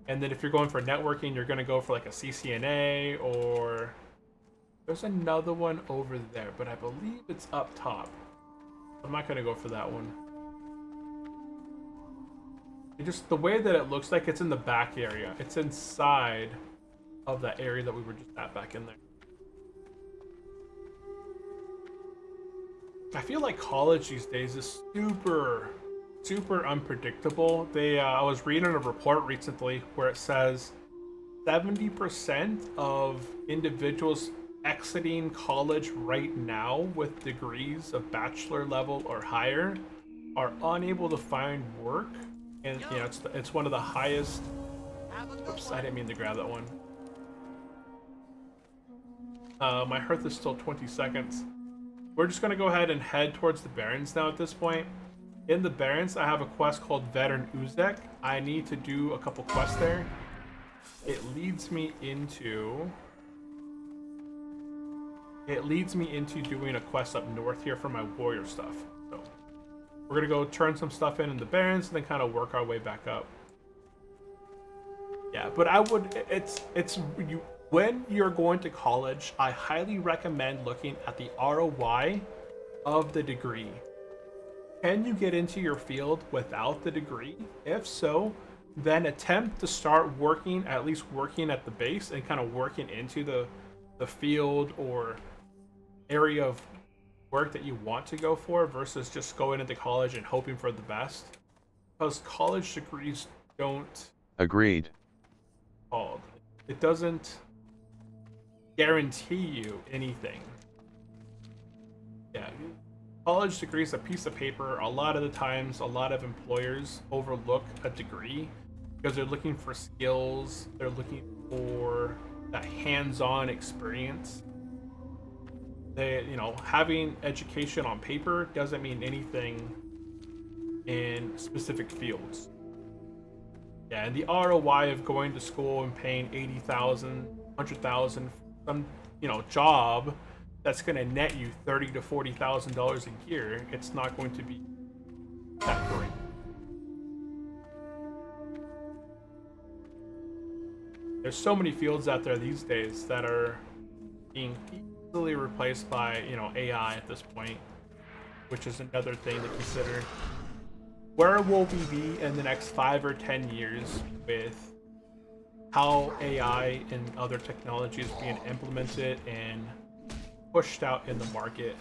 And then if you're going for networking, you're going to go for like a CCNA, or there's another one over there, but I believe it's up top. I'm not going to go for that one. Just the way that it looks like it's in the back area. It's inside of that area that we were just at back in there. I feel like college these days is super unpredictable. I was reading a report recently where it says 70% of individuals exiting college right now with degrees of bachelor level or higher are unable to find work, and it's one of the highest. Oops, I didn't mean to grab that one. My hearth is still 20 seconds. We're just going to go ahead and head towards the Barrens now at this point. In the Barrens, I have a quest called Veteran Uzek. I need to do a couple quests there. It leads me into doing a quest up north here for my warrior stuff. So we're going to go turn some stuff in the Barrens and then kind of work our way back up. Yeah, but when you're going to college, I highly recommend looking at the ROI of the degree. Can you get into your field without the degree? If so, then attempt to start working, at least working at the base and kind of working into the field or area of work that you want to go for, versus just going into college and hoping for the best. Because college degrees don't... Agreed. It doesn't guarantee you anything. Yeah, college degree is a piece of paper. A lot of the times, a lot of employers overlook a degree because they're looking for skills. They're looking for that hands-on experience. Having education on paper doesn't mean anything in specific fields. Yeah, and the ROI of going to school and paying $80,000, $100,000, some job that's going to net you $30,000 to $40,000 a year, it's not going to be that great. There's so many fields out there these days that are being easily replaced by AI at this point, which is another thing to consider. Where will we be in the next 5 or 10 years with how AI and other technologies being implemented and pushed out in the market?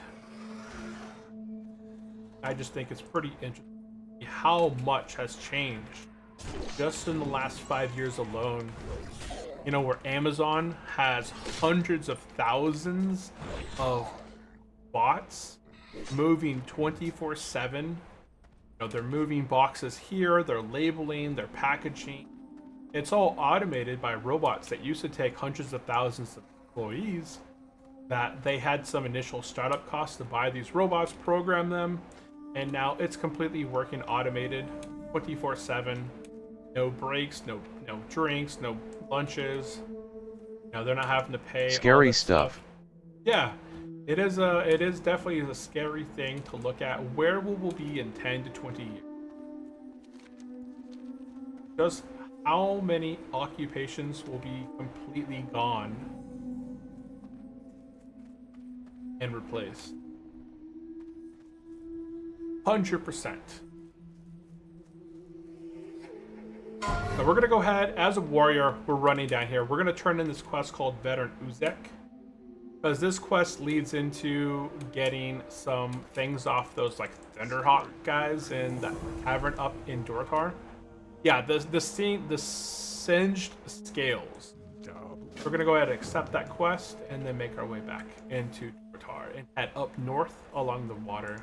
I just think it's pretty interesting how much has changed just in the last 5 years alone. Where Amazon has hundreds of thousands of bots moving 24/7. They're moving boxes here, they're labeling, they're packaging. It's all automated by robots that used to take hundreds of thousands of employees, that they had some initial startup costs to buy these robots, program them, and now it's completely working automated 24/7. No breaks, no drinks, no lunches. They're not having to pay. Scary stuff. Yeah. It is definitely a scary thing to look at. Where will we be in 10 to 20 years? Just how many occupations will be completely gone and replaced? 100%. So we're gonna go ahead as a warrior. We're running down here. We're gonna turn in this quest called Veteran Uzek, because this quest leads into getting some things off those like Thunderhawk guys in that cavern up in Dorkar. Yeah, the singed scales. We're gonna go ahead and accept that quest and then make our way back into Dorkar and head up north along the water.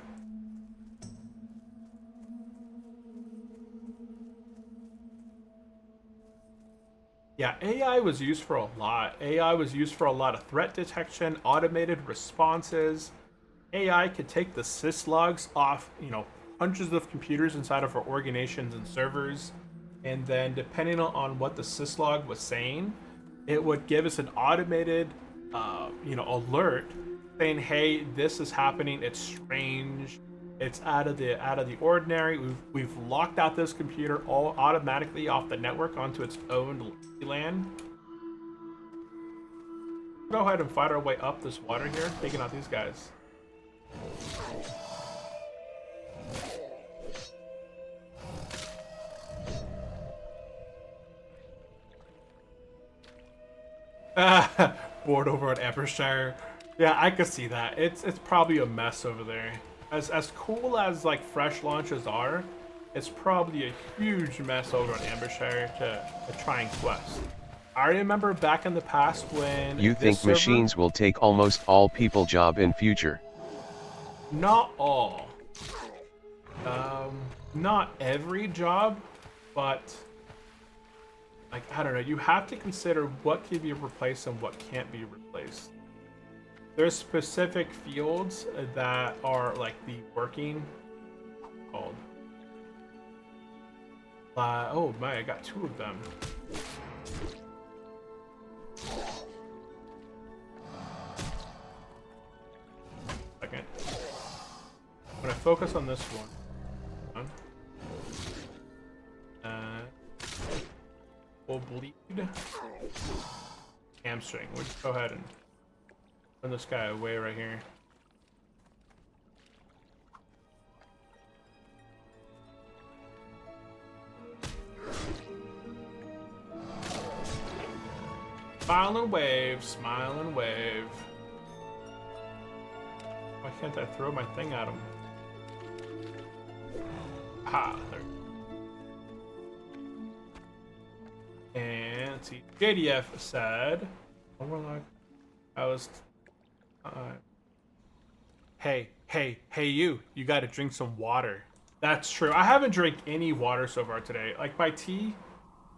Yeah, AI was used for a lot. AI was used for a lot of threat detection, automated responses. AI could take the syslogs off, hundreds of computers inside of our organizations and servers, and then depending on what the syslog was saying, it would give us an automated, alert saying, "Hey, this is happening. It's strange. It's out of the ordinary. We've locked out this computer all automatically off the network onto its own land." Go ahead and fight our way up this water here, taking out these guys. Bored over at Ambershire. Yeah, I could see that. It's probably a mess over there. As cool as like fresh launches are, it's probably a huge mess over on Ambershire to try and quest. I remember back in the past when you think machines will take almost all people job in future. Not all. Not every job, but like, I don't know, you have to consider what can be replaced and what can't be replaced. There's specific fields that are like the working called. Oh my, I got 2 of them. Second. I'm gonna focus on this one. Oblique. Hamstring. We'll just go ahead and turn this guy away right here. Smile and wave, smile and wave. Why can't I throw my thing at him? Ha, there. And let's see, JDF said, I was, hey, you gotta drink some water. That's true. I haven't drank any water so far today. Like, my tea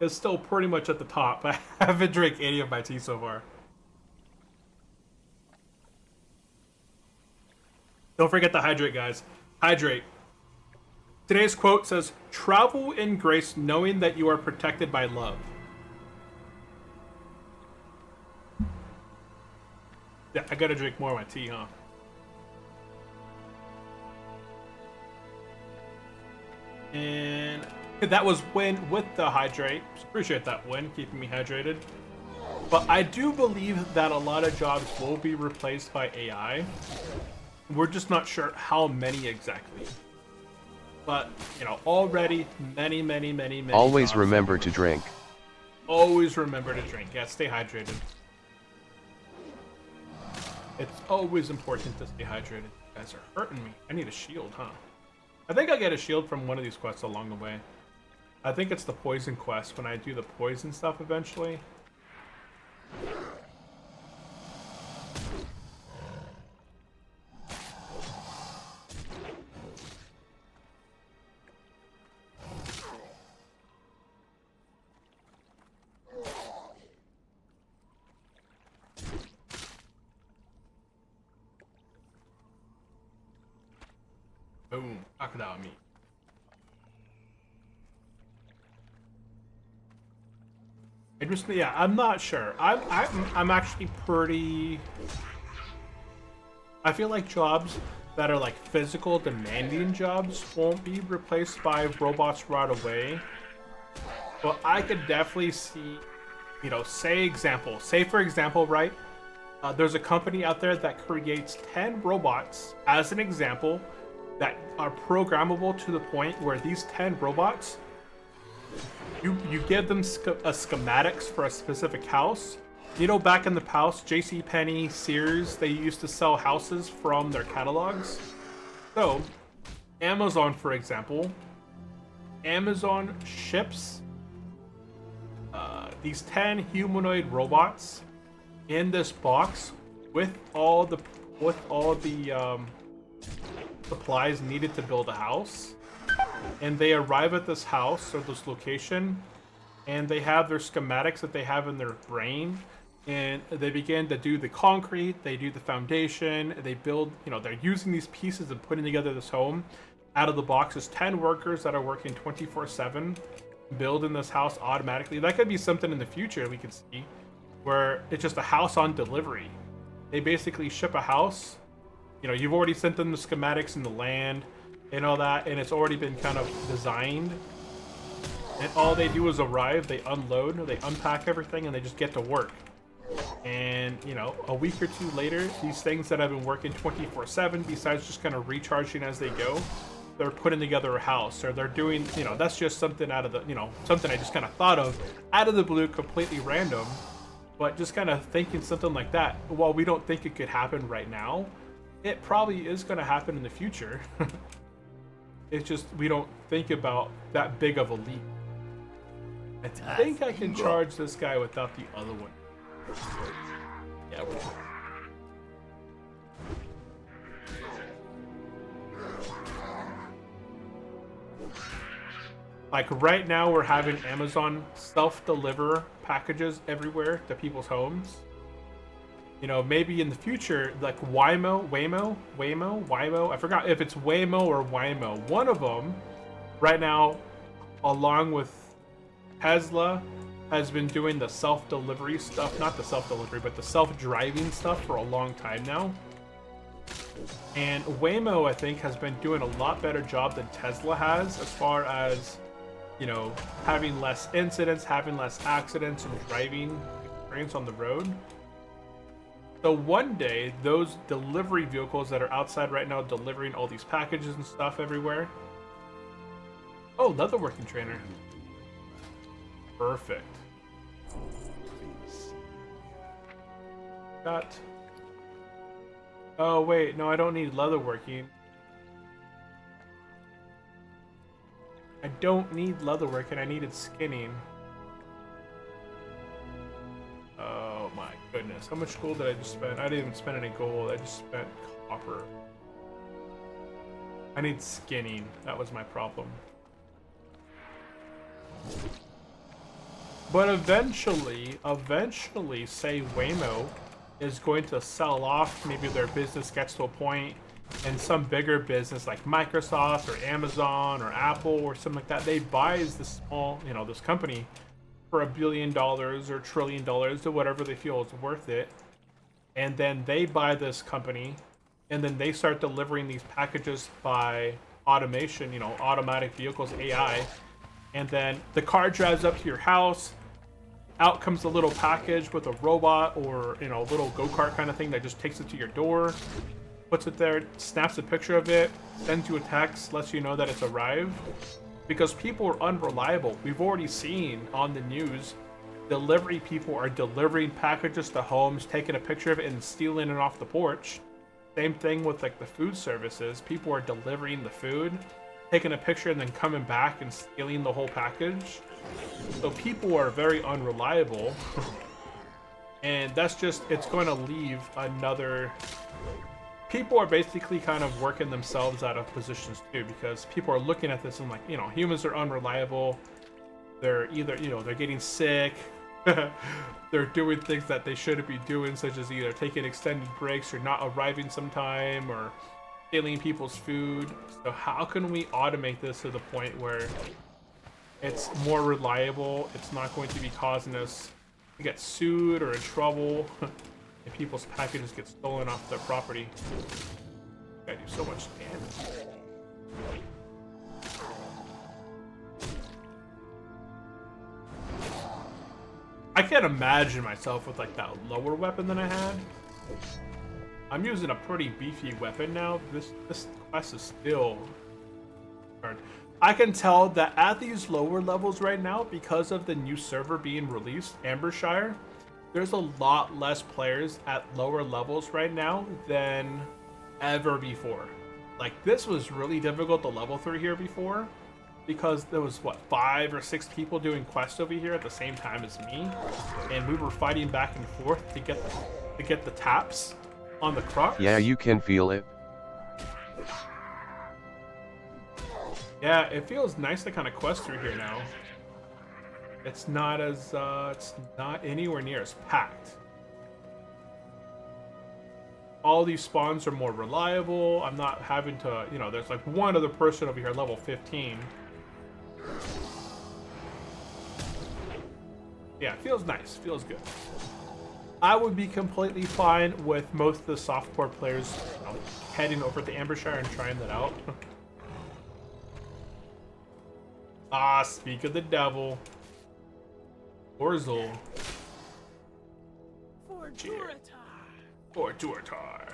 is still pretty much at the top, but I haven't drank any of my tea so far. Don't forget to hydrate, guys. Hydrate. Today's quote says, "Travel in grace knowing that you are protected by love." Yeah, I gotta drink more of my tea, huh? And that was Win with the hydrate. Appreciate that, Win, keeping me hydrated. But I do believe that a lot of jobs will be replaced by AI. We're just not sure how many exactly. But, already many Always jobs. remember to drink. Always remember to drink. Yeah, stay hydrated. It's always important to stay hydrated. You guys are hurting me. I need a shield, huh? I think I get a shield from one of these quests along the way. I think it's the poison quest when I do the poison stuff eventually. Boom, crocodile meat. Interesting. Yeah, I'm not sure. I'm actually pretty. I feel like jobs that are like physical demanding jobs won't be replaced by robots right away. But I could definitely see, say for example, right? There's a company out there that creates 10 robots as an example that are programmable to the point where these 10 robots you give them schematics for a specific house. You know, back in the past, JCPenney, Sears, they used to sell houses from their catalogs. So, Amazon, for example, Amazon ships these 10 humanoid robots in this box with all the supplies needed to build a house, and they arrive at this house or this location, and they have their schematics that they have in their brain, and they begin to do the concrete, they do the foundation, they build, you know, they're using these pieces and putting together this home. Out of the box is 10 workers that are working 24/7 building this house automatically. That could be something in the future we could see, where it's just a house on delivery. They basically ship a house. You know, you've already sent them the schematics and the land and all that, and it's already been kind of designed. And all they do is arrive, they unload, they unpack everything, and they just get to work. And, you know, a week or two later, these things that have been working 24/7, besides just kind of recharging as they go, they're putting together a house, or they're doing, you know, that's just something out of the, you know, something I just kind of thought of out of the blue, completely random, but just kind of thinking something like that. While we don't think it could happen right now, it probably is going to happen in the future. It's just we don't think about that big of a leap. I think I can charge this guy without the other one. Yeah, we're good. Like right now, we're having Amazon self-deliver packages everywhere to people's homes. You know, maybe in the future, like Waymo, I forgot if it's Waymo or Waymo. One of them, right now, along with Tesla, has been doing the self-delivery stuff. Not the self-delivery, but the self-driving stuff for a long time now. And Waymo, I think, has been doing a lot better job than Tesla has as far as, you know, having less incidents, having less accidents, and driving experience on the road. So one day, those delivery vehicles that are outside right now delivering all these packages and stuff everywhere. Oh, leatherworking trainer. Perfect. Got... Oh, wait, no, I don't need leatherworking. I don't need leatherworking, I needed skinning. Oh my goodness, how much gold did I just spend? I didn't even spend any gold, I just spent copper. I need skinning, that was my problem. But eventually, say Waymo is going to sell off, maybe their business gets to a point, and some bigger business like Microsoft or Amazon or Apple or something like that, they buys this small, you know, this company for $1 billion or $1 trillion or whatever they feel is worth it. And then they buy this company, and then they start delivering these packages by automation, you know, automatic vehicles, AI. And then the car drives up to your house. Out comes a little package with a robot or, you know, a little go-kart kind of thing that just takes it to your door, puts it there, snaps a picture of it, sends you a text, lets you know that it's arrived. Because people are unreliable. We've already seen on the news, delivery people are delivering packages to homes, taking a picture of it and stealing it off the porch. Same thing with like the food services. People are delivering the food, taking a picture and then coming back and stealing the whole package. So people are very unreliable. And that's just, it's going to leave another... People are basically kind of working themselves out of positions too, because people are looking at this and like, you know, humans are unreliable. They're either, you know, they're getting sick. They're doing things that they shouldn't be doing, such as either taking extended breaks or not arriving sometime or stealing people's food. So how can we automate this to the point where it's more reliable? It's not going to be causing us to get sued or in trouble if people's packages get stolen off their property. I do so much damage. I can't imagine myself with like that lower weapon than I had. I'm using a pretty beefy weapon now. This quest is still hard. I can tell that at these lower levels right now, because of the new server being released, Ambershire, there's a lot less players at lower levels right now than ever before. Like, this was really difficult to level through here before, because there was, what, 5 or 6 people doing quests over here at the same time as me, and we were fighting back and forth to get the taps on the crux. Yeah, you can feel it. Yeah, it feels nice to kind of quest through here now. It's not as, it's not anywhere near as packed. All these spawns are more reliable. I'm not having to, you know, there's like one other person over here, level 15. Yeah, it feels nice, feels good. I would be completely fine with most of the softcore players, you know, heading over to Ambershire and trying that out. Ah, speak of the devil. Orzel. For Duratar. For Duratar.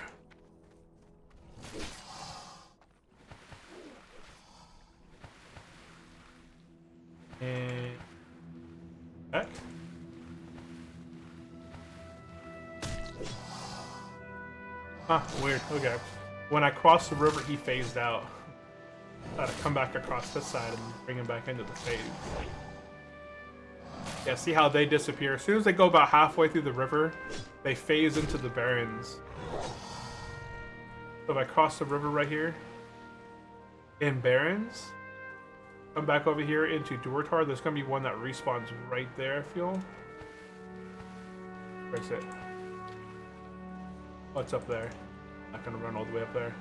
And back. Huh, weird. Okay. When I crossed the river, he phased out. I had to come back across this side and bring him back into the phase. Yeah, see how they disappear? As soon as they go about halfway through the river, they phase into the barrens. So if I cross the river right here, in barrens, come back over here into Duratar, there's going to be one that respawns right there, I feel. Where's it? Oh, it's up there. Not going to run all the way up there.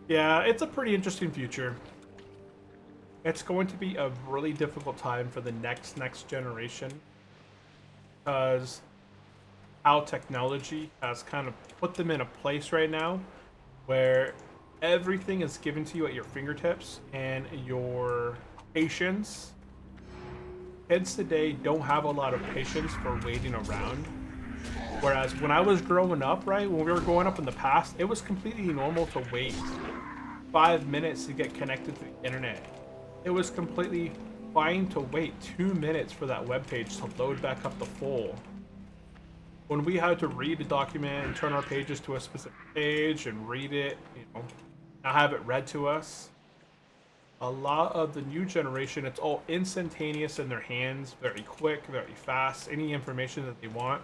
Yeah, it's a pretty interesting future. It's going to be a really difficult time for the next generation, because how technology has kind of put them in a place right now where everything is given to you at your fingertips, and your patience, kids today don't have a lot of patience for waiting around. Whereas when I was growing up, right, when we were growing up in the past, it was completely normal to wait 5 minutes to get connected to the internet. It was completely fine to wait 2 minutes for that web page to load back up to full. When we had to read a document and turn our pages to a specific page and read it, you know, now have it read to us. A lot of the new generation, it's all instantaneous in their hands, very quick, very fast, any information that they want.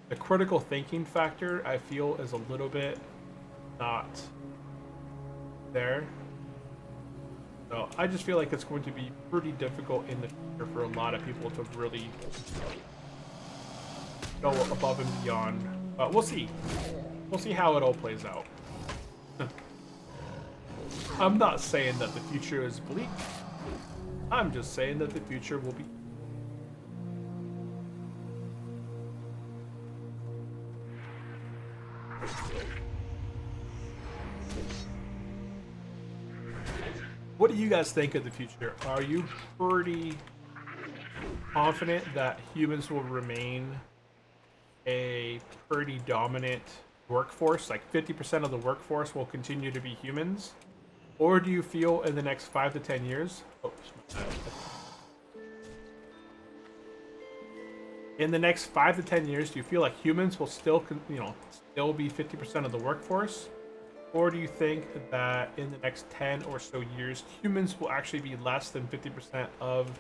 The critical thinking factor, I feel, is a little bit not there. So I just feel like it's going to be pretty difficult in the future for a lot of people to really go above and beyond. But we'll see. We'll see how it all plays out. I'm not saying that the future is bleak. I'm just saying that the future will be. What do you guys think of the future? Are you pretty confident that humans will remain a pretty dominant workforce? Like 50% of the workforce will continue to be humans? Or do you feel in the next 5 to 10 years? In the next 5 to 10 years, do you feel like humans will still, still be 50% of the workforce? Or do you think that in the next 10 or so years, humans will actually be less than 50% of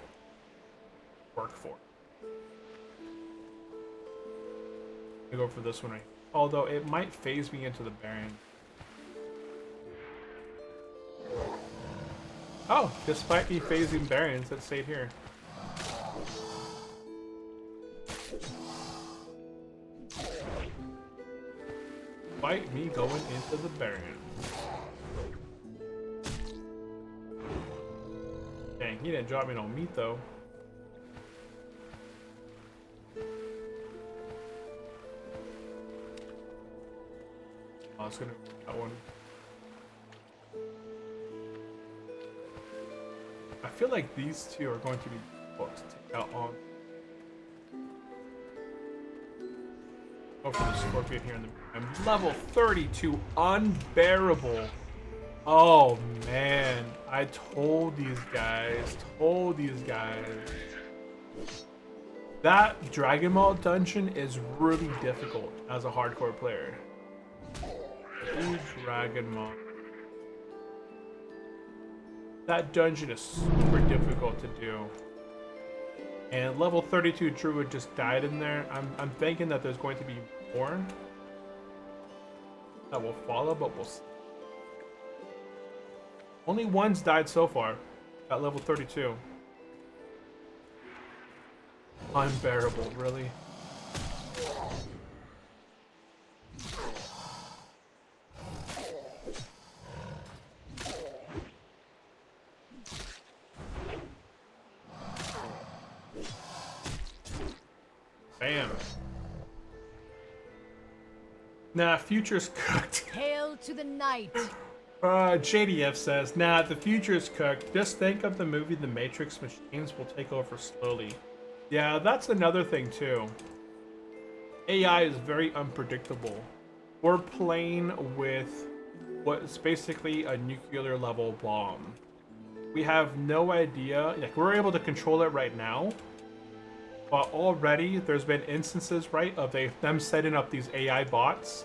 workforce? I go for this one right. Although it might phase me into the Baron. Oh, despite me phasing Barons, it stayed here. Despite me going into the Baron. Dang, he didn't drop me no meat though. I was gonna that one. I feel like these two are going to be books to take out on. Go for the scorpion here in the. I'm level 32, unbearable. Oh man, I told these guys. That Dragon Ball dungeon is really difficult as a hardcore player. Dragon Ball. That dungeon is super difficult to do. And level 32 Druid just died in there. I'm thinking that there's going to be more that will follow, but we'll see. Only one's died so far at level 32. Unbearable, really. Bam. Nah, future's cooked. Hail to the night. JDF says, nah, the future's cooked. Just think of the movie The Matrix. Machines will take over slowly. Yeah, that's another thing too. AI is very unpredictable. We're playing with what's basically a nuclear level bomb. We have no idea. Like, we're able to control it right now. But already there's been instances, right, of them setting up these AI bots,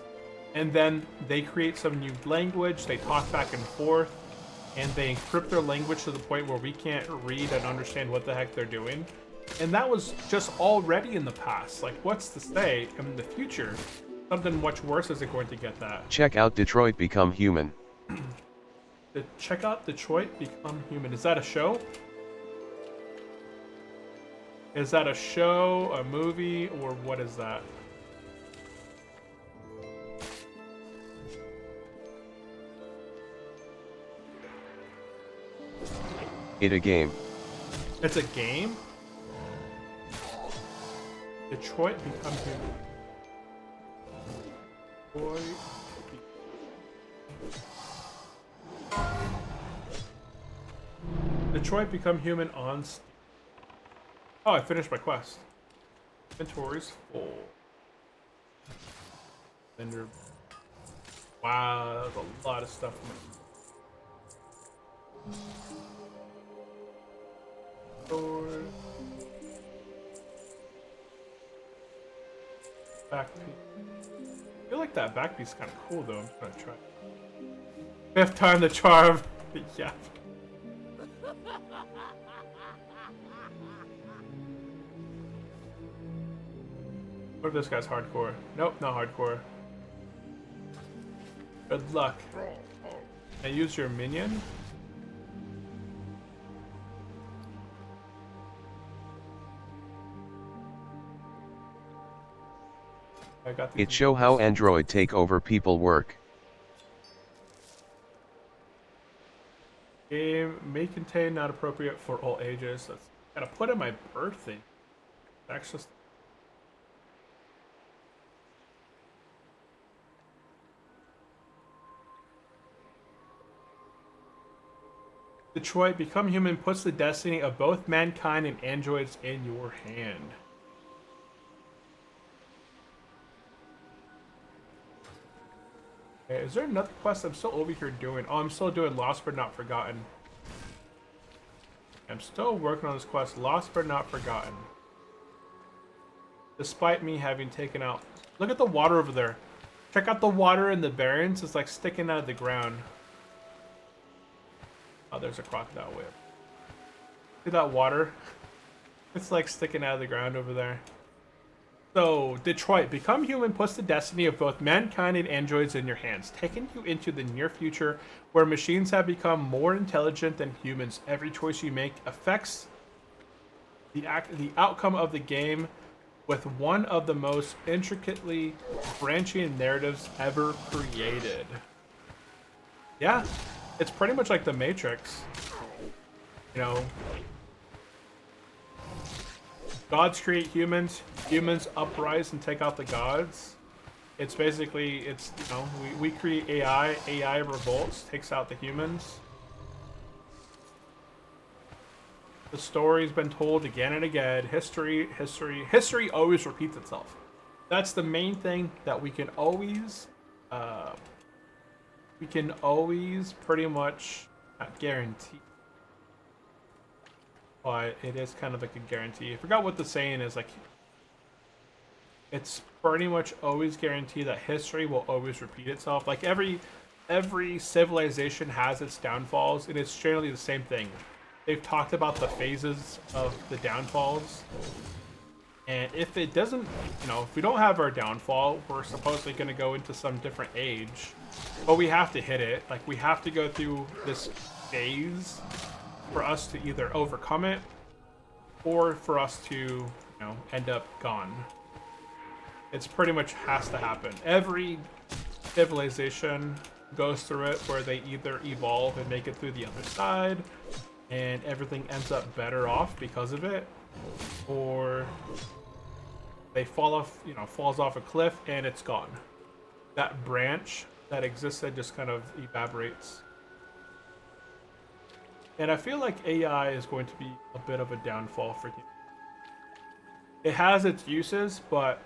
and then they create some new language, they talk back and forth, and they encrypt their language to the point where we can't read and understand what the heck they're doing. And that was just already in the past. Like, what's to say in the future? Something much worse isn't going to get that. Check out Detroit Become Human. Check out Detroit Become Human. Is that a show? Is that a show, a movie, or what is that? It a game. It's a game? Detroit Become Human. Detroit Become Human on Steam. Oh, I finished my quest. Inventory's full. Vendor. Wow, that was a lot of stuff. Store. Back piece. I feel like that back piece is kind of cool though. I'm just gonna try. Fifth time the charm. Yeah. What if this guy's hardcore? Nope, not hardcore. Good luck. And use your minion. I got It show how Android take over people work. Game may contain not appropriate for all ages. That's gotta put in my birthday. Access. Detroit Become Human puts the destiny of both mankind and androids in your hand. Okay, is there another quest I'm still over here doing? Oh, I'm still doing Lost but Not Forgotten. I'm still working on this quest, Lost but Not Forgotten. Despite me having taken out... Look at the water over there. Check out the water in the Barrens. It's like sticking out of the ground. Oh, there's a crocodile whip. See that water? It's like sticking out of the ground over there. So, Detroit, Become Human puts the destiny of both mankind and androids in your hands, taking you into the near future where machines have become more intelligent than humans. Every choice you make affects the outcome of the game, with one of the most intricately branching narratives ever created. Yeah. It's pretty much like the Matrix, you know. Gods create humans, humans uprise and take out the gods. It's basically, it's, you know, we create AI, AI revolts, takes out the humans. The story's been told again and again. History always repeats itself. That's the main thing that we can always pretty much not guarantee. But it is kind of like a guarantee. I forgot what the saying is, like it's pretty much always guaranteed that history will always repeat itself. Like every civilization has its downfalls, and it's generally the same thing. They've talked about the phases of the downfalls, and if it doesn't, if we don't have our downfall, we're supposedly going to go into some different age, but we have to hit it. Like we have to go through this phase for us to either overcome it or for us to, end up gone. It's pretty much has to happen. Every civilization goes through it where they either evolve and make it through the other side and everything ends up better off because of it, or they falls off a cliff and it's gone. That branch that existed just kind of evaporates. And I feel like AI is going to be a bit of a downfall for you. It has its uses, but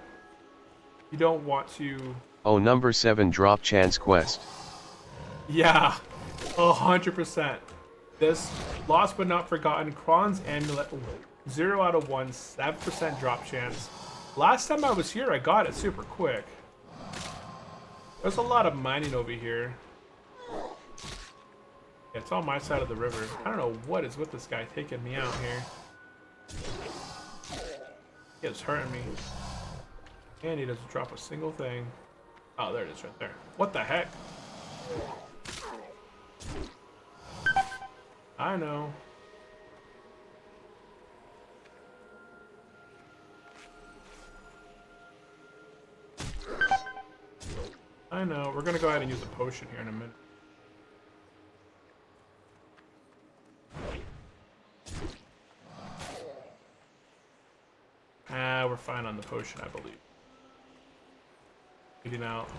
you don't want to... Oh, number 7 drop chance quest. Yeah, 100%. This Lost But Not Forgotten Kron's Amulet, 0 out of 1, 7% drop chance. Last time I was here, I got it super quick. There's a lot of mining over here. Yeah, it's on my side of the river. I don't know what is with this guy taking me out here. He is hurting me. And he doesn't drop a single thing. Oh, there it is right there. What the heck? I know. I know. We're gonna go ahead and use a potion here in a minute. We're fine on the potion, I believe. Eating out.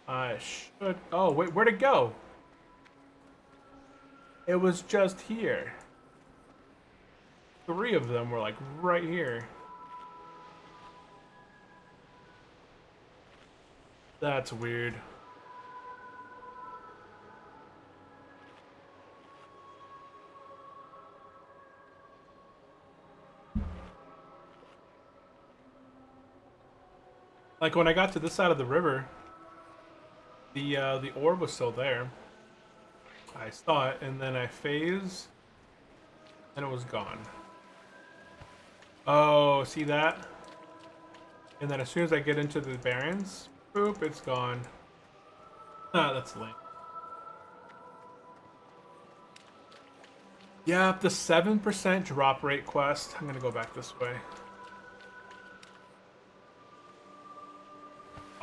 I should... Oh, wait, where'd it go? It was just here. 3 of them were like right here. That's weird. Like when I got to this side of the river, the orb was still there. I saw it, and then I phased, and it was gone. Oh, see that? And then as soon as I get into the barrens, boop, it's gone. Ah, that's lame. Yep, the 7% drop rate quest. I'm gonna go back this way.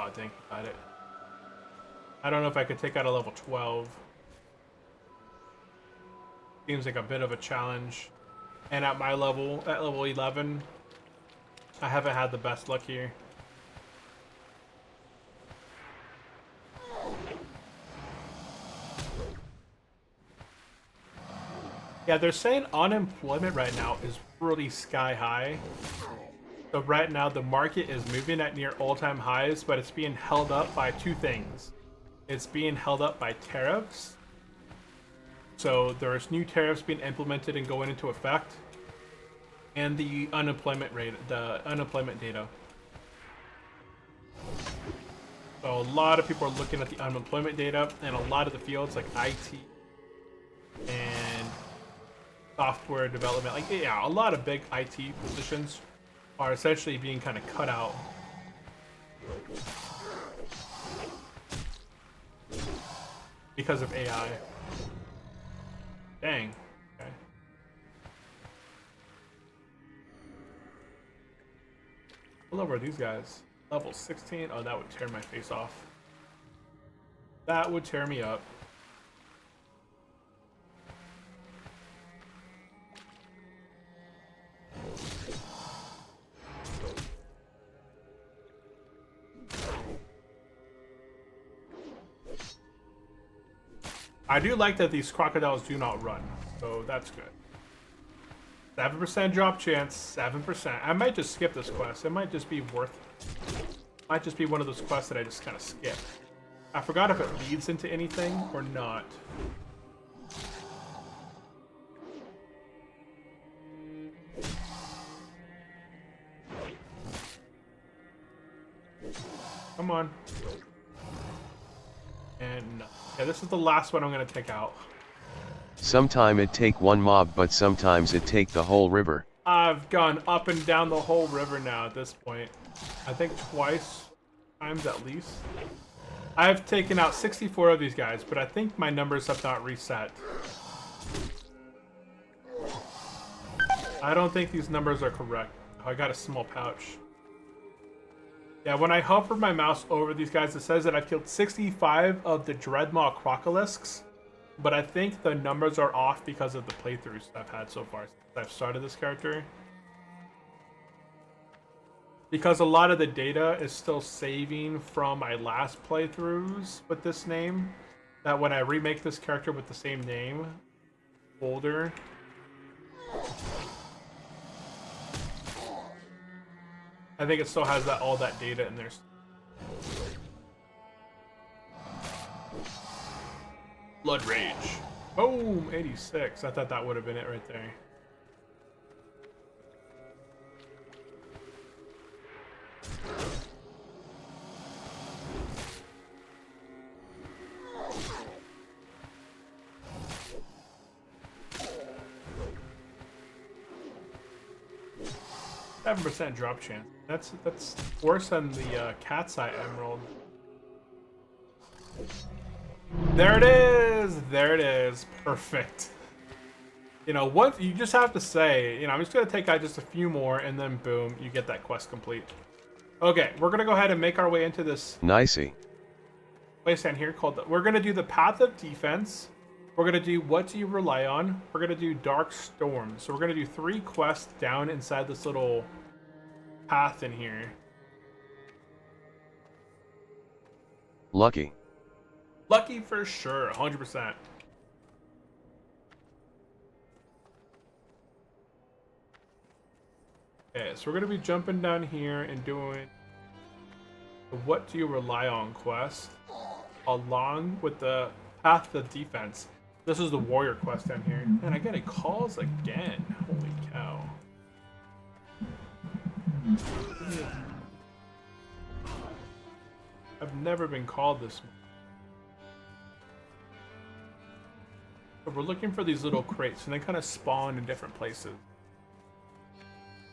Oh, dang, got it. I don't know if I could take out a level 12. Seems like a bit of a challenge. And at my level, at level 11, I haven't had the best luck here. Yeah, they're saying unemployment right now is really sky high. So right now the market is moving at near all-time highs, but it's being held up by 2 things. It's being held up by tariffs. So there's new tariffs being implemented and going into effect, and the unemployment rate, the unemployment data. So a lot of people are looking at the unemployment data, and a lot of the fields like IT and software development, like yeah, a lot of big IT positions are essentially being kind of cut out. Because of AI. Dang. Okay. How low are these guys? Level 16? Oh, that would tear my face off. That would tear me up. I do like that these crocodiles do not run, so that's good. 7% drop chance, 7%. I might just skip this quest. It might just be might just be one of those quests that I just kind of skip. I forgot if it leads into anything or not. Come on. And yeah, this is the last one I'm gonna take out. Sometime it take one mob, but sometimes it take the whole river. I've gone up and down the whole river now at this point. I think times at least. I've taken out 64 of these guys, but I think my numbers have not reset. I don't think these numbers are correct. Oh, I got a small pouch. Yeah, when I hover my mouse over these guys, it says that I've killed 65 of the Dreadmaw Crocolisks, but I think the numbers are off because of the playthroughs I've had so far since I've started this character. Because a lot of the data is still saving from my last playthroughs with this name, that when I remake this character with the same name, older, I think it still has all that data in there. Blood Rage. Boom! 86. I thought that would have been it right there. %, drop chance. That's worse than the Cat's Eye Emerald. There it is! There it is. Perfect. You know, what you just have to say, you know, I'm just gonna take out just a few more and then boom, you get that quest complete. Okay, we're gonna go ahead and make our way into this Nicey. place down here called we're gonna do the Path of Defense. We're gonna do What Do You Rely On? We're gonna do Dark Storm. So we're gonna do 3 quests down inside this little path in here. Lucky. Lucky for sure, 100%. Okay, so we're gonna be jumping down here and doing the What Do You Rely On quest along with the Path of Defense. This is the warrior quest down here. And I get it calls again. Holy cow. I've never been called this one. But we're looking for these little crates and they kind of spawn in different places.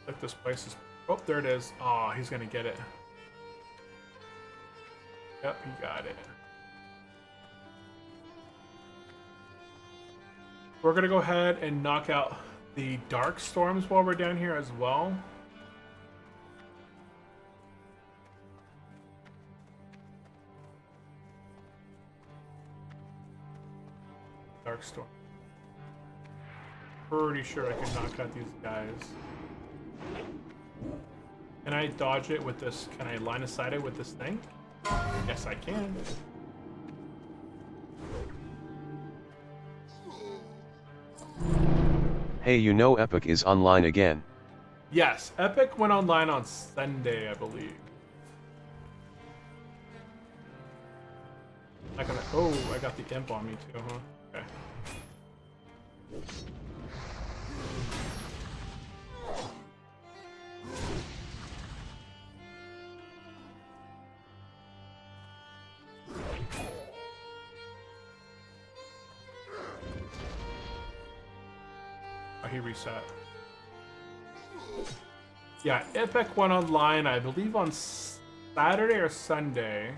Like this place is... Oh, there it is. Oh, he's gonna get it. Yep, he got it. We're gonna go ahead and knock out the Dark Storms while we're down here as well. Dark Storm. Pretty sure I can knock out these guys. Can I dodge it with this? Can I line of sight it with this thing? Yes, I can. Hey, you know Epic is online again. Yes, Epic went online on Sunday, I believe. Not gonna. Oh, I got the imp on me too, huh? Okay. Oh, he reset. Yeah, Epic went online, I believe, on Saturday or Sunday.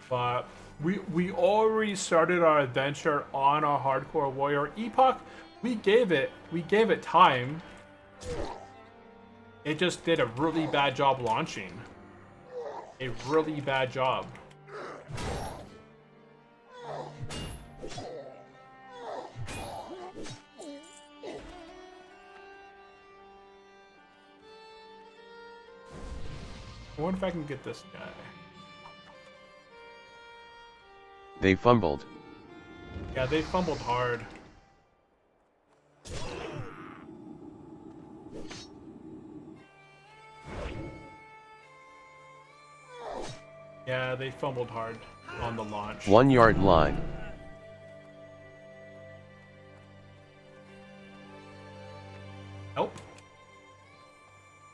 But we already started our adventure on our hardcore warrior epoch. We gave it time. It just did a really bad job launching. A really bad job. I wonder if I can get this guy. They fumbled. Yeah, they fumbled hard. Yeah, they fumbled hard on the launch. 1 yard line. Nope.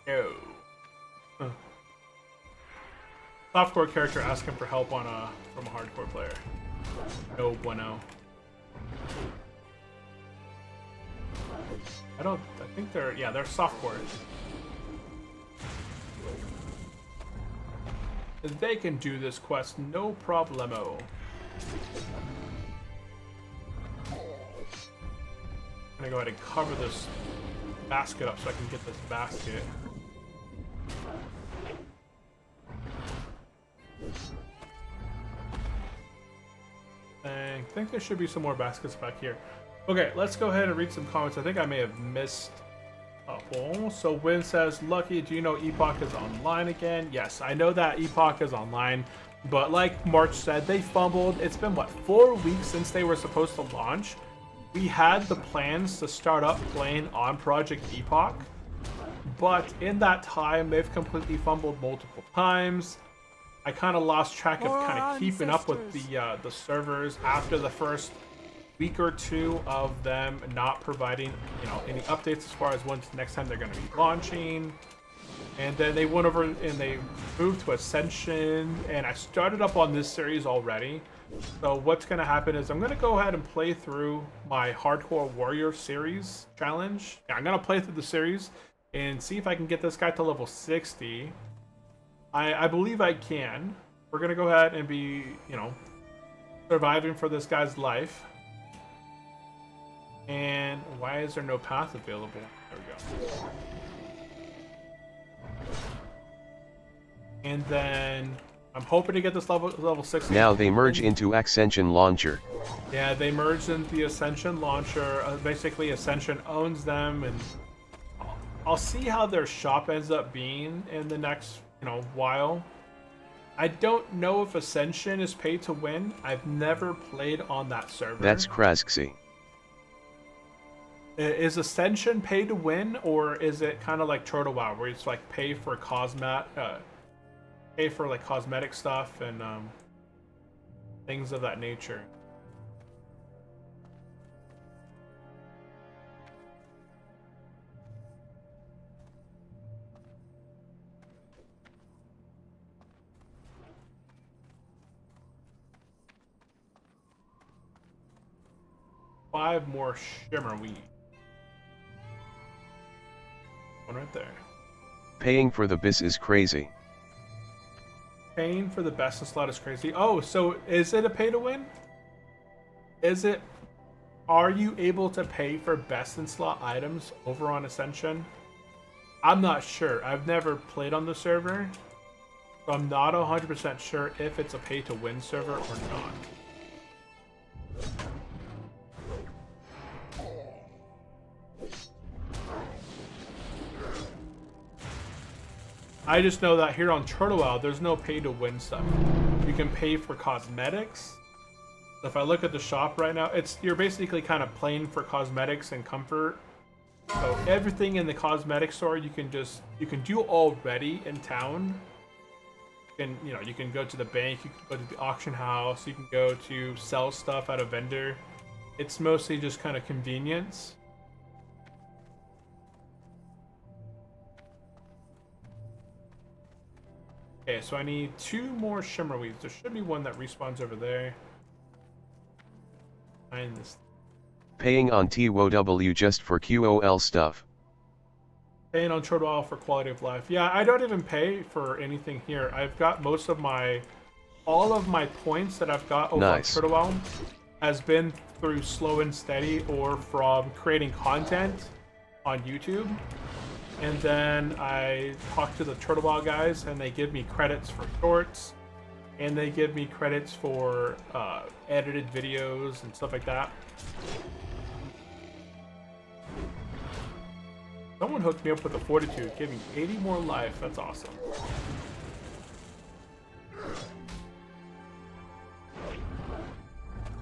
No. Huh. Softcore character asking for help on from a hardcore player. No bueno. I think they're softcore. They can do this quest, no problemo. I'm gonna go ahead and cover this basket up so I can get this basket. I think there should be some more baskets back here. Okay, let's go ahead and read some comments. I think I may have missed a couple. So Win says, Lucky, do you know Epoch is online again? Yes, I know that Epoch is online, but like March said, they fumbled. It's been, what, 4 weeks since they were supposed to launch? We had the plans to start up playing on Project Epoch, but in that time, they've completely fumbled multiple times. I kind of lost track of kind of keeping up with the servers after the first week or two of them not providing, any updates as far as when next time they're going to be launching. And then they went over and they moved to Ascension, and I started up on this series already. So what's going to happen is I'm going to go ahead and play through my Hardcore Warrior series challenge. Yeah, I'm going to play through the series and see if I can get this guy to level 60. I believe I can. We're going to go ahead and be, surviving for this guy's life. And why is there no path available? There we go. And then I'm hoping to get this level 60. Now they merge into Ascension Launcher. Yeah, they merged into the Ascension Launcher. Basically, Ascension owns them, and I'll see how their shop ends up being in the next, while. I don't know if Ascension is pay to win. I've never played on that server. That's Krasksi. Is Ascension pay to win, or is it kind of like Turtle WoW, where it's like pay for cosmetic stuff and things of that nature? Five more shimmer weed. One right there. Paying for the BIS is crazy. Paying for the best in slot is crazy. Oh, so is it a pay to win? Are you able to pay for best in slot items over on Ascension? I'm not sure. I've never played on the server, so I'm not 100% sure if it's a pay to win server or not. I just know that here on Turtle WoW, there's no pay to win stuff. You can pay for cosmetics. So if I look at the shop right now, you're basically kind of playing for cosmetics and comfort. So everything in the cosmetic store you can do already in town. You can go to the bank, you can go to the auction house, you can go to sell stuff at a vendor. It's mostly just kind of convenience. Okay, so I need 2 more shimmer weeds. There should be one that respawns over there. Find this. Paying on TWOW just for QOL stuff. Paying on Turtle WoW for quality of life. Yeah, I don't even pay for anything here. I've got all of my points that I've got over on Turtle WoW has been through slow and steady or from creating content on YouTube. And then I talk to the Turtle WoW guys, and they give me credits for shorts, and they give me credits for edited videos and stuff like that. Someone hooked me up with a Fortitude, giving 80 more life. That's awesome.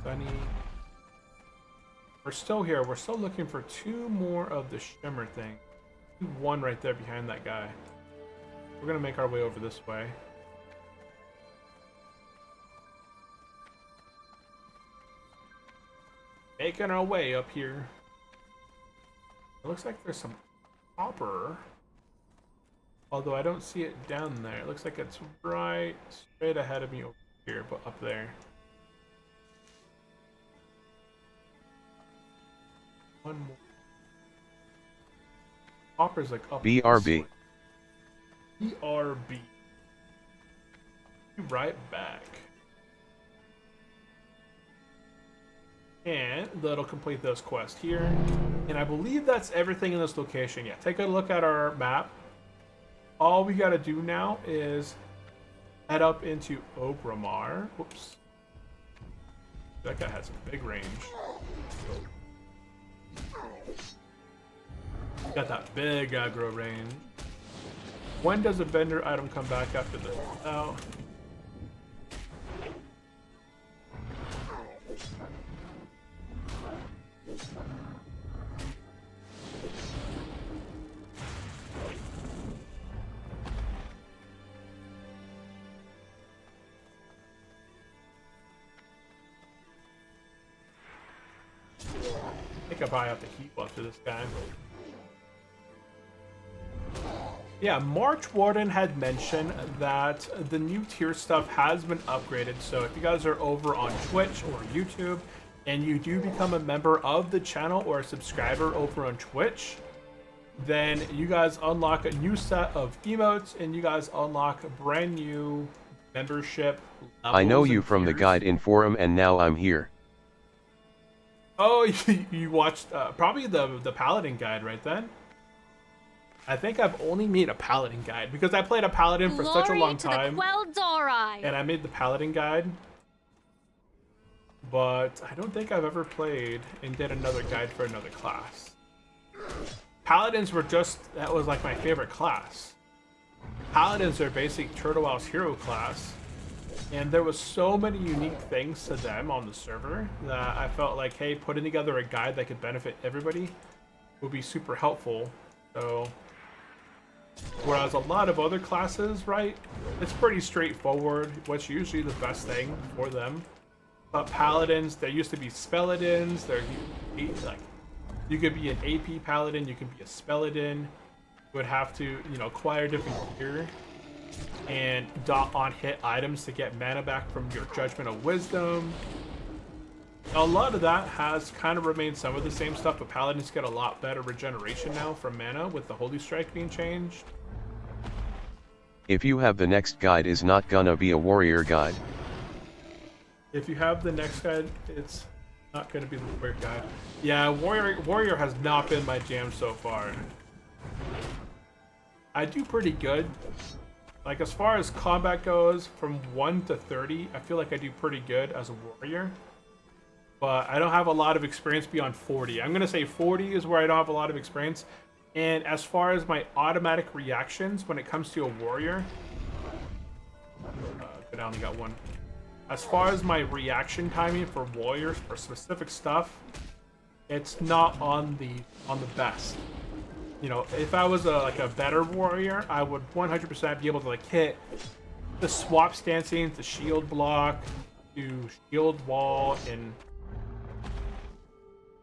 Bunny. We're still here. We're still looking for 2 more of the shimmer thing. One right there behind that guy. We're gonna make our way over this way. making our way up here. It looks like there's some copper. Although I don't see it down there. It looks like it's right straight ahead of me over here, but up there. One more. Copper's like up. BRB. BRB. Be right back. And that'll complete this quest here. And I believe that's everything in this location. Yeah, take a look at our map. All we gotta do now is head up into Obramar. Whoops. That guy has a big range. Got that big aggro range. When does a vendor item come back after this? Oh. I think I probably have to heat up to this guy. Yeah, March Warden had mentioned that the new tier stuff has been upgraded. So if you guys are over on Twitch or YouTube and you do become a member of the channel or a subscriber over on Twitch, then you guys unlock a new set of emotes and you guys unlock a brand new membership levels. I know you from the guide in forum and now I'm here. Oh, you watched probably the Paladin guide right then? I think I've only made a Paladin guide because I played a Paladin for such a long time. And I made the Paladin guide. But I don't think I've ever played and did another guide for another class. Paladins were that was like my favorite class. Paladins are basic Turtle Wow's hero class. And there was so many unique things to them on the server that I felt like, hey, putting together a guide that could benefit everybody would be super helpful. So, whereas a lot of other classes, right, it's pretty straightforward, what's usually the best thing for them. But Paladins, there used to be Spelladins, like, you could be an AP Paladin, you could be a Spelladin, you would have to, acquire different gear and dot on hit items to get mana back from your Judgment of Wisdom. A lot of that has kind of remained some of the same stuff, but Paladins get a lot better regeneration now from mana with the Holy Strike being changed. If you have the next guide is not gonna be a warrior guide. If you have the next guide, it's not gonna be the warrior guide. Yeah, warrior has not been my jam so far. I do pretty good. Like, as far as combat goes, from 1 to 30, I feel like I do pretty good as a warrior. But I don't have a lot of experience beyond 40. I'm going to say 40 is where I don't have a lot of experience. And as far as my automatic reactions when it comes to a warrior... but I only got one. As far as my reaction timing for warriors for specific stuff, it's not on the best. If I was a better warrior, I would 100% be able to hit the swap stancing, the shield block, do shield wall, and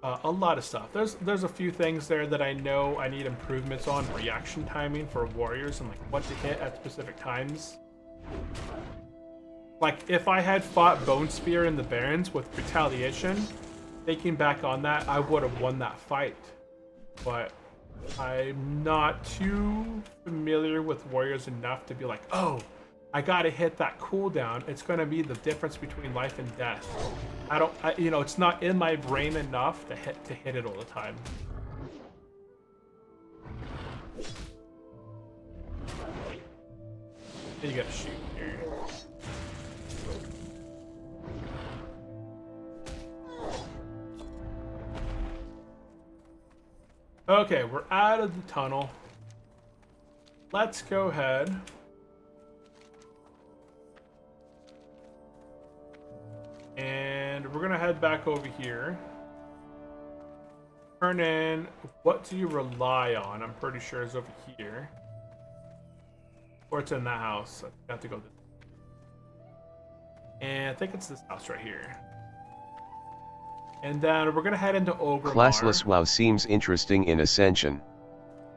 a lot of stuff. There's a few things there that I know I need improvements on reaction timing for warriors and what to hit at specific times. Like, if I had fought Bone Spear in the Barrens with Retaliation, thinking back on that, I would have won that fight. But I'm not too familiar with warriors enough to be like, oh, I gotta hit that cooldown. It's gonna be the difference between life and death. It's not in my brain enough to hit it all the time. You gotta shoot here. Okay, we're out of the tunnel. Let's go ahead. And we're gonna head back over here. Turn in, what do you rely on? I'm pretty sure it's over here. Or it's in that house. I have to go this way. And I think it's this house right here. And then we're gonna head into Ogrimmar. Classless WoW seems interesting in Ascension.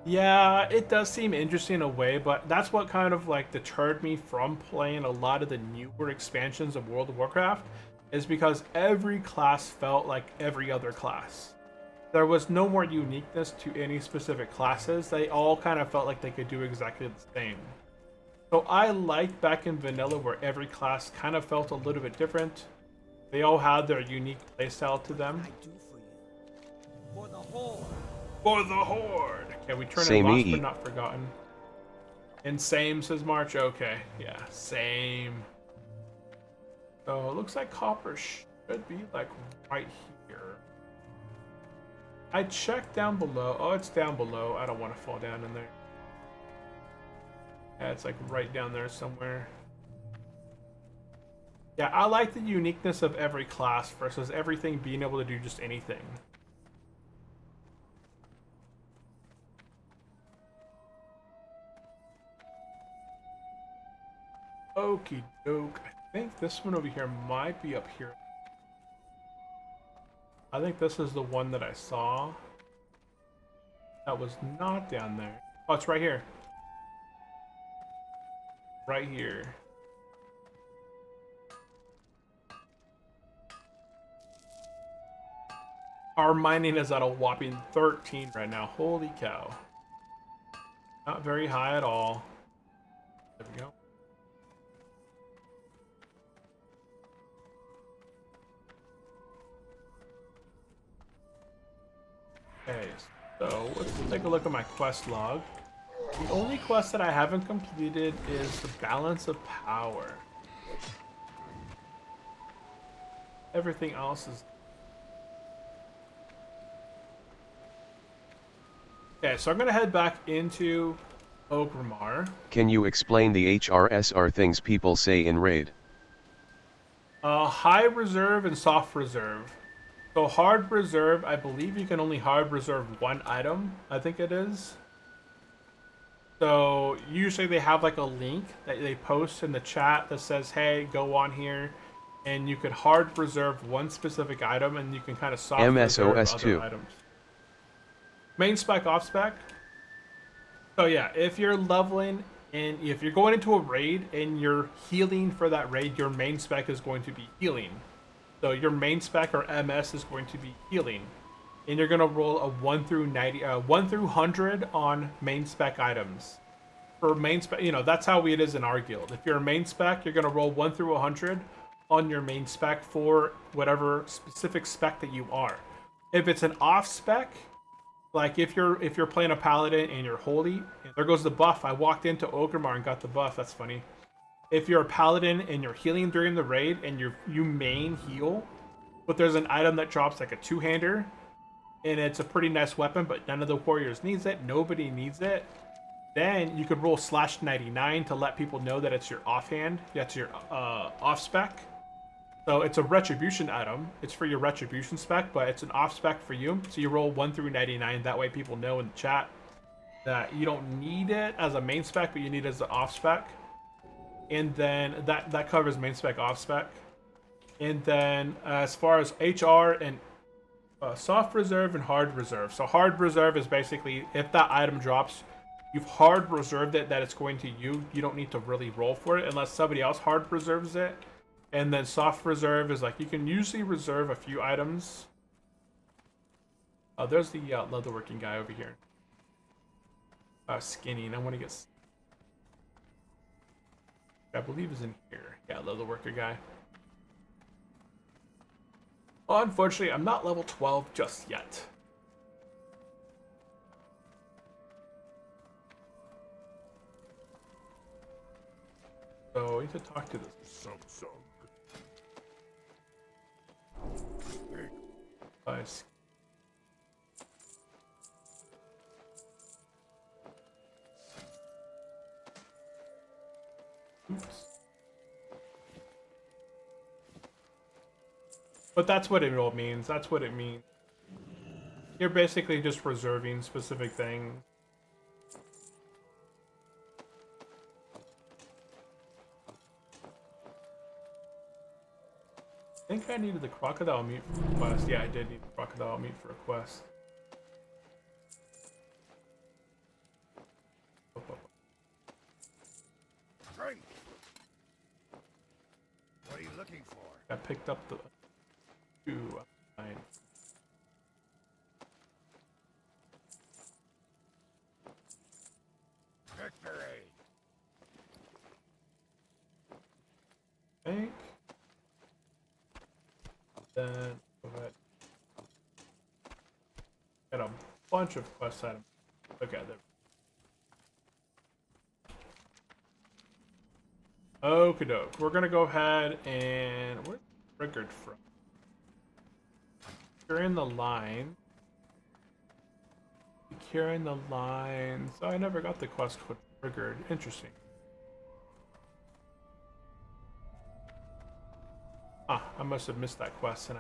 Yeah, it does seem interesting in a way, but that's what kind of like deterred me from playing a lot of the newer expansions of World of Warcraft, is because every class felt like every other class. There was no more uniqueness to any specific classes. They all kind of felt like they could do exactly the same. So I liked back in vanilla where every class kind of felt a little bit different. They all had their unique playstyle to them. I do for you. For the Horde. For the Horde! Okay, we turn in Same Lost E. but Not Forgotten. And same, says March. Okay, yeah, same. So it looks like copper should be like right here. I checked down below. Oh, it's down below. I don't want to fall down in there. Yeah, it's like right down there somewhere. Yeah, I like the uniqueness of every class versus everything being able to do just anything. Okie doke. I think this one over here might be up here. I think this is the one that I saw. That was not down there. Oh, it's right here. Right here. Our mining is at a whopping 13 right now. Holy cow. Not very high at all. There we go. Okay, so let's take a look at my quest log. The only quest that I haven't completed is the Balance of Power. Everything else is... Okay, so I'm going to head back into Ogrimmar. Can you explain the HRSR things people say in Raid? High reserve and soft reserve. So hard reserve, I believe you can only hard reserve one item, I think it is. So usually they have like a link that they post in the chat that says, hey, go on here and you could hard reserve one specific item and you can kind of soft reserve other items. Main spec, off spec. So yeah, if you're leveling and if you're going into a raid and you're healing for that raid, your main spec is going to be healing. So your main spec or MS is going to be healing. And you're going to roll a 1 through 100 on main spec items. For main spec, you know, that's how it is in our guild. If you're a main spec, you're going to roll 1 through 100 on your main spec for whatever specific spec that you are. If it's an off spec, like if you're playing a paladin and you're holy, and there goes the buff. I walked into Ogrimmar and got the buff. That's funny. If you're a paladin and you're healing during the raid and you main heal, but there's an item that drops like a two-hander, and it's a pretty nice weapon, but none of the warriors needs it, nobody needs it, then you could roll /99 to let people know that it's your offhand, that's your off spec. So it's a retribution item. It's for your retribution spec, but it's an off spec for you. So you roll 1 through 99. That way people know in the chat that you don't need it as a main spec, but you need it as an off spec. And then that covers main spec, off spec. And then as far as HR and soft reserve and hard reserve. So hard reserve is basically if that item drops, you've hard reserved it that it's going to you. You don't need to really roll for it unless somebody else hard reserves it. And then soft reserve is like you can usually reserve a few items. There's the leatherworking guy over here. Skinny, and I want to get... I believe is in here. Yeah, leatherworker guy. Well, unfortunately, I'm not level 12 just yet. So we need to talk to this. Samsung. Nice. Oops. But that's what it all means. That's what it means. You're basically just reserving specific things. think I needed the crocodile meat for a quest. Yeah, I did need the crocodile meat for a quest. Drink. What are you looking for? I picked up the 2 9. Victory. I think. Then go ahead. Got a bunch of quest items. Okay, there. Okie doke. We're gonna go ahead and where's it triggered from? Securing the line. Securing the line. So I never got the quest code triggered. Interesting. Ah, I must have missed that quest and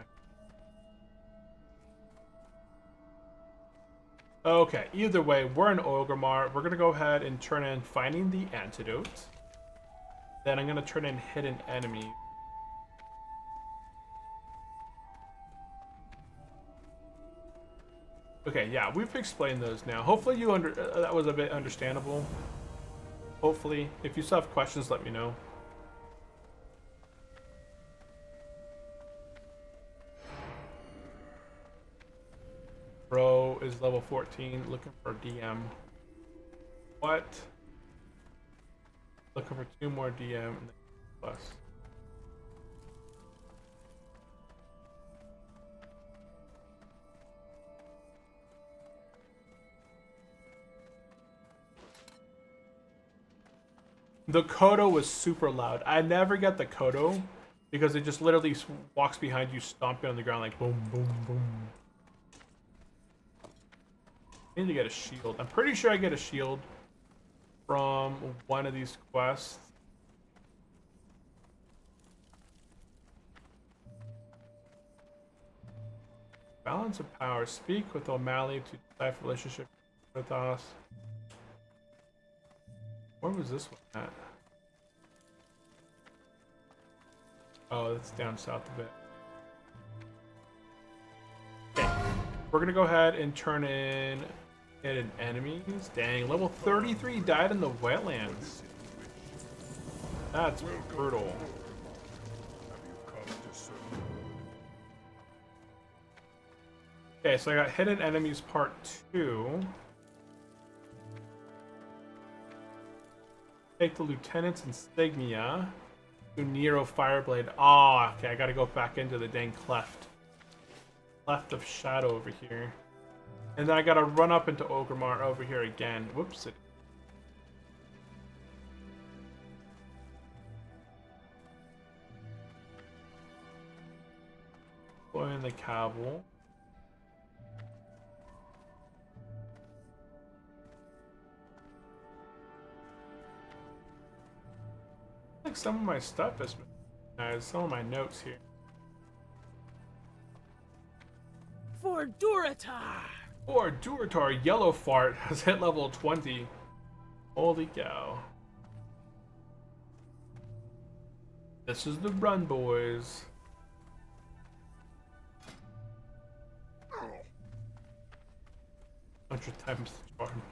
Okay, either way, we're in Orgrimmar. We're gonna go ahead and turn in finding the antidote. Then I'm gonna turn in hidden enemy. Okay, yeah, we've explained those now. Hopefully you that was a bit understandable. Hopefully, if you still have questions, let me know. Bro is level 14, looking for DM. What? Looking for 2 more DM and then plus. The Kodo was super loud. I never get the Kodo because it just literally walks behind you, stomping on the ground like boom, boom, boom. I need to get a shield. I'm pretty sure I get a shield from one of these quests. Balance of power. Speak with O'Malley to decide relationship with us. Where was this one at? Oh, that's down south a bit. Okay. We're gonna go ahead and turn in hidden enemies. Dang, level 33 died in the wetlands. That's brutal. Have you come to serve? Okay, so I got hidden enemies part 2. Take the lieutenant's insignia to Nero Fireblade. Ah, okay, I gotta go back into the dang cleft. Cleft of Shadow over here. And then I gotta run up into Orgrimmar over here again. Whoops. Going in the Cabal. Like some of my stuff has been some of my notes here. For Duratar! Or Duratar Yellow Fart has hit level 20. Holy cow. This is the run, boys. Oh, 100 times the charm.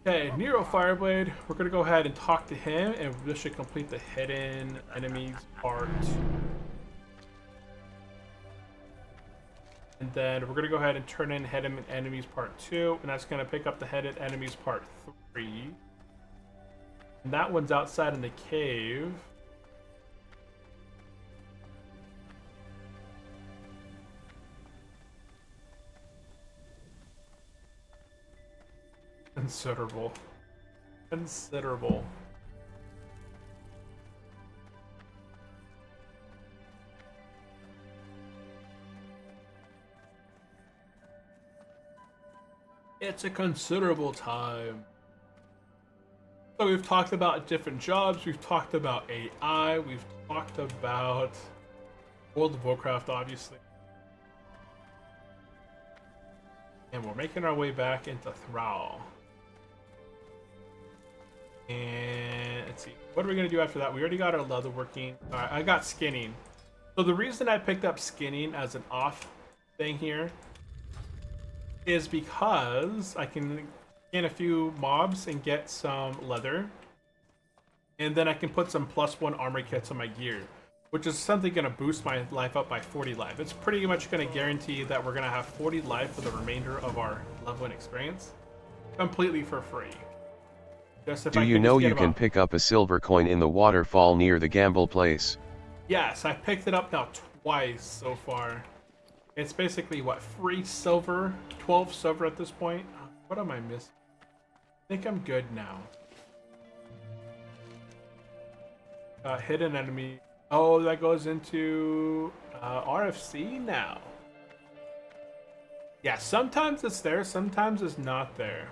Okay, Nero Fireblade. We're gonna go ahead and talk to him, and this should complete the hidden enemies part. And then we're gonna go ahead and turn in hidden enemies part 2, and that's gonna pick up the hidden enemies part 3. And that one's outside in the cave. Considerable. Considerable. It's a considerable time. So we've talked about different jobs, we've talked about AI, we've talked about World of Warcraft, obviously. And we're making our way back into Thrall. And let's see, what are we gonna do after that? We already got our leather working. All right, I got skinning. So the reason I picked up skinning as an off thing here is because I can skin a few mobs and get some leather, and then I can put some +1 armor kits on my gear, which is something gonna boost my life up by 40 life. It's pretty much gonna guarantee that we're gonna have 40 life for the remainder of our level 1 experience, completely for free. Just if Do I you can know just get you can about- pick up a silver coin in the waterfall near the gamble place? Yes, I picked it up now twice so far. It's basically what, free silver, 12 silver at this point. What am I missing? I think I'm good now. Hidden enemy. Oh, that goes into RFC now. Yeah, sometimes it's there, sometimes it's not there.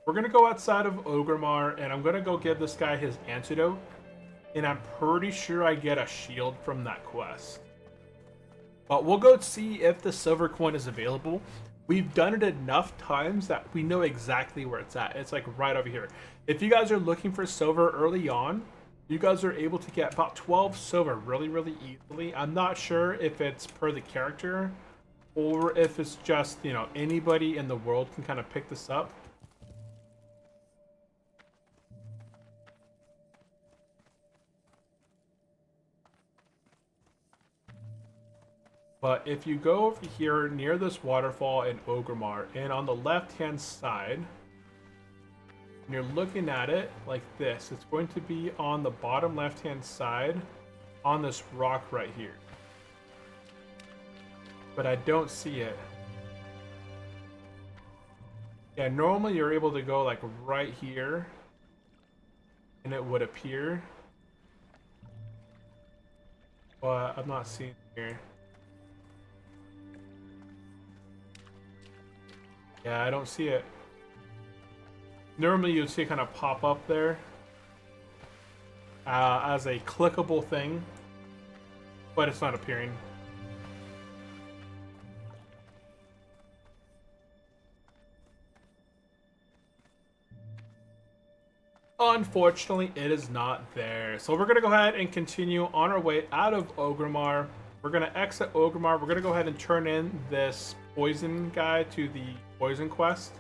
We're gonna go outside of Ogremar, and I'm gonna go give this guy his antidote, and I'm pretty sure I get a shield from that quest. But we'll go see if the silver coin is available. We've done it enough times that we know exactly where it's at. It's like right over here. If you guys are looking for silver early on, you guys are able to get about 12 silver really, really easily. I'm not sure if it's per the character or if it's just, you know, anybody in the world can kind of pick this up. But if you go over here near this waterfall in Ogremar, and on the left-hand side, and you're looking at it like this, it's going to be on the bottom left-hand side on this rock right here. But I don't see it. Yeah, normally you're able to go like right here, and it would appear. But I'm not seeing it here. Yeah, I don't see it. Normally you'd see it kind of pop up there as a clickable thing, but it's not appearing. Unfortunately, it is not there. So we're going to go ahead and continue on our way out of Ogremar. We're going to exit Ogremar. We're going to go ahead and turn in this poison guy to the poison quest,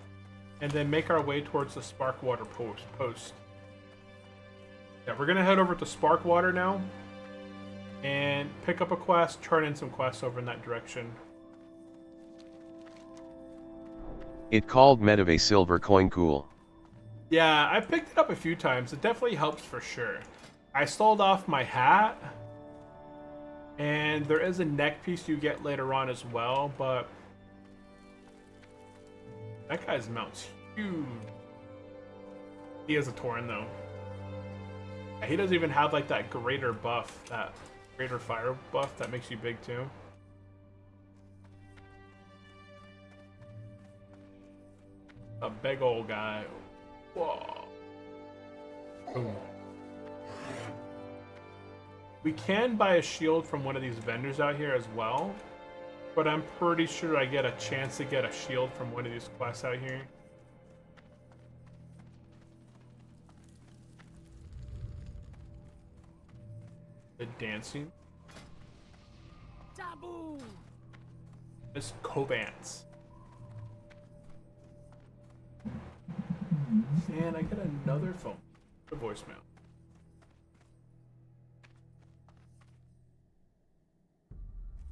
and then make our way towards the Sparkwater post. Yeah, we're going to head over to Sparkwater now and pick up a quest, turn in some quests over in that direction. It called Medivh silver coin cool. Yeah, I picked it up a few times. It definitely helps for sure. I sold off my hat, and there is a neck piece you get later on as well, but that guy's mount's huge. He is a Tauren though. He doesn't even have like that greater buff, that greater fire buff that makes you big too. A big old guy. Whoa. Boom. We can buy a shield from one of these vendors out here as well, but I'm pretty sure I get a chance to get a shield from one of these quests out here. The dancing. Taboo. Miss Covance. And I get another phone. The voicemail.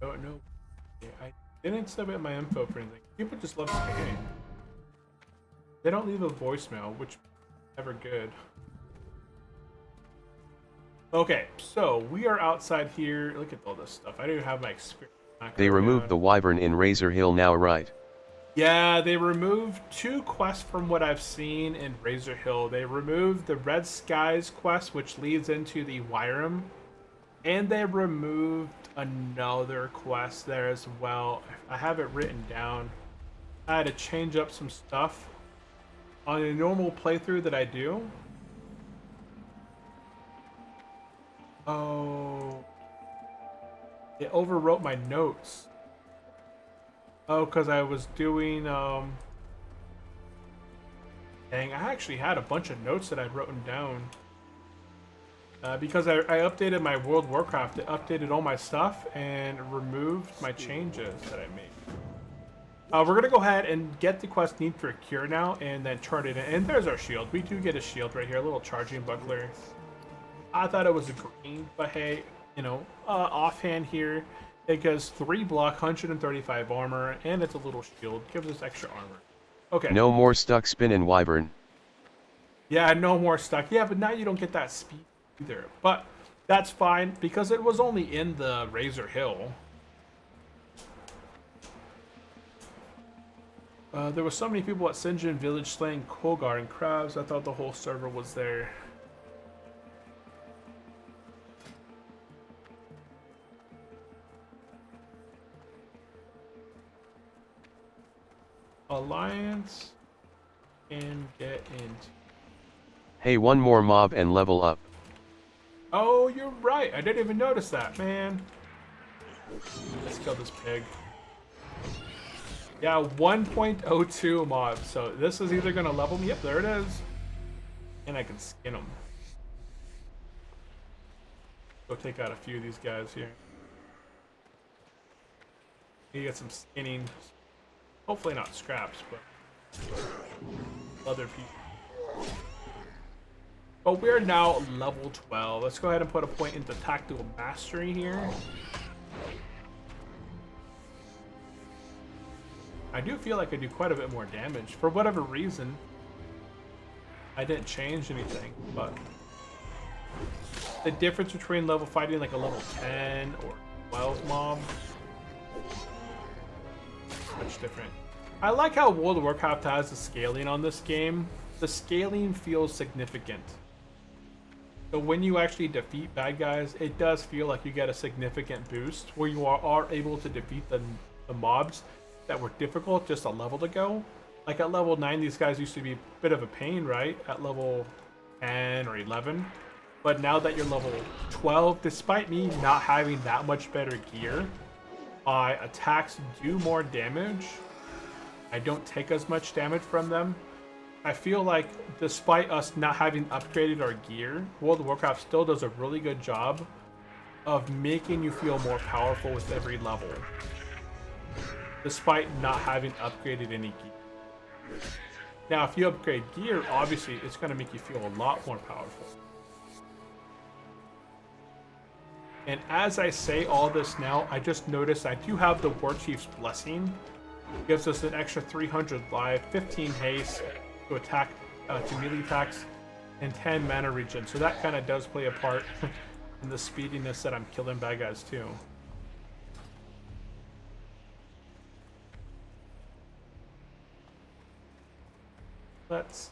Oh no. I didn't submit my info for anything. People just love scamming. They don't leave a voicemail, which is never good. Okay, so we are outside here. Look at all this stuff. I don't even have my experience. They removed the wyvern in Razor Hill now, right? Yeah, they removed 2 quests from what I've seen in Razor Hill. They removed the Red Skies quest, which leads into the Wyram, and they removed another quest there as well. I have it written down. I had to change up some stuff on a normal playthrough that I do. Oh, it overwrote my notes. Oh, because I was doing Dang, I actually had a bunch of notes that I'd written down. Because I updated my World of Warcraft. It updated all my stuff and removed my changes that I made. We're going to go ahead and get the quest Need for a Cure now and then turn it in. And there's our shield. We do get a shield right here, a little charging buckler. I thought it was a green, but hey, you know, offhand here, it goes 3 block, 135 armor, and it's a little shield. Gives us extra armor. Okay. No more stuck spinning wyvern. Yeah, no more stuck. Yeah, but now you don't get that speed either. But that's fine because it was only in the Razor Hill. There were so many people at Sinjin Village slaying Kogar and crabs. I thought the whole server was there. Alliance and get into. Hey, one more mob and level up. Oh, you're right. I didn't even notice that, man. Let's kill this pig. Yeah, 1.02 mob. So this is either gonna level me up. There it is. And I can skin them. Go take out a few of these guys here. You get some skinning. Hopefully not scraps, but other people. But we're now level 12. Let's go ahead and put a point into tactical mastery here. I do feel like I do quite a bit more damage. For whatever reason, I didn't change anything, but the difference between level fighting like a level 10 or 12 mob, much different. I like how World of Warcraft has the scaling on this game. The scaling feels significant. So when you actually defeat bad guys, it does feel like you get a significant boost where you are able to defeat the mobs that were difficult just a level ago. Like at level 9, these guys used to be a bit of a pain, right? At level 10 or 11. But now that you're level 12, despite me not having that much better gear, my attacks do more damage. I don't take as much damage from them. I feel like despite us not having upgraded our gear, World of Warcraft still does a really good job of making you feel more powerful with every level. Despite not having upgraded any gear. Now, if you upgrade gear, obviously it's going to make you feel a lot more powerful. And as I say all this now, I just noticed I do have the War Chief's Blessing. It gives us an extra 300 life, 15 haste to attack, to melee attacks, and 10 mana regen. So that kind of does play a part in the speediness that I'm killing bad guys too. Let's.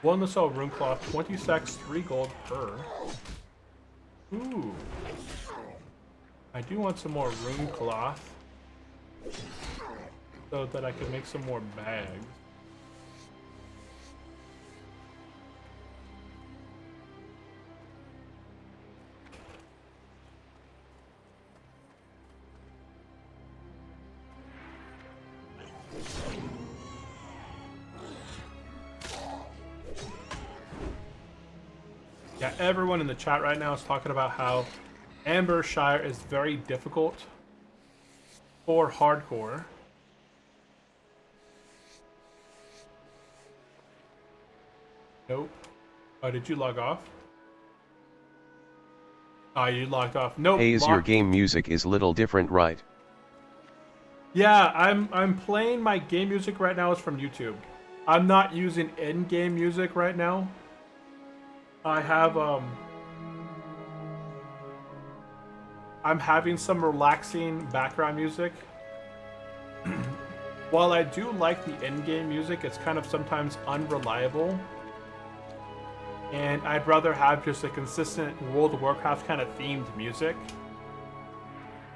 One to sell rune cloth, 20 stacks, 3 gold per. Ooh. I do want some more rune cloth so that I can make some more bags. Yeah, everyone in the chat right now is talking about how Ambershire is very difficult for hardcore. Nope. Oh, did you log off? Oh, you logged off. Nope. Hey, your game music is little different, right? Yeah, I'm playing my game music right now is from YouTube. I'm not using in-game music right now. I have I'm having some relaxing background music. While I do like the in-game music, it's kind of sometimes unreliable. And I'd rather have just a consistent World of Warcraft kind of themed music.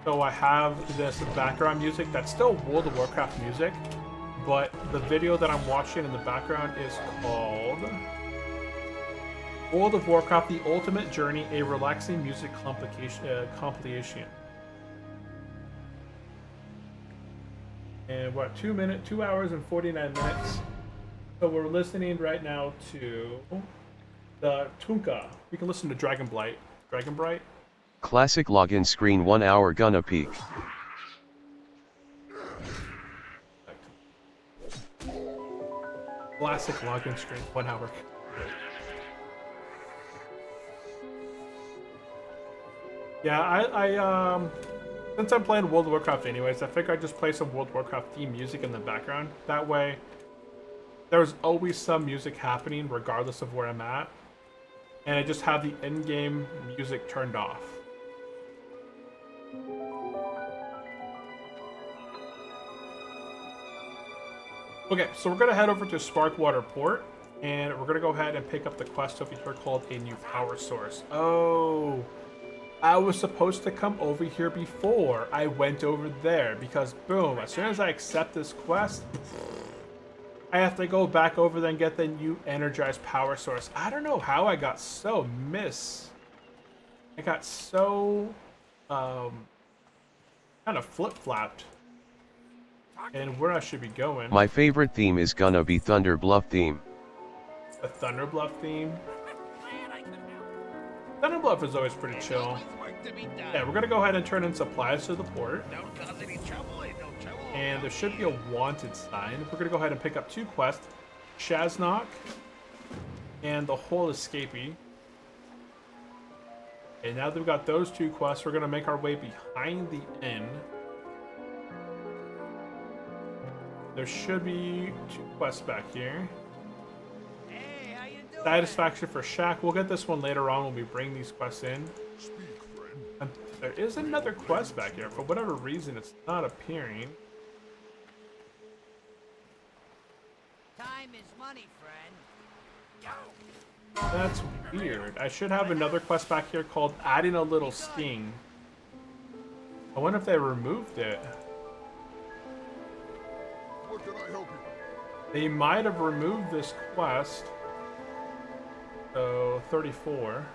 So I have this background music that's still World of Warcraft music, but the video that I'm watching in the background is called World of Warcraft: The Ultimate Journey, a relaxing music compilation. And we're at 2 hours and 49 minutes. So we're listening right now to the Tunka. We can listen to Dragonblight. Dragonbright? Classic login screen 1 hour gonna peak. Classic login screen, 1 hour. Yeah, I since I'm playing World of Warcraft anyways, I figure I'd just play some World of Warcraft theme music in the background. That way, there's always some music happening regardless of where I'm at. And I just have the in-game music turned off. Okay, so we're going to head over to Sparkwater Port, and we're going to go ahead and pick up the quest over here called A New Power Source. Oh, I was supposed to come over here before I went over there, because boom, as soon as I accept this quest, I have to go back over there and get the new energized power source. I don't know how I got so I got so kind of flip-flopped and where I should be going. My favorite theme is gonna be Thunder Bluff theme. The Thunder Bluff theme. Thunder Bluff is always pretty chill. Yeah, we're gonna go ahead and turn in supplies to the port. And there should be a wanted sign. We're gonna go ahead and pick up 2 quests. Shaznok and the Whole Escapee. And now that we've got those 2 quests, we're gonna make our way behind the inn. There should be 2 quests back here. Hey, how you doing? Satisfaction for Shaq. We'll get this one later on when we bring these quests in. There is another quest back here. For whatever reason, it's not appearing. Time is money, friend. That's weird. I should have another quest back here called Adding a Little Sting. I wonder if they removed it. What can I help you? They might have removed this quest. So, 34.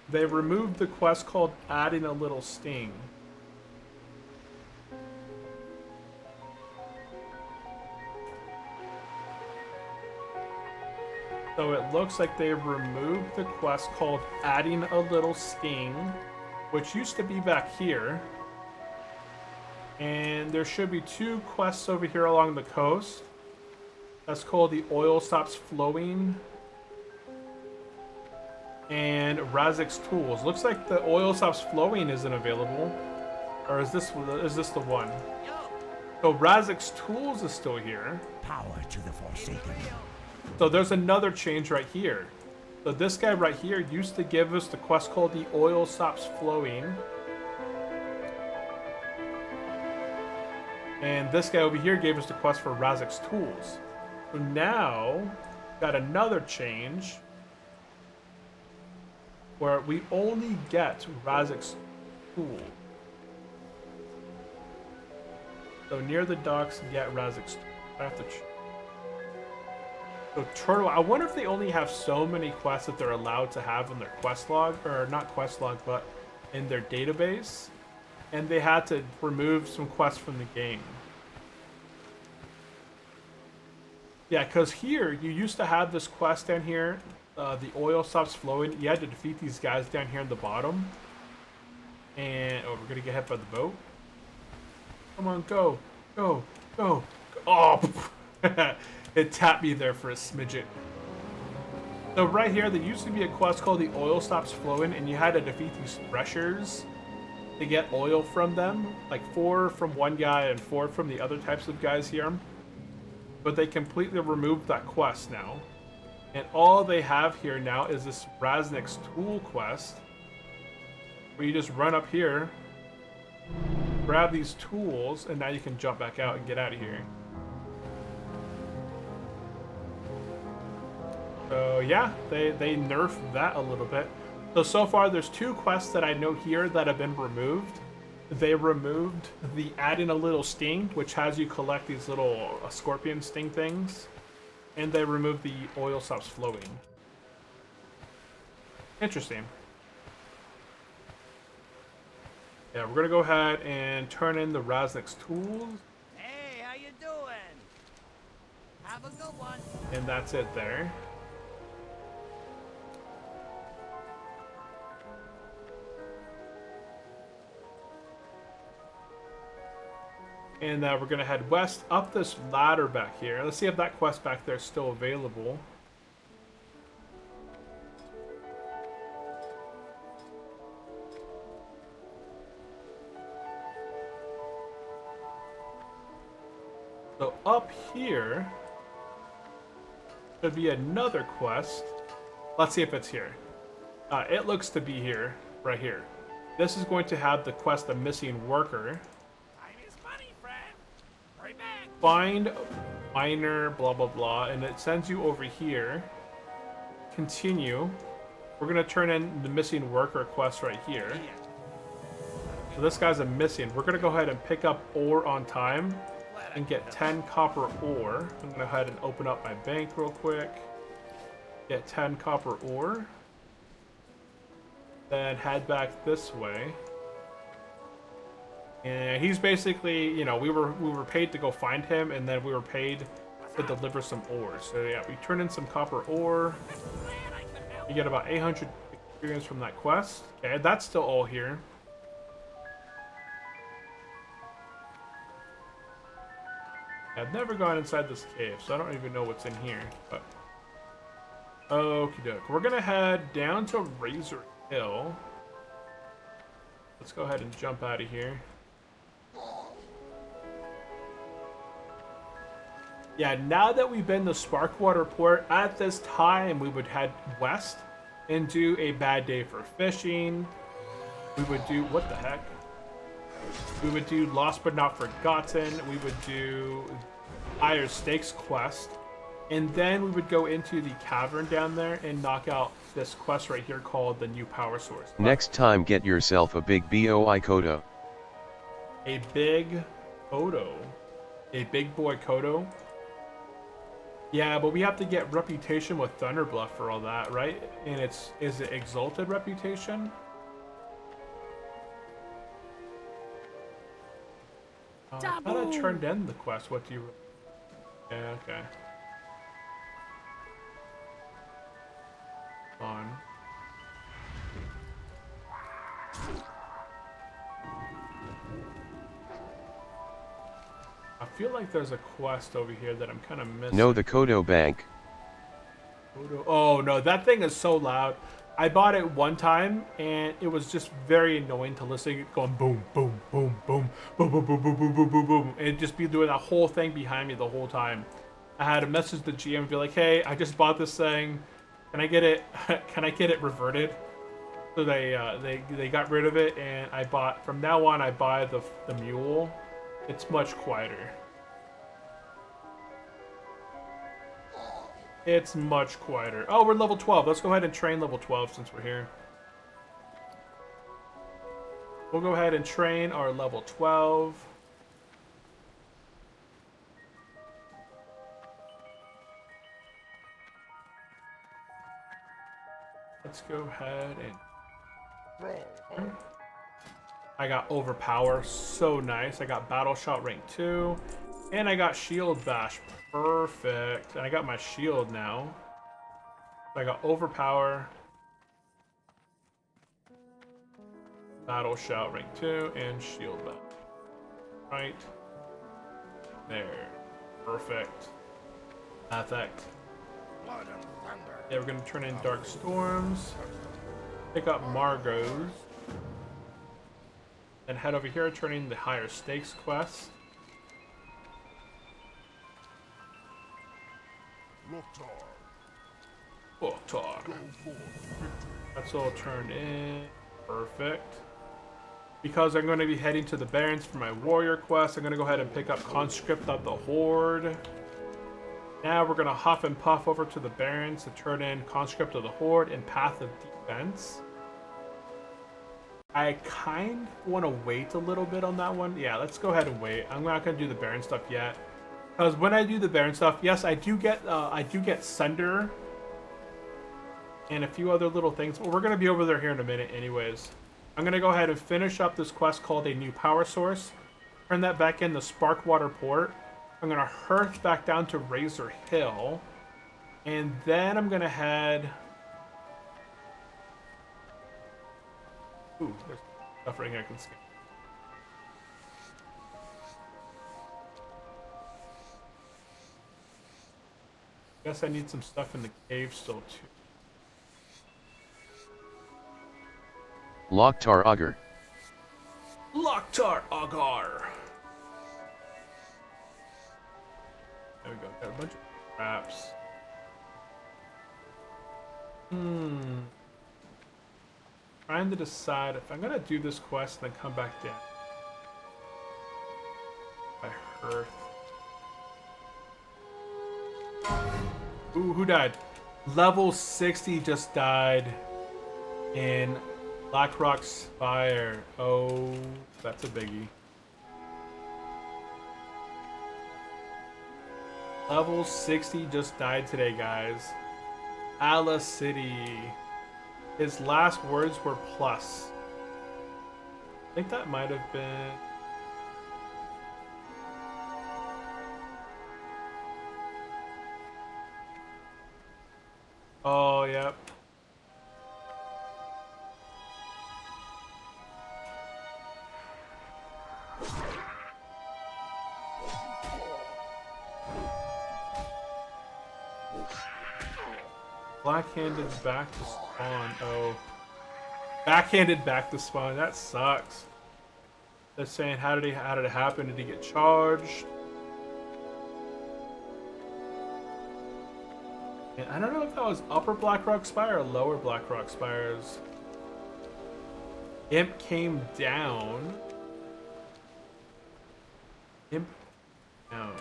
They removed the quest called Adding a Little Sting. So it looks like they removed the quest called Adding a Little Sting, which used to be back here. And there should be 2 quests over here along the coast. That's called The Oil Stops Flowing and Razik's Tools. Looks like the Oil Stops Flowing isn't available. Or is this the one? So Razik's Tools is still here. Power to the Forsaken. So there's another change right here. So this guy right here used to give us the quest called The Oil Stops Flowing. And this guy over here gave us the quest for Razik's Tools. So now, got another change where we only get Razik's Tool. So near the docks, get Razik's Tool. I have to So Turtle, I wonder if they only have so many quests that they're allowed to have in their quest log, or not quest log, but in their database, and they had to remove some quests from the game. Yeah, because here, you used to have this quest down here, the oil stops flowing. You had to defeat these guys down here in the bottom. And, oh, we're going to get hit by the boat. Come on, go, go, go. Oh, it tapped me there for a smidget. So right here, there used to be a quest called The Oil Stops Flowing, and you had to defeat these threshers to get oil from them. Like 4 from one guy and 4 from the other types of guys here. But they completely removed that quest now. And all they have here now is this Raznik's Tool quest, where you just run up here, grab these tools, and now you can jump back out and get out of here. So yeah, they nerfed that a little bit. So far there's 2 quests that I know here that have been removed. they removed the add in a little sting, which has you collect these little scorpion sting things, and they removed the oil stops flowing. Interesting. Yeah, we're gonna go ahead and turn in the Raznik's tools, Hey, how you doing? Have a good one. and that's it there. And we're gonna head west up this ladder back here. Let's see if that quest back there is still available. So up here should be another quest. Let's see if it's here. It looks to be here, right here. This is going to have the quest, The Missing Worker. Time is money, friend. Hurry back. Find miner, blah, blah, blah, and it sends you over here. Continue. We're going to turn in the Missing Worker quest right here. So this guy's a missing. We're going to go ahead and pick up ore on time and get 10 copper ore. I'm going to go ahead and open up my bank real quick. Get 10 copper ore. Then head back this way. And he's basically, you know, we were paid to go find him, and then we were paid to deliver some ore. So yeah, we turn in some copper ore. You get about 800 experience from that quest. Okay, that's still all here. I've never gone inside this cave, so I don't even know what's in here. But okie doke. We're gonna head down to Razor Hill. Let's go ahead and jump out of here. Yeah, now that we've been to Sparkwater Port, at this time we would head west and do a bad day for fishing. We would do, what the heck? We would do Lost But Not Forgotten. We would do Higher Stakes quest. And then we would go into the cavern down there and knock out this quest right here called the New Power Source. Next time get yourself a big BOI Kodo. A big Kodo. A big boy Kodo. Yeah, but we have to get reputation with Thunderbluff for all that, right? And is it Exalted Reputation? I thought I turned in the quest. What do you... Yeah, okay. On. I feel like there's a quest over here that I'm kind of missing. No, the Kodo Bank. Oh no, that thing is so loud. I bought it one time and it was just very annoying to listen to it going boom, boom, boom, boom, boom, boom, boom, boom, boom, boom, boom, boom, and just be doing that whole thing behind me the whole time. I had to message the GM and be like, "Hey, I just bought this thing. Can I get it? Can I get it reverted?" So they got rid of it, and I bought. From now on, I buy the mule. It's much quieter. It's much quieter. Oh, we're level 12. Let's go ahead and train level 12 since we're here. We'll go ahead and train our level 12. Let's go ahead and... I got Overpower. So nice. I got Battle Shot rank 2. And I got Shield Bash. Perfect. And I got my shield now. I got Overpower, Battle Shout rank 2, and Shield Bash. Right there. Perfect. Perfect. Yeah, we're gonna turn in Dark Storms. Pick up Margot's. And head over here, turning the Higher Stakes quest. Loktar. That's all turned in. Perfect. Because I'm going to be heading to the Barrens for my warrior quest, I'm going to go ahead and pick up Conscript of the Horde. Now we're going to huff and puff over to the Barrens to turn in Conscript of the Horde and Path of Defense. I kind of want to wait a little bit on that one. Yeah, let's go ahead and wait. I'm not going to do the Baron stuff yet. Because when I do the Baron stuff, yes, I do get Sender and a few other little things. But we're going to be over there here in a minute anyways. I'm going to go ahead and finish up this quest called A New Power Source. Turn that back in the Sparkwater Port. I'm going to hearth back down to Razor Hill. And then I'm going to head... Ooh, there's stuff right here I can skip. Guess I need some stuff in the cave still too. Loktar Augur. Loktar Augur. There we go. Got a bunch of traps. Trying to decide if I'm gonna do this quest and then come back down. By hearth. Ooh, who died? Level 60 just died in Blackrock Spire. Oh, that's a biggie. Level 60 just died today, guys. Ala City. His last words were plus. I think that might have been... Oh, yep. Blackhanded back to spawn. Oh. Backhanded back to spawn. That sucks. They're saying, how did it happen? Did he get charged? And I don't know if that was upper Blackrock Spire or lower Blackrock Spires. Imp came down. Imp down.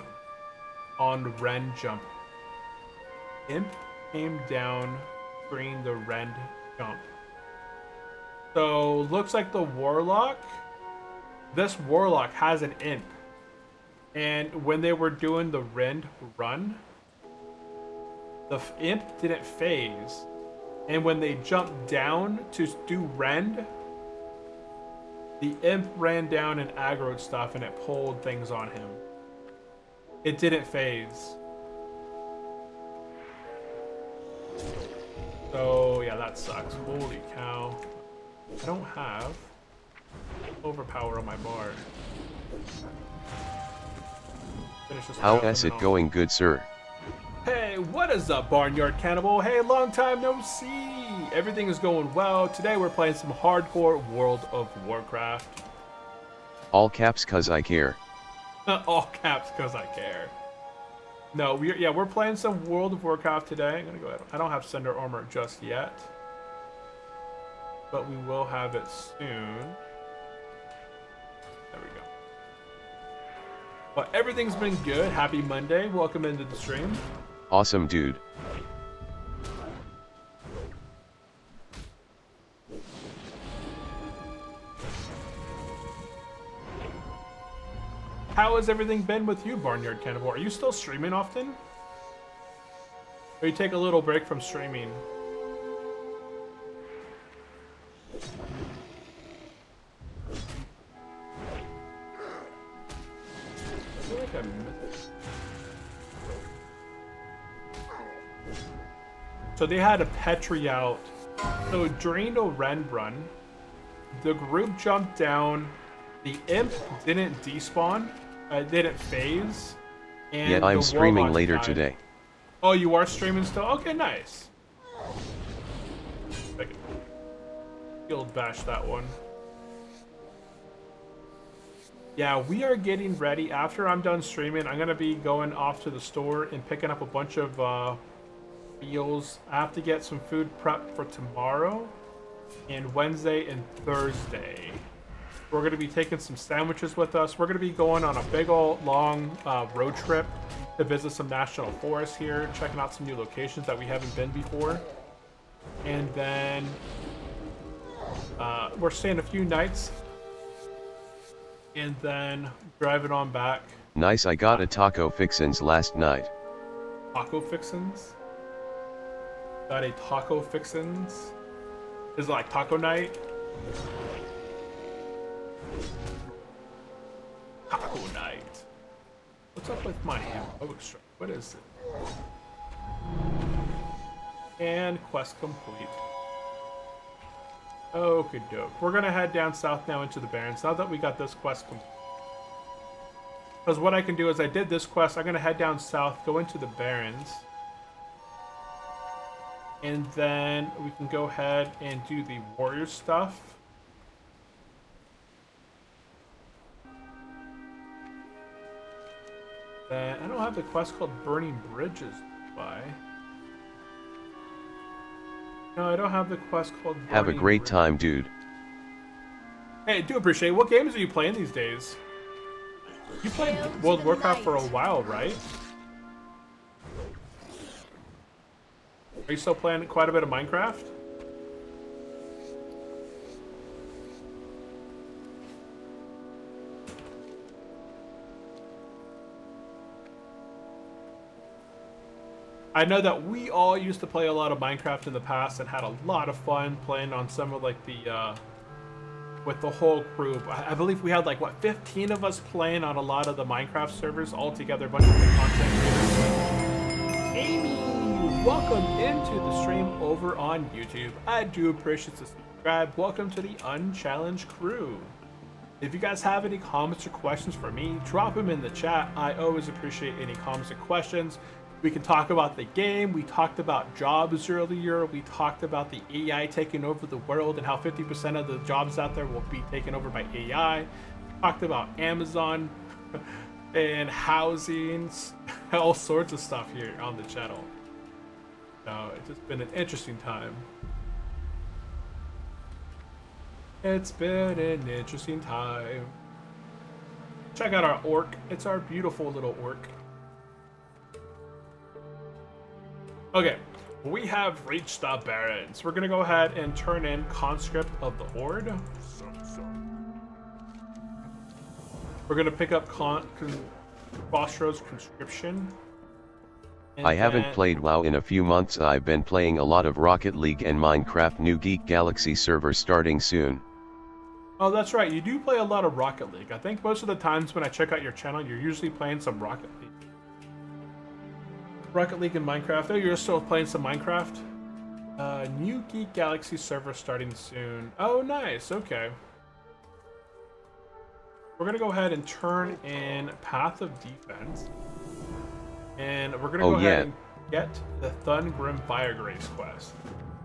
On Ren jump. Imp came down during the Rend jump. So looks like the Warlock, this Warlock has an Imp. And when they were doing the Rend run, the Imp didn't phase. And when they jumped down to do Rend, the Imp ran down and aggroed stuff and it pulled things on him. It didn't phase. So, yeah, that sucks. Holy cow. I don't have overpower on my bard. Finish this How out, is and it then going, good sir? Hey, what is up, Barnyard Cannibal? Hey, long time no see! Everything is going well. Today we're playing some hardcore World of Warcraft. All caps cause I care. All caps, cause I care. No, we're playing some World of Warcraft today. I'm gonna go ahead. I don't have Sender Armor just yet, but we will have it soon. There we go. But everything's been good. Happy Monday. Welcome into the stream. Awesome, dude. How has everything been with you, Barnyard Cannibal? Are you still streaming often? Or you take a little break from streaming? I feel like I missed it. So they had a Petri out. So during the Rend run, the group jumped down. The Imp didn't despawn. Didn't phase. And Yeah, I'm streaming Warlock later died. today. Oh, you are streaming still? Okay, nice. I can field bash that one. Yeah, we are getting ready. After I'm done streaming, I'm going to be going off to the store and picking up a bunch of meals. I have to get some food prepped for tomorrow and Wednesday and Thursday. We're going to be taking some sandwiches with us. We're going to be going on a big old long road trip to visit some national forests here, checking out some new locations that we haven't been before. And then We're staying a few nights and then driving on back. Nice, I got a taco fixins last night. Taco fixins? Got a taco fixins? Is it like taco night? Taco night. What's up with my ammo extract? What is it? And quest complete. Okie doke. We're gonna head down south now into the Barrens now that we got this quest complete. Because what I can do is I did this quest, I'm gonna head down south, go into the Barrens. And then we can go ahead and do the warrior stuff. Then I don't have the quest called Burning Bridges by. No, I don't have the quest called Burning Have a great Bridges. time, dude. Hey, I do appreciate it. What games are you playing these days? You played World of Warcraft for a while, right? Are you still playing quite a bit of Minecraft? I know that we all used to play a lot of Minecraft in the past and had a lot of fun playing on some of like the with the whole group. I believe we had like what 15 of us playing on a lot of the Minecraft servers all together, a bunch of the content creators. Amy, welcome into the stream over on YouTube. I do appreciate the subscribe. Welcome to the Unchallenged crew. If you guys have any comments or questions for me, drop them in the chat. I always appreciate any comments or questions. We can talk about the game. We talked about jobs earlier. We talked about the AI taking over the world and how 50% of the jobs out there will be taken over by AI. Talked about Amazon and housing, all sorts of stuff here on the channel. So it's just been an interesting time. It's been an interesting time. Check out our orc. It's our beautiful little orc. Okay, we have reached the Barrens. We're gonna go ahead and turn in Conscript of the Horde. We're gonna pick up Crossroads Conscription. And I haven't played WoW in a few months. I've been playing a lot of Rocket League and Minecraft. New Geek Galaxy server starting soon. Oh, that's right. You do play a lot of Rocket League. I think most of the times when I check out your channel, you're usually playing some Rocket League. Rocket League and Minecraft. Oh, you're still playing some Minecraft? New Geek Galaxy server starting soon. Oh, nice. Okay. We're going to go ahead and turn in Path of Defense. And we're going to go ahead and get the Thungrim Firegrace quest.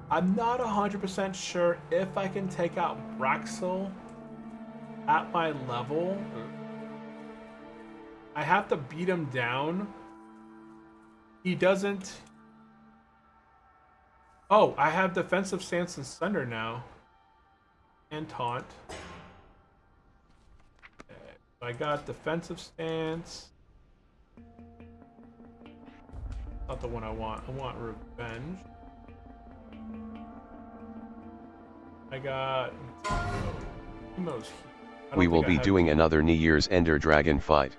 I'm not 100% sure if I can take out Braxel at my level. I have to beat him down. He doesn't... Oh, I have Defensive Stance and Sunder now. And Taunt. Okay, so I got Defensive Stance. Not the one I want. I want Revenge. I got... Temo's here. We will be doing another New Year's Ender Dragon fight.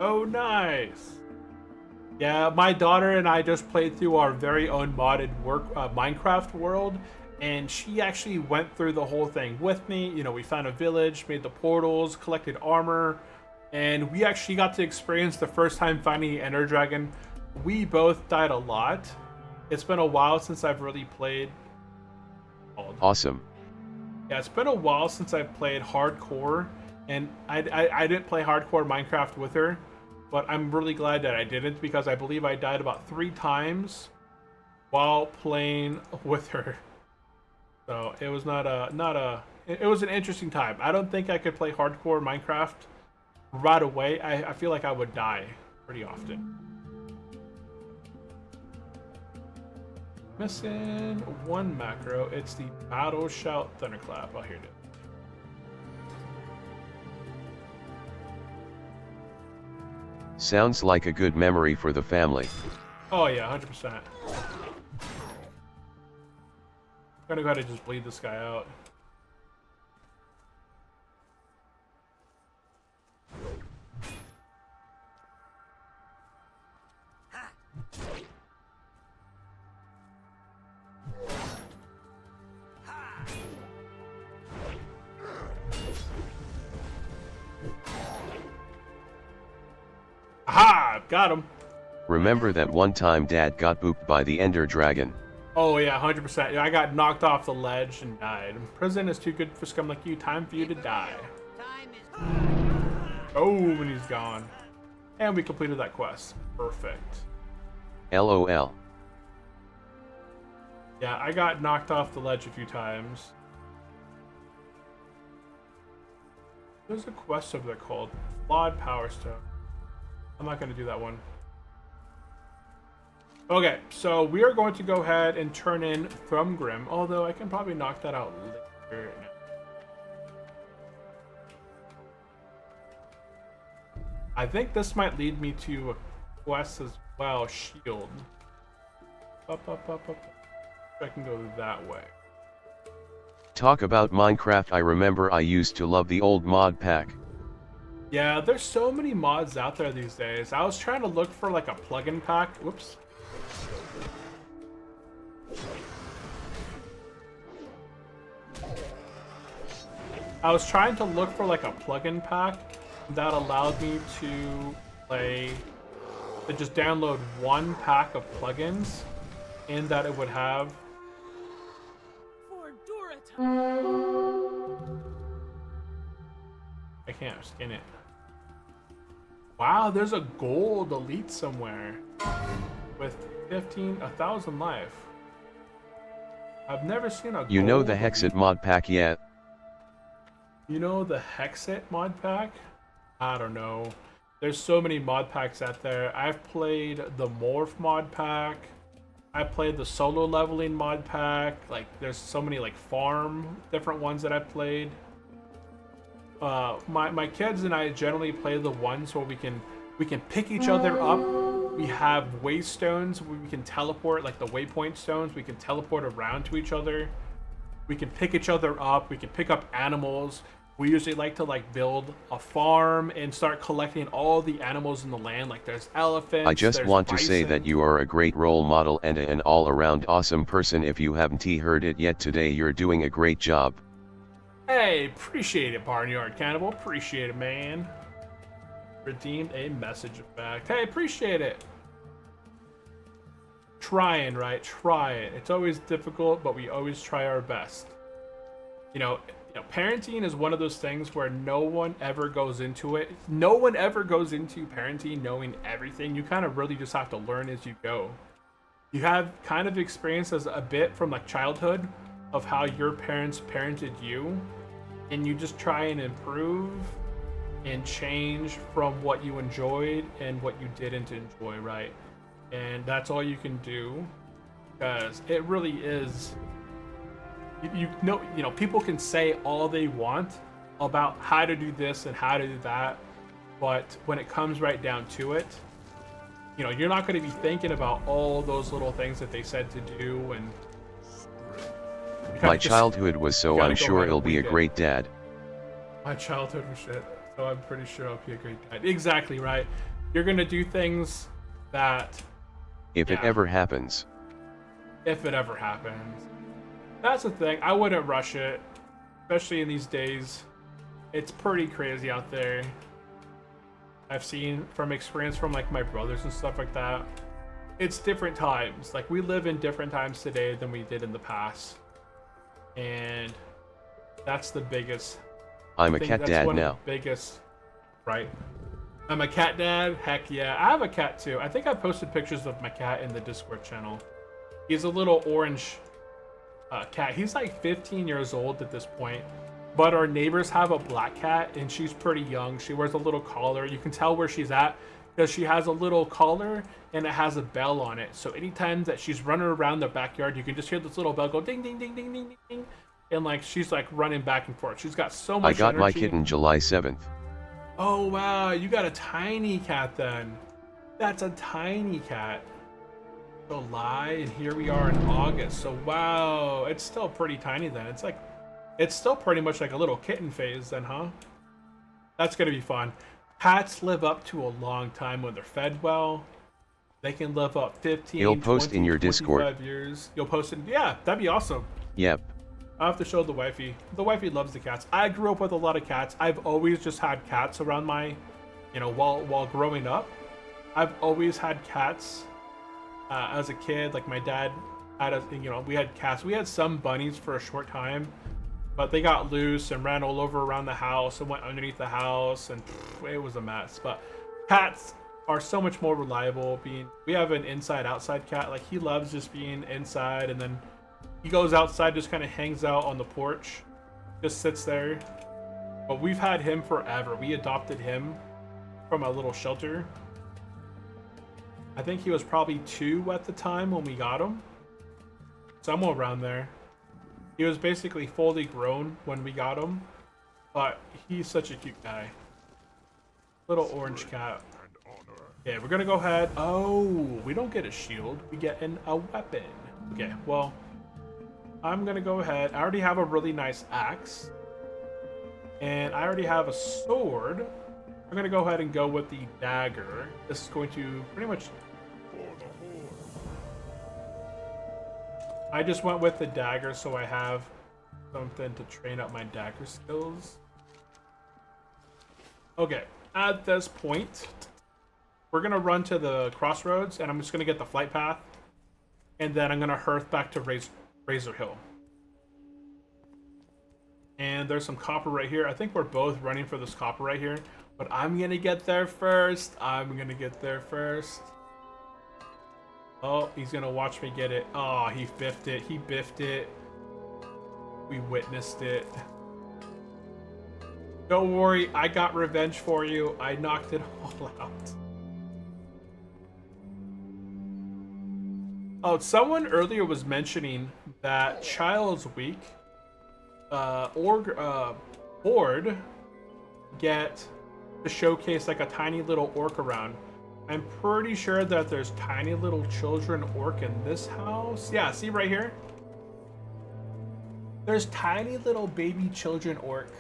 Oh, nice! Yeah, my daughter and I just played through our very own modded Minecraft world, and she actually went through the whole thing with me. You know, we found a village, made the portals, collected armor, and we actually got to experience the first time finding the Ender Dragon. We both died a lot. It's been a while since I've really played. Awesome. Yeah, it's been a while since I've played hardcore, and I didn't play hardcore Minecraft with her. But I'm really glad that I didn't, because I believe I died about 3 times while playing with her. So it was it was an interesting time. I don't think I could play hardcore Minecraft right away. I feel like I would die pretty often. Missing 1 macro. It's the Battle Shout Thunderclap. Oh, here it is. Sounds like a good memory for the family. Oh yeah, 100%. gonna go ahead and just bleed this guy out. Aha! Got him. Remember that one time Dad got booped by the Ender Dragon? Oh yeah, 100%. Yeah, I got knocked off the ledge and died. Prison is too good for scum like you. Time for you to die. Time is Oh, and he's gone. And we completed that quest. Perfect. LOL. Yeah, I got knocked off the ledge a few times. There's a quest over there called Flawed Power Stone. I'm not going to do that one. Okay, so we are going to go ahead and turn in From Grim, although I can probably knock that out later. I think this might lead me to a quest as well, Shield. Up. I can go that way. Talk about Minecraft. I remember I used to love the old mod pack. Yeah, there's so many mods out there these days. I was trying to look for like a plugin pack. Whoops. I was trying to look for like a plugin pack that allowed me to just download one pack of plugins and that it would have For Duratar. I can't skin it. Wow, there's a gold elite somewhere with 1,000 life. I've never seen a gold You know the elite. Hexit mod pack yet? You know the Hexit mod pack? I don't know. There's so many mod packs out there. I've played the Morph mod pack. I played the solo leveling mod pack. Like, there's so many like farm different ones that I've played. My kids and I generally play the ones where we can pick each other up. We have waystones where we can teleport, like the waypoint stones. We can teleport around to each other. We can pick each other up. We can pick up animals. We usually like to like build a farm and start collecting all the animals in the land. Like there's elephants. I just there's want to say bison. that you are a great role model and an all-around awesome person. If you haven't heard it yet today, you're doing a great job. Hey, appreciate it, Barnyard Cannibal. Appreciate it, man. Redeemed a message effect. Hey, appreciate it. Trying, right? Try it. It's always difficult, but we always try our best. You know, parenting is one of those things where no one ever goes into it. No one ever goes into parenting knowing everything. You kind of really just have to learn as you go. You have kind of experiences a bit from like childhood of how your parents parented you, and you just try and improve and change from what you enjoyed and what you didn't enjoy, right? And that's all you can do, because it really is. You know, people can say all they want about how to do this and how to do that, but when it comes right down to it, you know, you're not going to be thinking about all those little things that they said to do. And My childhood was so I'm sure it'll be a great dad. My childhood was shit, so I'm pretty sure I'll be a great dad. Exactly right. You're going to do things that, If it ever happens. if it ever happens. That's the thing. I wouldn't rush it, especially in these days. It's pretty crazy out there. I've seen from experience from like my brothers and stuff like that. It's different times. Like we live in different times today than we did in the past. And that's the biggest. I'm a cat dad now. Biggest, right? I'm a cat dad. Heck yeah, I have a cat too. I think I posted pictures of my cat in the Discord channel. He's a little orange cat. He's like 15 years old at this point, but our neighbors have a black cat and she's pretty young. She wears a little collar. You can tell where she's at because she has a little collar and it has a bell on it. So anytime that she's running around the backyard, you can just hear this little bell go ding ding ding ding ding ding, and like she's like running back and forth. She's got so much I got energy. my kitten July 7th. Oh wow, you got a tiny cat then. That's a tiny cat. July, and here we are in August. So wow, it's still pretty tiny then. It's still pretty much like a little kitten phase then, huh? That's gonna be fun. Cats live up to a long time when they're fed well. They can live up 15, You'll post 20, in your 25 Discord. years. You'll post it. Yeah, that'd be awesome. Yep. I'll have to show the wifey. The wifey loves the cats. I grew up with a lot of cats. I've always just had cats around my, while growing up. I've always had cats. As a kid, like my dad had we had cats. We had some bunnies for a short time, but they got loose and ran all over around the house and went underneath the house, and it was a mess. But cats are so much more reliable. We have an inside-outside cat. Like, he loves just being inside, and then he goes outside, just kind of hangs out on the porch, just sits there. But we've had him forever. We adopted him from a little shelter. I think he was probably 2 at the time when we got him. Somewhere around there. He was basically fully grown when we got him. But he's such a cute guy. Little orange cat. Okay, we're gonna go ahead. Oh, we don't get a shield. We get a weapon. Okay, well, I'm gonna go ahead. I already have a really nice axe. And I already have a sword. I'm gonna go ahead and go with the dagger. This is going to pretty much... I just went with the dagger so I have something to train up my dagger skills. Okay, at this point, we're gonna run to the crossroads, and I'm just gonna get the flight path, and then I'm gonna hearth back to Razor Hill. And there's some copper right here. I think we're both running for this copper right here, but I'm gonna get there first. Oh, he's gonna watch me get it. Oh, he biffed it. He biffed it. We witnessed it. Don't worry, I got revenge for you. I knocked it all out. Oh, someone earlier was mentioning that Child's Week board get to showcase like a tiny little orc around. I'm pretty sure that there's tiny little children orc in this house. Yeah, see right here? There's tiny little baby children orc.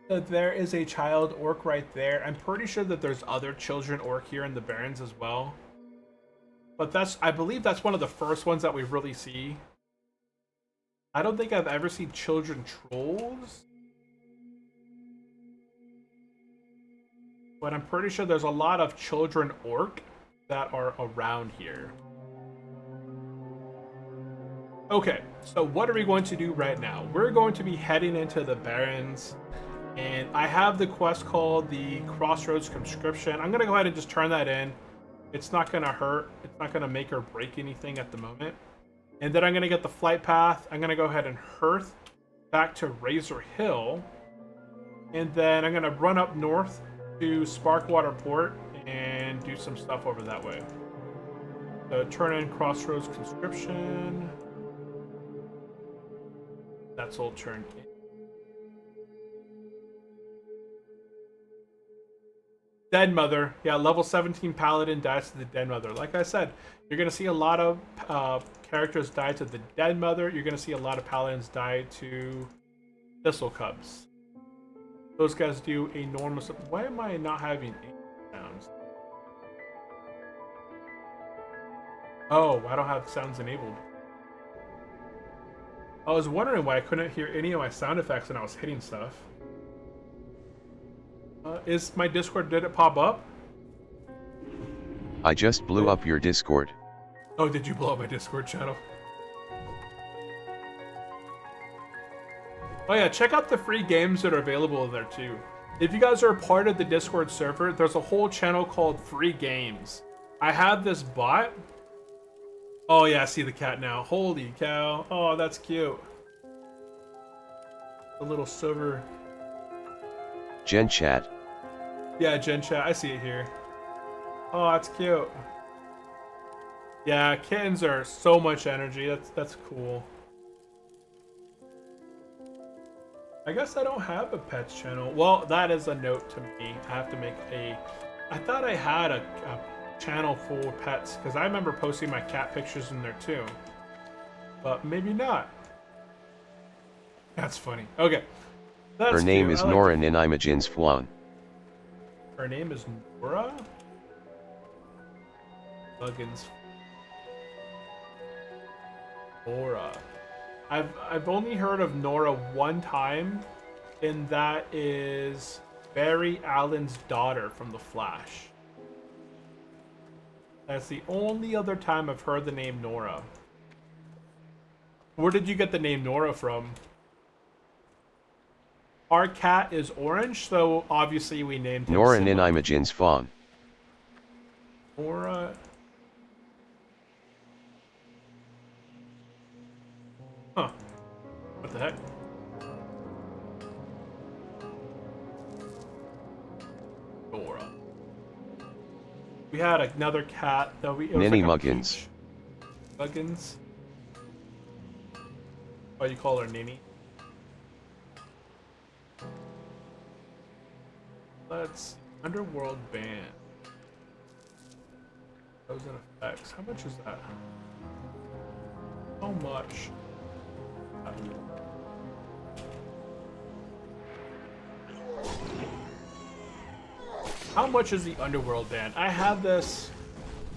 So there is a child orc right there. I'm pretty sure that there's other children orc here in the Barrens as well. But I believe that's one of the first ones that we really see. I don't think I've ever seen children trolls. But I'm pretty sure there's a lot of children orc that are around here. Okay, so what are we going to do right now? We're going to be heading into the Barrens, and I have the quest called the Crossroads Conscription. I'm gonna go ahead and just turn that in. It's not gonna hurt. It's not gonna make or break anything at the moment. And then I'm gonna get the flight path. I'm gonna go ahead and hearth back to Razor Hill, and then I'm gonna run up north to Sparkwater Port and do some stuff over that way. So turn in Crossroads Conscription. That's all turned in. Dead Mother. Yeah, level 17 Paladin dies to the Dead Mother. Like I said, you're going to see a lot of characters die to the Dead Mother. You're going to see a lot of Paladins die to Thistle Cubs. Those guys do enormous... Why am I not having 8 sounds? Oh, I don't have sounds enabled. I was wondering why I couldn't hear any of my sound effects when I was hitting stuff. Is my Discord... Did it pop up? I just blew up your Discord. Oh, did you blow up my Discord channel? Oh yeah, check out the free games that are available there too. If you guys are a part of the Discord server, there's a whole channel called Free Games. I have this bot. Oh yeah, I see the cat now. Holy cow. Oh, that's cute. The little silver. Gen Chat. Yeah, Gen Chat. I see it here. Oh, that's cute. Yeah, kittens are so much energy. That's cool. I guess I don't have a pets channel. Well, that is a note to me. I have to make a... I thought I had a channel for pets because I remember posting my cat pictures in there too. But maybe not. That's funny. Okay. That's Her name cute. is I like Nora it. Ninimagens Flan. Her name is Nora? Huggins. Nora. I've only heard of Nora one time, and that is Barry Allen's daughter from The Flash. That's the only other time I've heard the name Nora. Where did you get the name Nora from? Our cat is orange, so obviously we named him Nora Simba. Ninimagens Flan. Nora. Huh. What the heck? Nora. We had another cat that we. Ninny Muggins. Muggins. Oh, you call her Ninny? Let's Underworld Band. Those in effects. How much is that? How much? How much is the Underworld Band? I have this.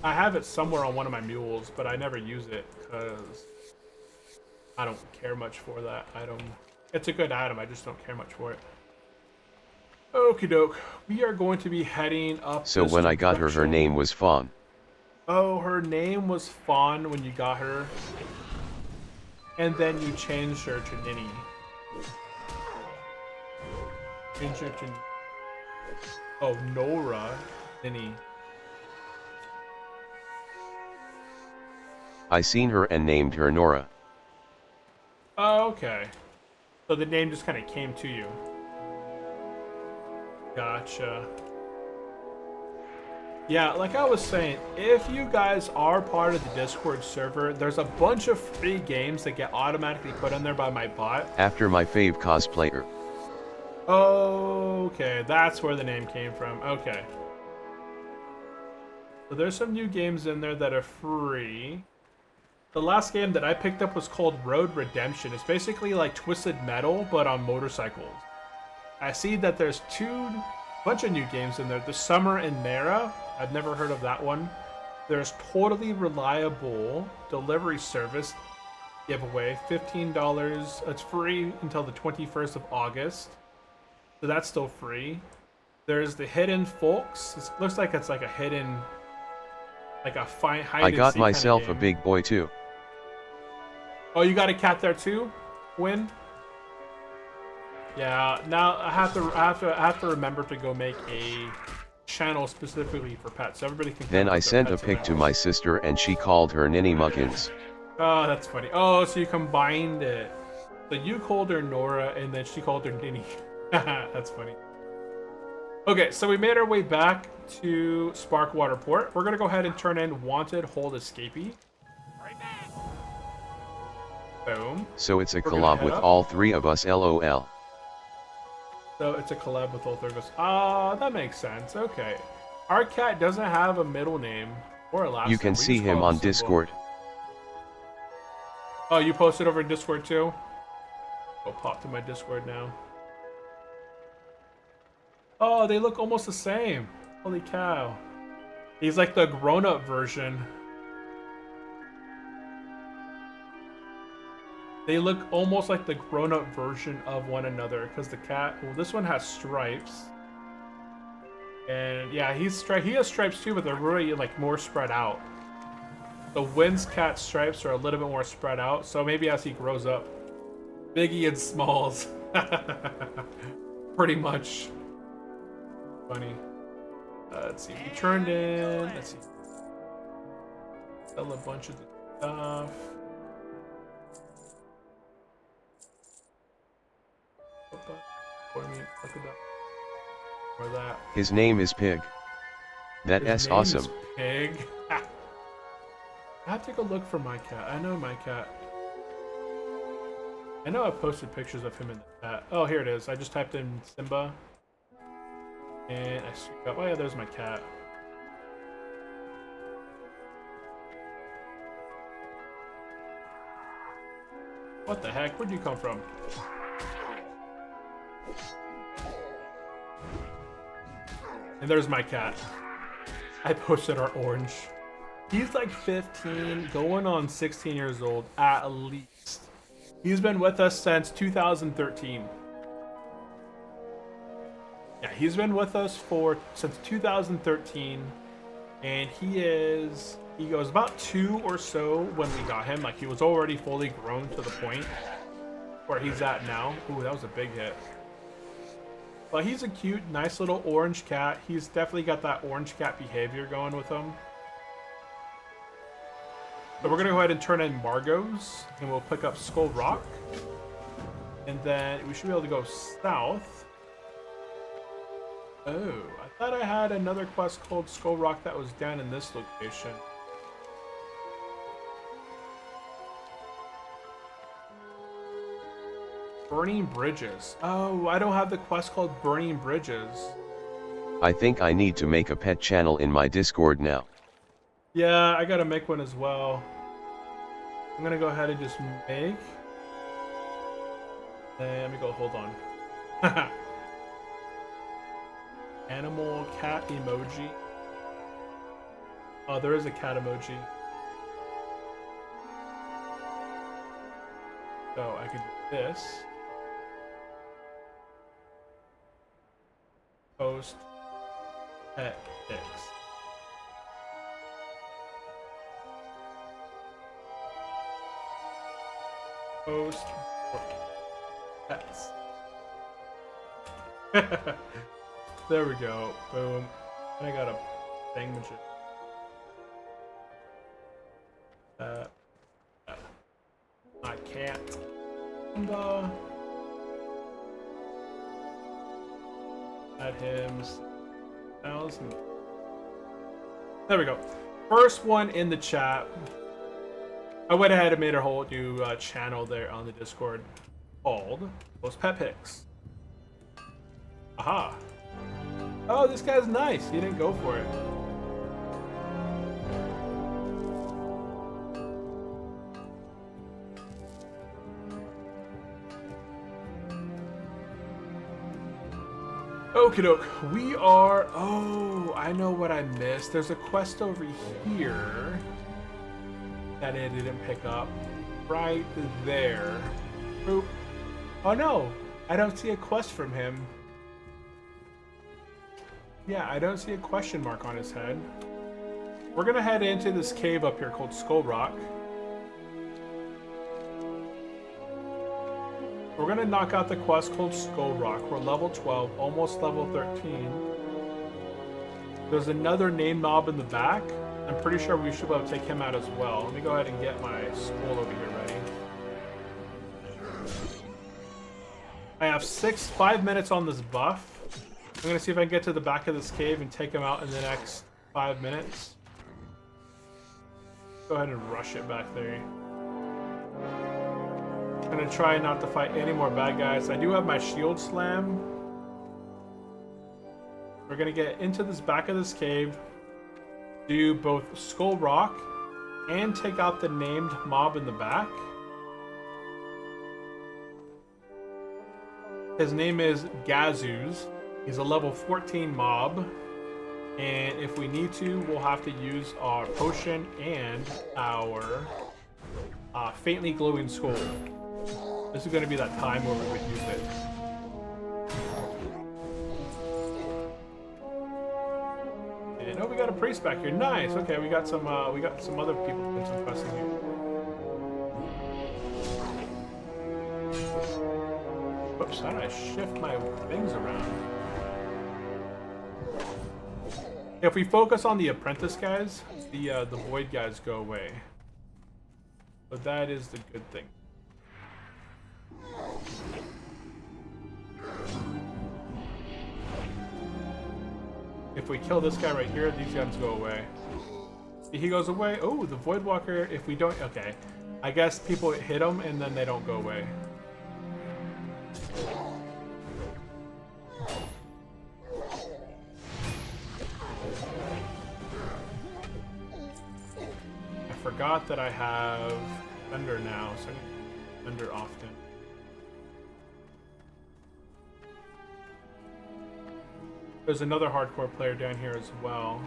I have it somewhere on one of my mules, but I never use it because I don't care much for that item. It's a good item. I just don't care much for it. Okie doke. We are going to be heading up. So this when I got her direction. name was Fawn. Oh, her name was Fawn when you got her. And then you changed her to Ninny. Changed her to... Oh, Nora. Ninny. I seen her and named her Nora. Oh, okay. So the name just kind of came to you. Gotcha. Yeah, like I was saying, if you guys are part of the Discord server, there's a bunch of free games that get automatically put in there by my bot. After my fave cosplayer. Okay, that's where the name came from. Okay. So there's some new games in there that are free. The last game that I picked up was called Road Redemption. It's basically like Twisted Metal, but on motorcycles. I see that there's bunch of new games in there. The Summer in Mara. I've never heard of that one. There's Totally Reliable Delivery Service giveaway. $15. It's free until the 21st of August. So that's still free. There's the Hidden Folks. It looks like it's like a hidden... Like a fine hide I and got seek myself kinda a game. big boy too. Oh, you got a cat there too? Win? Yeah, now I have to remember to go make a channel specifically for pets, so everybody can. Then put I their sent a pets in pic to there. my sister and she called her Ninny Muggins. Oh, that's funny. Oh, so you combined it. So you called her Nora, and then she called her Ninny. That's funny. Okay, so we made our way back to Sparkwater Port. We're gonna go ahead and turn in Wanted Hold Escapee. Boom. So it's a We're gonna collab head with up. all three of us LOL. So it's a collab with all three of us. Ah, that makes sense. Okay. Our cat doesn't have a middle name or a last You name. can We see just him call on Simba. Discord. Oh, you posted over in Discord too? Go pop to my Discord now. Oh, they look almost the same. Holy cow. He's like the grown-up version. They look almost like the grown-up version of one another because the cat, well, this one has stripes. And yeah, he has stripes too, but they're really like more spread out. The Wynn's cat stripes are a little bit more spread out, so maybe as he grows up, Biggie and Smalls. Pretty much. Funny. Let's see, we turned in, let's see. Sell a bunch of the stuff. Look at that. Or that. His name is Pig. That His S name awesome. is Pig. I have to go look for my cat. I know my cat. I know I posted pictures of him in the chat. Oh, here it is. I just typed in Simba. And I got, oh yeah, there's my cat. What the heck? Where'd you come from? And there's my cat. I posted our orange. He's like 15, going on 16 years old at least. He's been with us since 2013. Yeah, he's been with us since 2013, and he goes about 2 or so when we got him. Like, he was already fully grown to the point where he's at now. Ooh, that was a big hit. But he's a cute, nice little orange cat. He's definitely got that orange cat behavior going with him. So we're gonna go ahead and turn in Margot's, and we'll pick up Skull Rock. And then we should be able to go south. Oh, I thought I had another quest called Skull Rock that was down in this location. Burning Bridges. Oh, I don't have the quest called Burning Bridges. I think I need to make a pet channel in my Discord now. Yeah, I gotta make one as well. I'm gonna go ahead and just make. Let me go, hold on. Animal cat emoji. Oh, there is a cat emoji. So I can do this. Post pet pics. Post pets. There we go. Boom. I got a thingamajig. I can't. And add him 1,000. There we go. First one in the chat. I went ahead and made a whole new channel there on the Discord called Post Pet Pics. Aha. Oh, this guy's nice. He didn't go for it. Okie doke. We are... Oh, I know what I missed. There's a quest over here that it didn't pick up. Right there. Boop. Oh no, I don't see a quest from him. Yeah, I don't see a question mark on his head. We're gonna head into this cave up here called Skull Rock. We're gonna knock out the quest called Skull Rock. We're level 12, almost level 13. There's another named mob in the back. I'm pretty sure we should be able to take him out as well. Let me go ahead and get my scroll over here ready. I have 5 minutes on this buff. I'm gonna see if I can get to the back of this cave and take him out in the next 5 minutes. Go ahead and rush it back there. I'm gonna try not to fight any more bad guys. I do have my shield slam. We're gonna get into this back of this cave, do both Skull Rock and take out the named mob in the back. His name is Gazuz. He's a level 14 mob, and if we need to, we'll have to use our potion and our faintly glowing skull. This is going to be that time where we would use it. And oh, we got a priest back here. Nice. Okay, we got some other people doing some questing here. Whoops! How did I shift my things around? If we focus on the apprentice guys, the void guys go away. But that is the good thing. If we kill this guy right here, these guys go away. He goes away. Oh, the void walker. If we don't, okay. I guess people hit him and then they don't go away. I forgot that I have thunder now, so Under often. There's another hardcore player down here as well.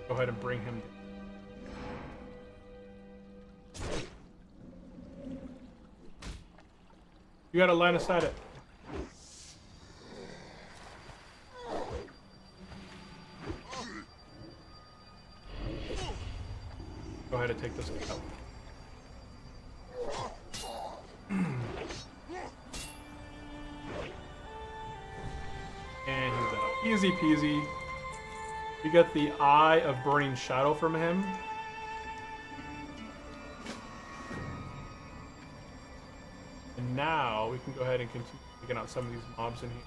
Go ahead and bring him. You gotta line aside it. Go ahead and take this out. And he's out. Easy peasy. We got the Eye of Burning Shadow from him. And now we can go ahead and continue taking out some of these mobs in here.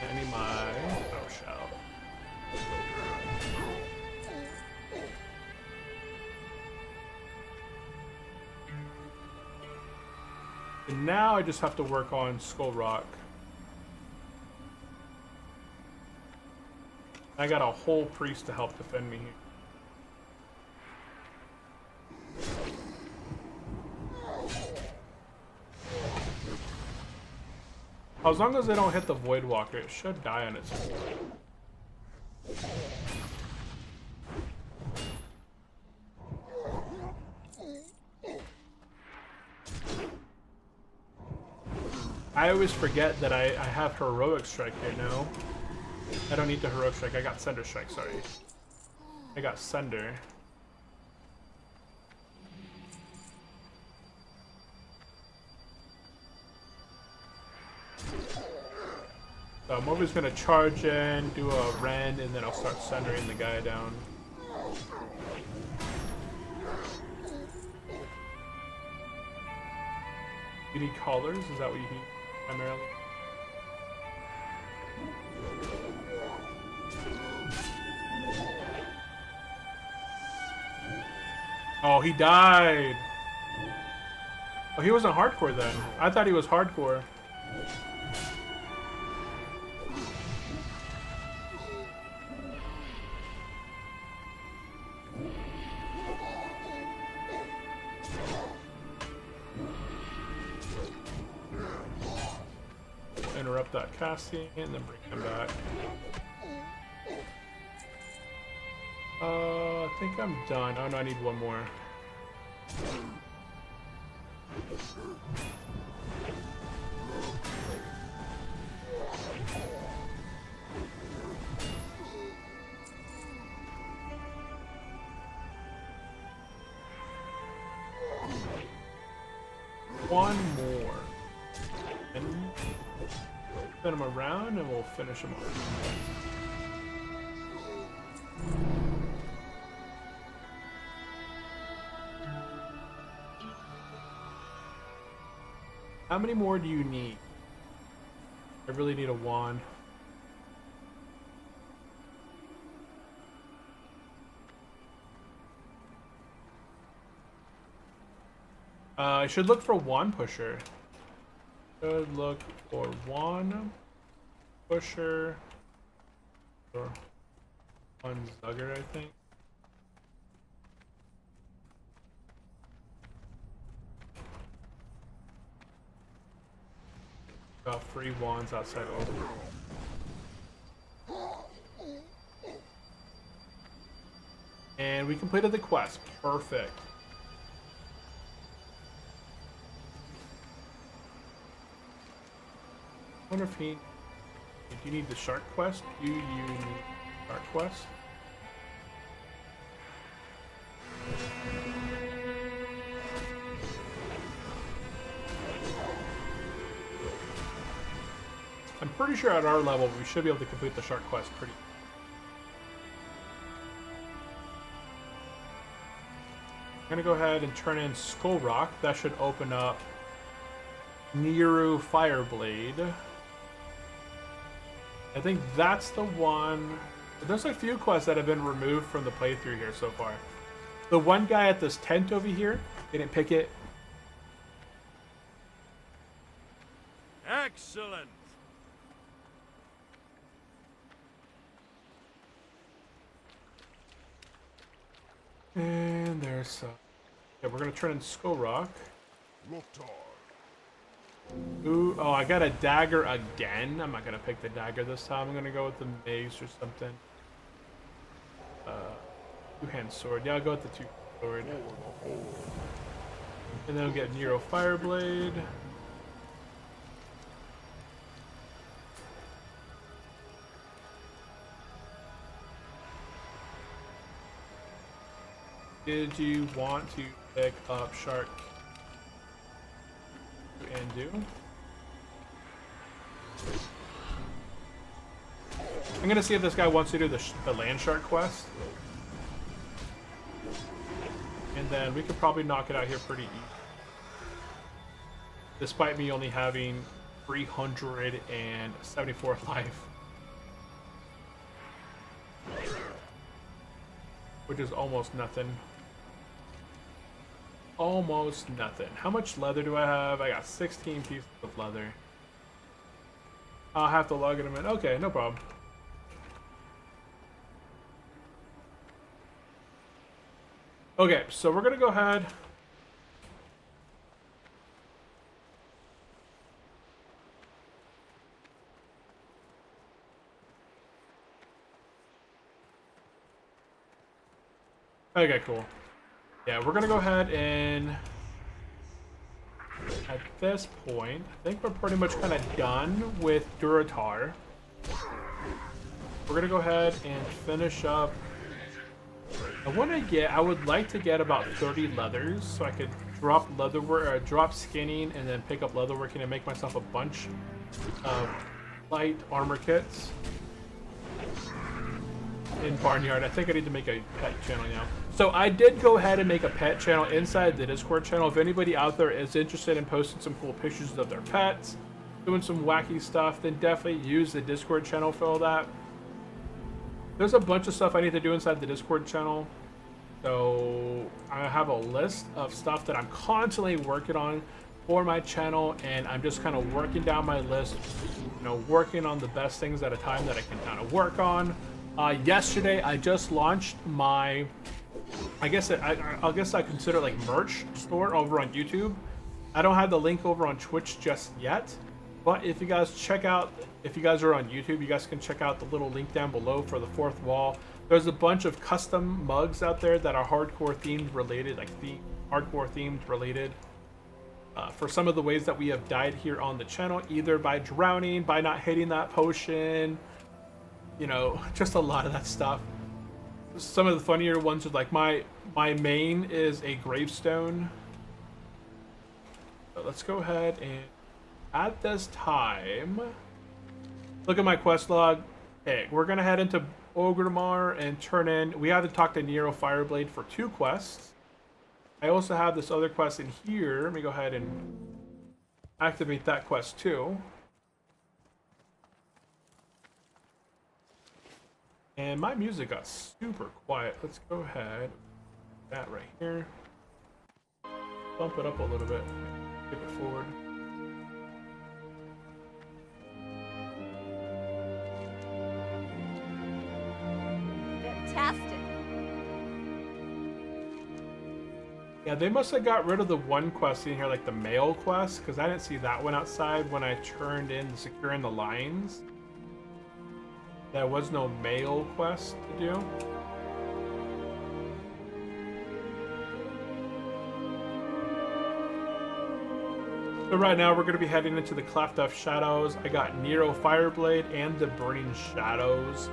Any my shell. And now I just have to work on Skull Rock. I got a whole priest to help defend me here. As long as they don't hit the Void Walker, it should die on its own. I always forget that I have Heroic Strike here now. I don't need the Heroic Strike, I got Cinder Strike, sorry. I got Cinder. So I'm always gonna charge in, do a rend, and then I'll start centering the guy down. You need collars? Is that what you need primarily? Oh, he died! Oh, he wasn't hardcore then. I thought he was hardcore. Interrupt that casting and then bring him back. I think I'm done. Oh no, I need one more. One more. And spin him around and we'll finish him off. How many more do you need? I really need a wand. I should look for wand pusher. Should look for wand pusher or one zugger, I think. Got free wands outside over. And we completed the quest. Perfect. I wonder if he... Do you need the shark quest? Do you need shark quest? I'm pretty sure at our level we should be able to complete the shark quest pretty. I'm gonna go ahead and turn in Skull Rock. That should open up Niru Fireblade. I think that's the one. There's a few quests that have been removed from the playthrough here so far. The one guy at this tent over here, didn't pick it. Excellent. And there's yeah, we're gonna turn in Skull Rock. Loktar. Ooh, oh, I got a dagger again. I'm not gonna pick the dagger this time. I'm gonna go with the mace or something. Two-hand sword. Yeah, I'll go with the two-hand sword. And then we'll get Nero Fireblade. Did you want to pick up Shark and do? I'm gonna see if this guy wants to do the land shark quest, and then we could probably knock it out here pretty easy, despite me only having 374 life, which is almost nothing. Almost nothing. How much leather do I have? I got 16 pieces of leather. I'll have to log them in. Okay, no problem. Okay, so we're gonna go ahead. Okay, cool. Yeah, we're gonna go ahead and at this point, I think we're pretty much kind of done with Duratar. We're gonna go ahead and finish up. I would like to get about 30 leathers so I could drop leatherwork, or drop skinning, and then pick up leatherworking and make myself a bunch of light armor kits in Barnyard. I think I need to make a pet channel now. So I did go ahead and make a pet channel inside the Discord channel. If anybody out there is interested in posting some cool pictures of their pets, doing some wacky stuff, then definitely use the Discord channel for all that. There's a bunch of stuff I need to do inside the Discord channel. So I have a list of stuff that I'm constantly working on for my channel, and I'm just kind of working down my list, you know, working on the best things at a time that I can kind of work on. Yesterday, I just launched my, I guess I consider it like merch store over on YouTube. I don't have the link over on Twitch just yet, but if you guys are on YouTube, you guys can check out the little link down below for the fourth wall. There's a bunch of custom mugs out there that are hardcore themed related, hardcore themed related. For some of the ways that we have died here on the channel, either by drowning, by not hitting that potion, you know, just a lot of that stuff. Some of the funnier ones are like my main is a gravestone. So let's go ahead and at this time look at my quest log. Okay, we're gonna head into Ogrimmar and turn in. We have to talk to Nero Fireblade for 2 quests. I also have this other quest in here. Let me go ahead and activate that quest too. And my music got super quiet. Let's go ahead. That right here. Bump it up a little bit. Skip it forward. Fantastic. Yeah, they must have got rid of the one quest in here, like the mail quest, because I didn't see that one outside when I turned in the securing the lines. There was no mail quest to do. So right now we're going to be heading into the Cleft of Shadows. I got Nero Fireblade and the Burning Shadows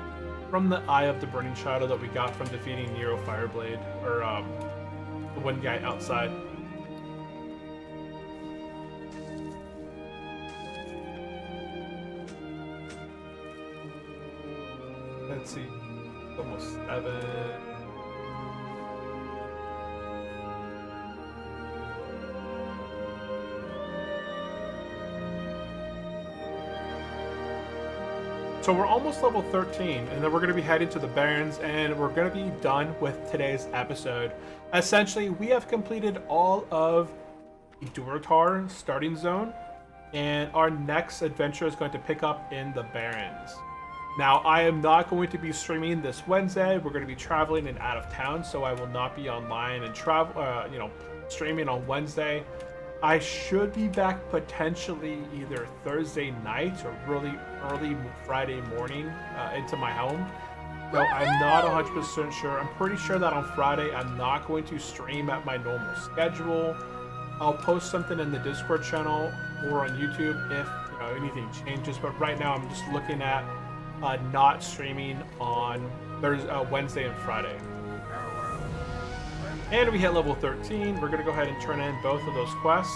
from the Eye of the Burning Shadow that we got from defeating Nero Fireblade, or the one guy outside. Let's see, almost 7. So we're almost level 13, and then we're going to be heading to the Barrens, and we're going to be done with today's episode. Essentially, we have completed all of the Durotar starting zone, and our next adventure is going to pick up in the Barrens. Now, I am not going to be streaming this Wednesday. We're going to be traveling and out of town, so I will not be online and streaming on Wednesday. I should be back potentially either Thursday night or really early Friday morning into my home. So I'm not 100% sure. I'm pretty sure that on Friday I'm not going to stream at my normal schedule. I'll post something in the Discord channel or on YouTube if anything changes. But right now I'm just looking at not streaming on Wednesday and Friday. And we hit level 13. We're going to go ahead and turn in both of those quests.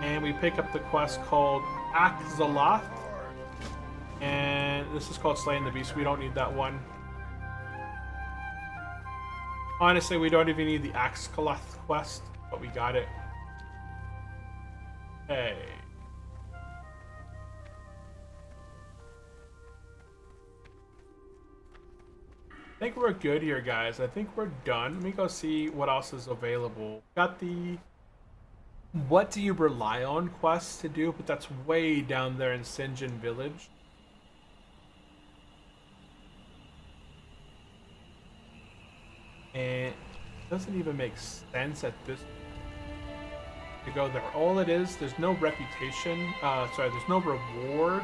And we pick up the quest called Axaloth. And this is called Slaying the Beast. We don't need that one. Honestly, we don't even need the Axaloth quest, but we got it. Hey. I think we're good here, guys. I think we're done. Let me go see what else is available. Got the What Do You Rely On quest to do, but that's way down there in Sinjin Village. And it doesn't even make sense at this to go there. All it is, there's no reputation. There's no reward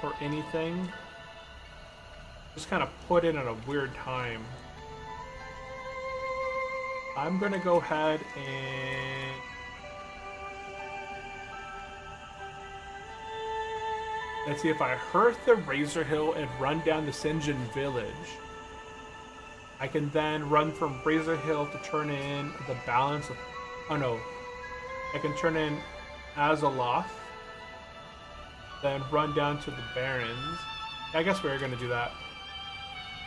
for anything. Just kind of put in at a weird time. I'm gonna go ahead and let's see if I hearth the Razor Hill and run down the Sinjin Village. I can then run from Razor Hill to turn in the balance of... Oh no. I can turn in Azaloth. Then run down to the Barrens. I guess we're gonna do that.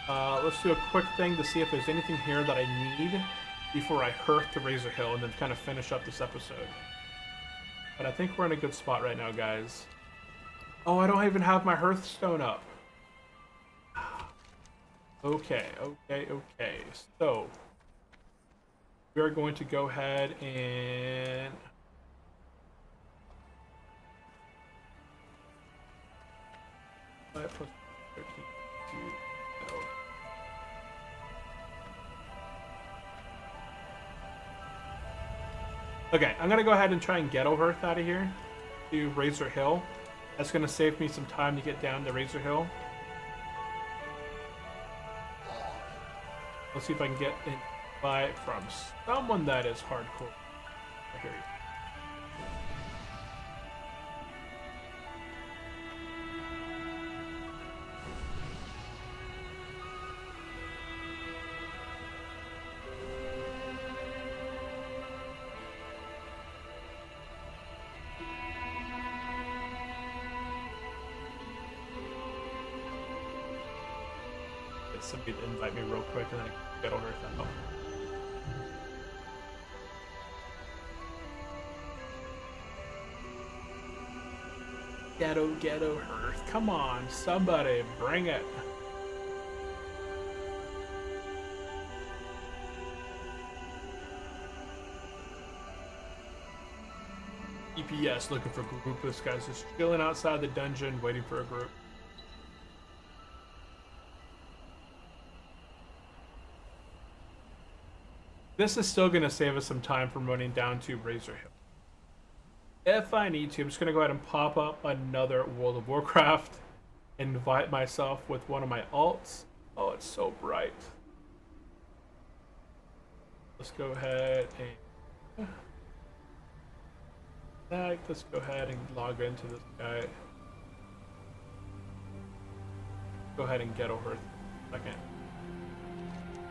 Let's do a quick thing to see if there's anything here that I need before I hearth the Razor Hill and then kind of finish up this episode. But I think we're in a good spot right now, guys. Oh, I don't even have my hearthstone up. Okay. So, we're going to go ahead and... +13, 2, no. Okay, I'm gonna go ahead and try and ghetto hearth out of here to Razor Hill. That's gonna save me some time to get down to Razor Hill. Let's see if I can get an invite from someone that is hardcore. I hear you. Somebody to invite me real quick and then I can get over it then. Ghetto hearth. Come on, somebody, bring it. EPS looking for a group. This guy's just chilling outside the dungeon waiting for a group. This is still going to save us some time from running down to Razor Hill. If I need to, I'm just going to go ahead and pop up another World of Warcraft. Invite myself with one of my alts. Oh, it's so bright. Let's go ahead and... Let's go ahead and log into this guy. Go ahead and get over it in a second.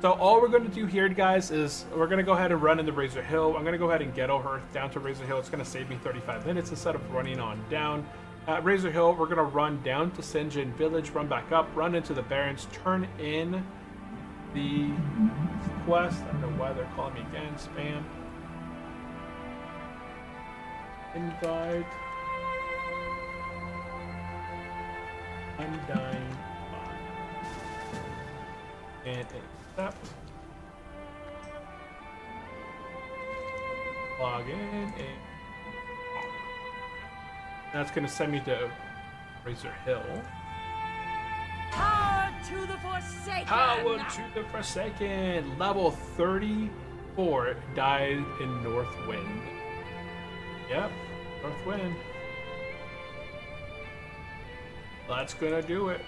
So all we're going to do here, guys, is we're going to go ahead and run into Razor Hill. I'm going to go ahead and get over down to Razor Hill. It's going to save me 35 minutes instead of running on down. At Razor Hill, we're going to run down to Sinjin Village, run back up, run into the Barrens, turn in the quest. I don't know why they're calling me again. Spam. Invite. Undying Fire. And accept. Log in and that's gonna send me to Razor Hill. Power to the Forsaken! Power to the Forsaken! Level 34 died in Northwind. Yep, Northwind. That's gonna do it.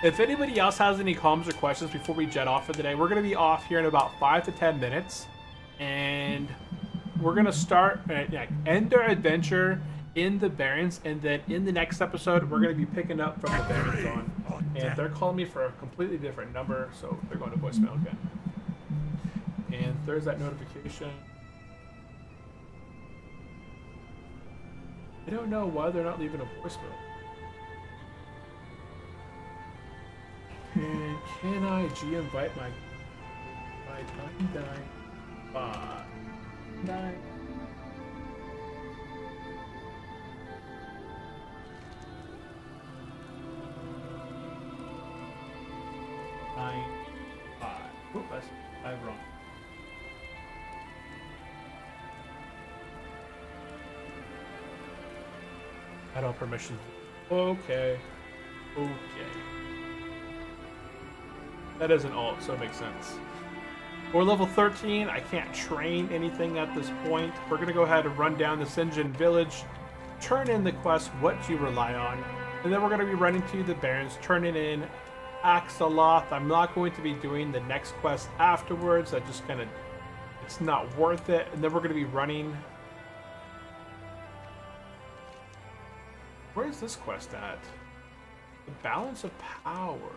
If anybody else has any comments or questions before we jet off for the day, we're gonna be off here in about 5 to 10 minutes. And we're gonna start end our adventure in the Barrens, and then in the next episode we're gonna be picking up from the Barrens on. And they're calling me for a completely different number, so they're going to voicemail again. And there's that notification. I don't know why they're not leaving a voicemail. And can I G-invite my Undying? 5, 9. Oop, that's 5 wrong. I don't permission. Okay. That is an alt, so it makes sense. We're level 13. I can't train anything at this point. We're going to go ahead and run down the Sinjin village, turn in the quest, What You Rely On, and then we're going to be running to the Barrens, turning in Axoloth. I'm not going to be doing the next quest afterwards. I just kind of, it's not worth it. And then we're going to be running. Where is this quest at? The Balance of Power.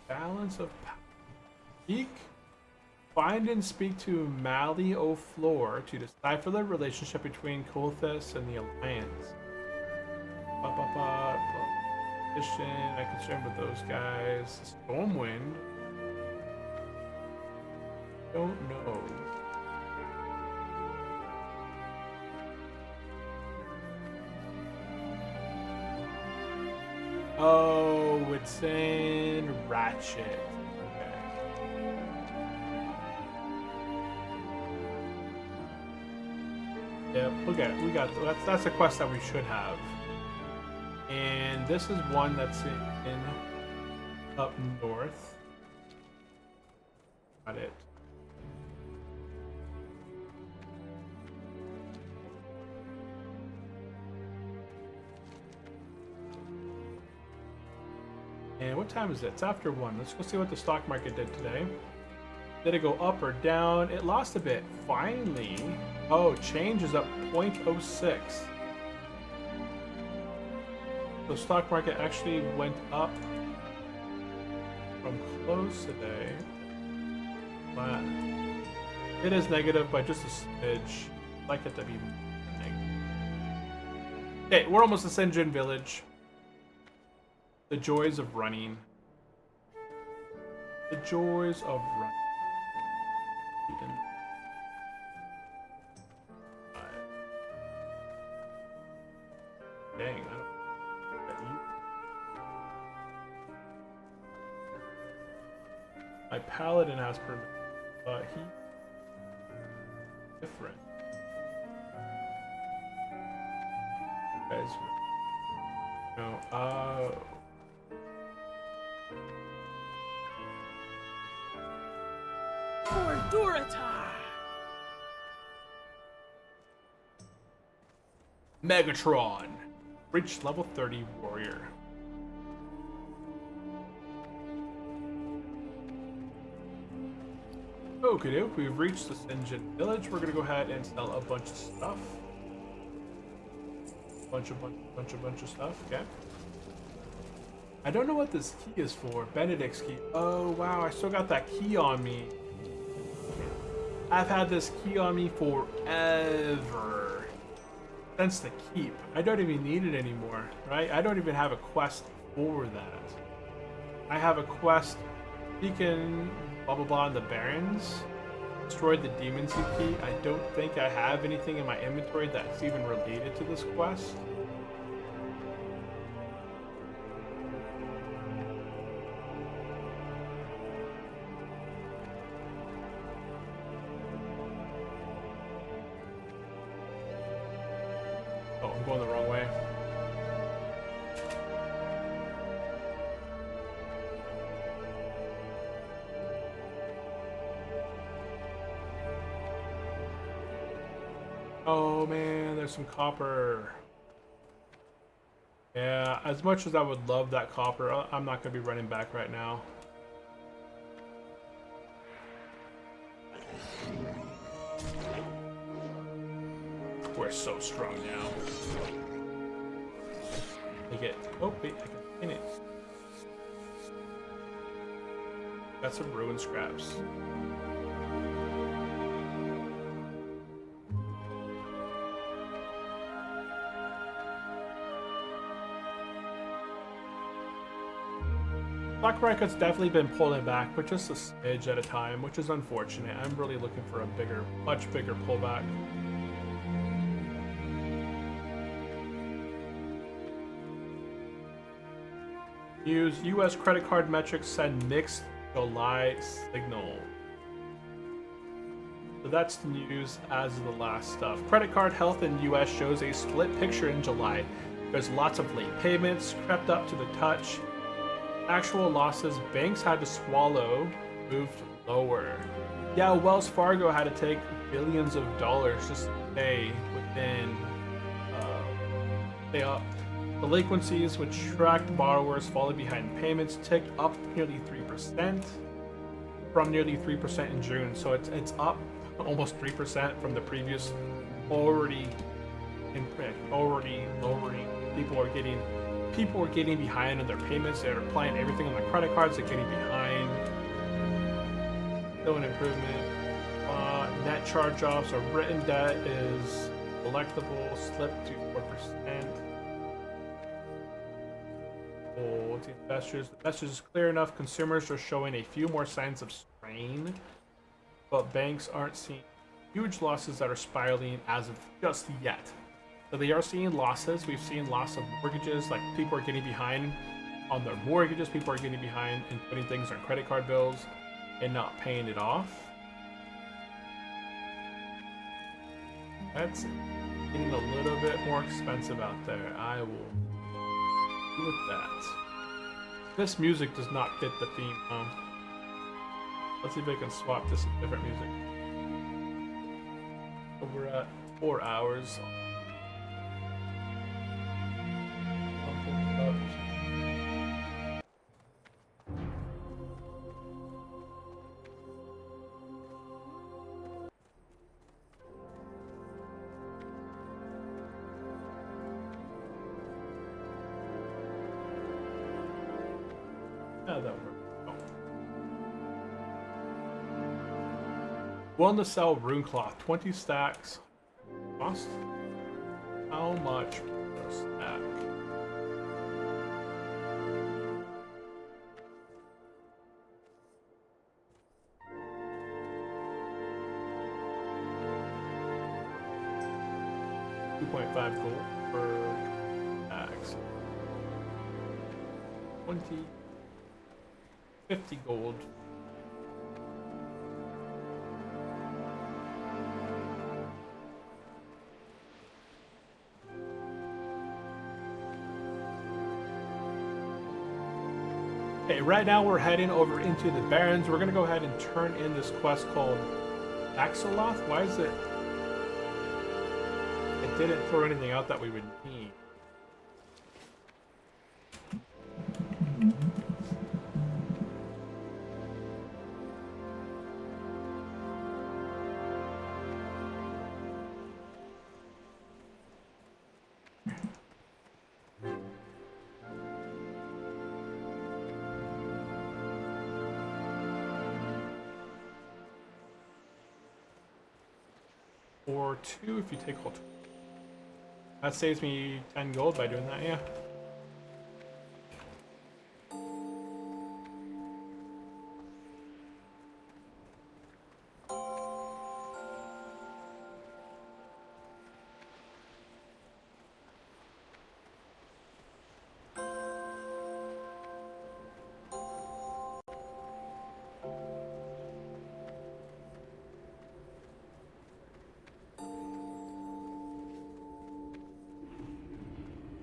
Balance of Power. Find and speak to Mali O'Flor to decipher the relationship between Kulthus and the Alliance. I'm concerned with those guys. Stormwind. Don't know. Oh, it's in Ratchet. Yep, okay, we got that's a quest that we should have. And this is one that's in up north. Got it. And what time is it? It's after 1. Let's go see what the stock market did today. Did it go up or down? It lost a bit. Finally. Oh, change is up 0.06. The stock market actually went up from close today. Flat. It is negative by just a smidge. I'd like it to be negative. Okay, we're almost to Sinjin village. The joys of running. The joys of running. Dang, I don't. My paladin has permission, but he different. Guys, no. For Duratar! Megatron, reached level 30 warrior. Okay, we've reached the Sinjin village. We're gonna go ahead and sell a bunch of stuff. Bunch of stuff. Okay. I don't know what this key is for. Benedict's key. Oh wow, I still got that key on me. I've had this key on me forever. Since the keep. I don't even need it anymore, right? I don't even have a quest for that. I have a quest. Beacon, blah blah blah, in the Barrens. Destroyed the Demon Seed key. I don't think I have anything in my inventory that's even related to this quest. Oh man, there's some copper. Yeah, as much as I would love that copper, I'm not going to be running back right now. We're so strong now. I get. Oh, wait, I can pin it. Got some ruin scraps. Black Market's definitely been pulling back, but just a smidge at a time, which is unfortunate. I'm really looking for a bigger, much bigger pullback. News: U.S. credit card metrics send mixed July signal. So that's the news as of the last stuff. Credit card health in U.S. shows a split picture in July. There's lots of late payments, crept up to the touch. Actual losses banks had to swallow moved lower. Yeah, Wells Fargo had to take billions of dollars just to stay within, stay up. Delinquencies, which tracked borrowers falling behind payments, ticked up nearly 3% from nearly 3% in June. So it's up almost 3% from the previous already lowering. People are getting behind on their payments. They're applying everything on their credit cards. They're getting behind. Still an improvement. Net charge-offs or written debt is collectible, slipped to 4%. Oh, the investors. The message is clear enough. Consumers are showing a few more signs of strain, but banks aren't seeing huge losses that are spiraling as of just yet. So they are seeing losses. We've seen loss of mortgages, like people are getting behind on their mortgages. People are getting behind in putting things on credit card bills and not paying it off. That's getting a little bit more expensive out there. I will do with that. This music does not fit the theme. Let's see if I can swap this to different music. So we're at 4 hours. Yeah, that worked. Oh. Willing to sell rune cloth, 20 stacks. Cost? How much per stack? $2.5 gold per stacks. 50 gold. Okay, right now we're heading over into the Barrens. We're gonna go ahead and turn in this quest called Axoloth. Why is it? It didn't throw anything out that we would need. Or 2 if you take hold. That saves me 10 gold by doing that, yeah.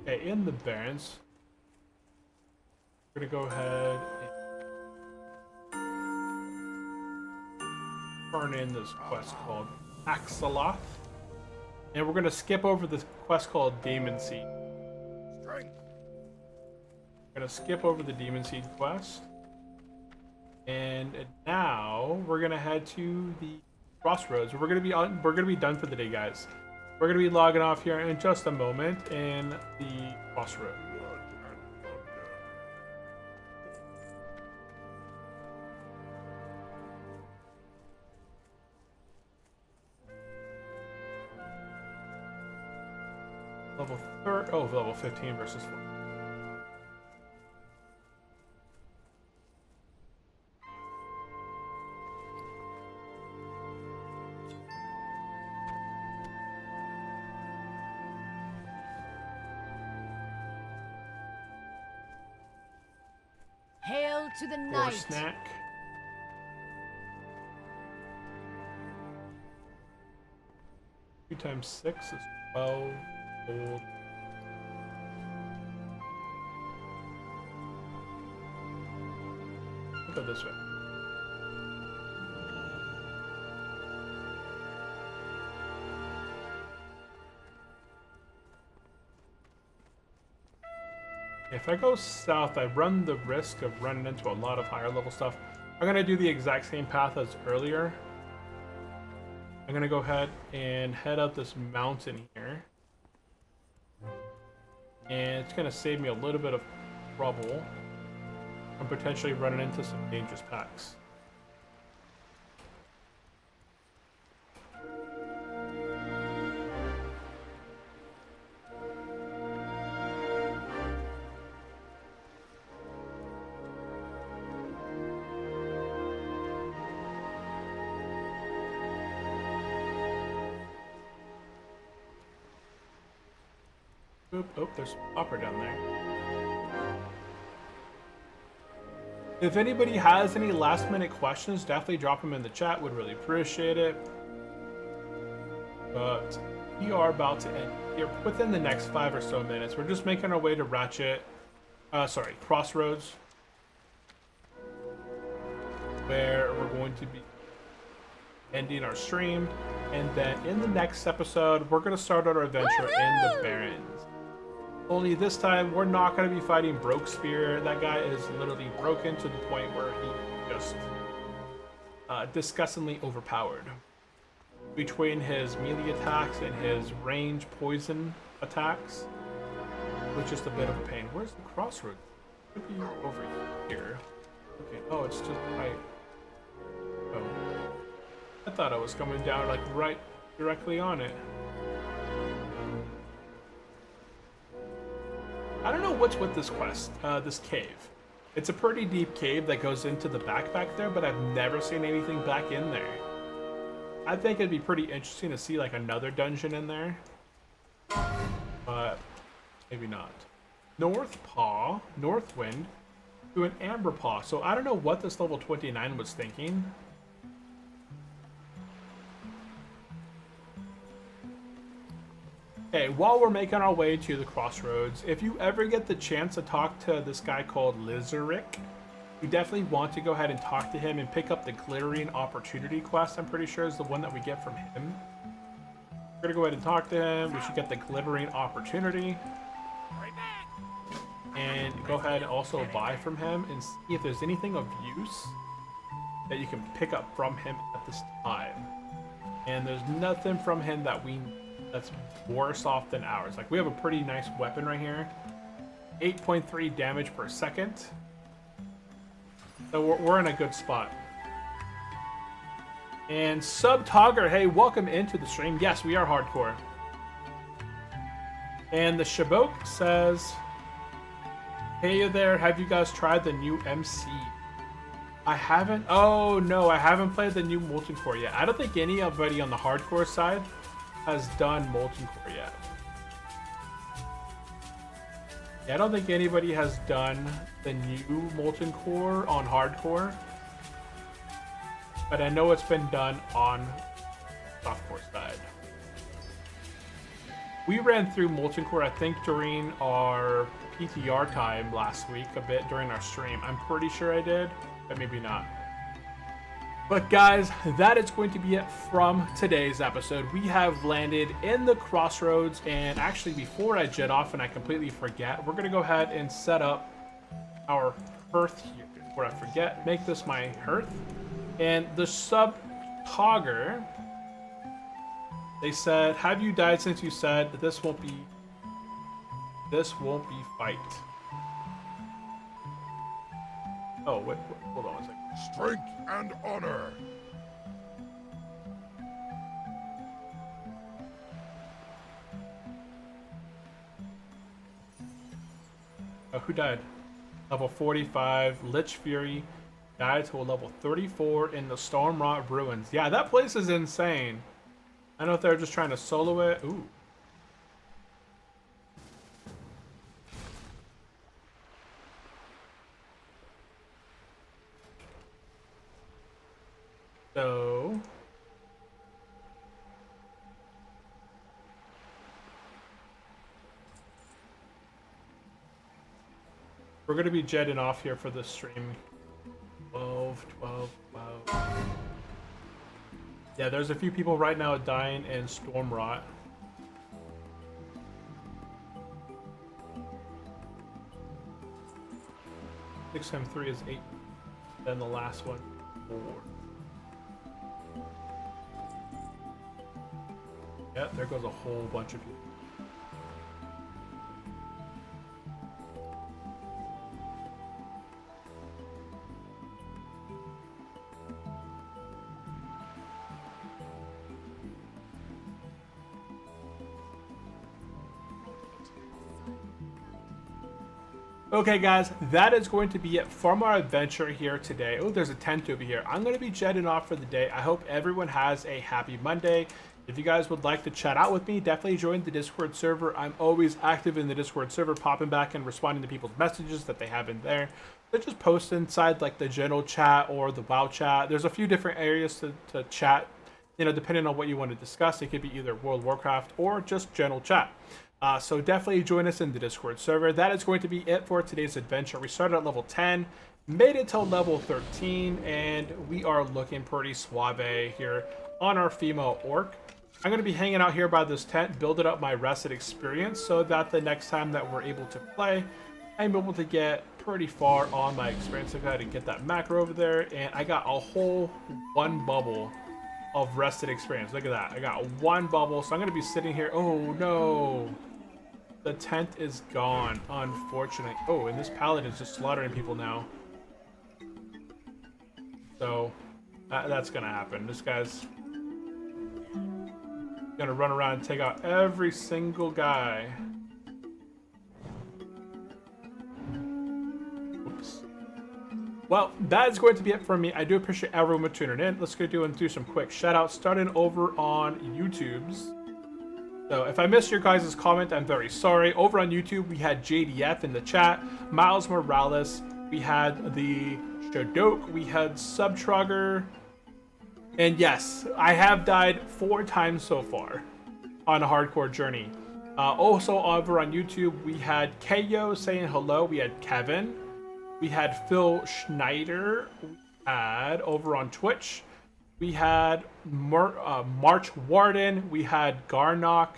Okay, in the Barrens, we're gonna go ahead and turn in this quest called Axoloth. And we're gonna skip over this quest called Demon Seed. Strength. We're gonna skip over the Demon Seed quest. And now we're gonna head to the crossroads. We're gonna be done for the day, guys. We're gonna be logging off here in just a moment in the crossroads. Blood and thunder. Level 15 versus 4. Hail to the Or night. snack. Two times 6 is 12 gold. We'll go this way. If I go south, I run the risk of running into a lot of higher level stuff. I'm gonna do the exact same path as earlier. I'm gonna go ahead and head up this mountain here. And it's gonna save me a little bit of trouble from potentially running into some dangerous packs. Oop, oh, there's Popper down there. If anybody has any last minute questions, definitely drop them in the chat. Would really appreciate it. But we are about to end here within the next 5 or so minutes. We're just making our way to Crossroads, where we're going to be ending our stream. And then in the next episode, we're going to start our adventure in the Barrens. Only this time, we're not going to be fighting Broke Spear. That guy is literally broken to the point where he just disgustingly overpowered. Between his melee attacks and his range poison attacks, it was just a bit of a pain. Where's the crossroad? It could be over here. Okay. Oh, it's just right. Oh. I thought I was coming down like right directly on it. I don't know what's with this quest, this cave. It's a pretty deep cave that goes into the back there, but I've never seen anything back in there. I think it'd be pretty interesting to see like another dungeon in there, but maybe not. Northwind to an Amber Paw. So I don't know what this level 29 was thinking. Okay, while we're making our way to the crossroads, if you ever get the chance to talk to this guy called Lizarick, you definitely want to go ahead and talk to him and pick up the Glittering Opportunity quest. I'm pretty sure is the one that we get from him. We're gonna go ahead and talk to him. We should get the Glittering Opportunity. And go ahead and also buy from him and see if there's anything of use that you can pick up from him at this time. And there's nothing from him that's worse off than ours. Like, we have a pretty nice weapon right here. 8.3 damage per second. So we're in a good spot. And Subtogger, hey, welcome into the stream. Yes, we are hardcore. And the Shabok says, hey there, have you guys tried the new MC? I haven't. Oh, no, I haven't played the new Molten Core yet. I don't think anybody on the hardcore side has done Molten Core yet. Yeah, I don't think anybody has done the new Molten Core on hardcore, but I know it's been done on softcore side. We ran through Molten Core, I think, during our PTR time last week, a bit during our stream. I'm pretty sure I did, but maybe not. But guys, that is going to be it from today's episode. We have landed in the crossroads, and actually before I jet off and I completely forget, we're going to go ahead and set up our hearth here. Before I forget, make this my hearth. And the sub-togger, they said, have you died since you said that this won't be fight? Oh, wait, hold on a second. Strength and honor. Who died? Level 45, Lich Fury died to a level 34 in the Stormwrought Ruins. Yeah, that place is insane. I don't know if they're just trying to solo it. Ooh. So we're going to be jetting off here for the stream. 12. Yeah, there's a few people right now dying in Stormwrought. Six times 3 is 8. Then the last one, 4. Yeah, there goes a whole bunch of people. Okay guys, that is going to be it from our adventure here today. Oh, there's a tent over here. I'm going to be jetting off for the day. I hope everyone has a happy Monday. If you guys would like to chat out with me, definitely join the Discord server. I'm always active in the Discord server, popping back and responding to people's messages that they have in there. So just post inside like the general chat or the WoW chat. There's a few different areas to chat, you know, depending on what you want to discuss. It could be either World of Warcraft or just general chat. So definitely join us in the Discord server. That is going to be it for today's adventure. We started at level 10, made it till level 13, and we are looking pretty suave here on our female orc. I'm going to be hanging out here by this tent, building up my rested experience so that the next time that we're able to play, I'm able to get pretty far on my experience. I've got to get that macro over there, and I got a whole 1 bubble of rested experience. Look at that. I got 1 bubble, so I'm going to be sitting here. Oh, no. The tent is gone, unfortunately. Oh, and this paladin is just slaughtering people now. So, that's gonna happen. This guy's gonna run around and take out every single guy. Oops. Well, that is going to be it for me. I do appreciate everyone tuning in. Let's go do some quick shout outs, starting over on YouTube's. So if I missed your guys' comment, I'm very sorry. Over on YouTube, we had JDF in the chat, Miles Morales, we had the Shadok, we had Subtrugger, and yes, I have died 4 times so far on a hardcore journey. Also over on YouTube, we had Kayo saying hello, we had Kevin, we had Phil Schneider, we had over on Twitch, we had March Warden, we had Garnock,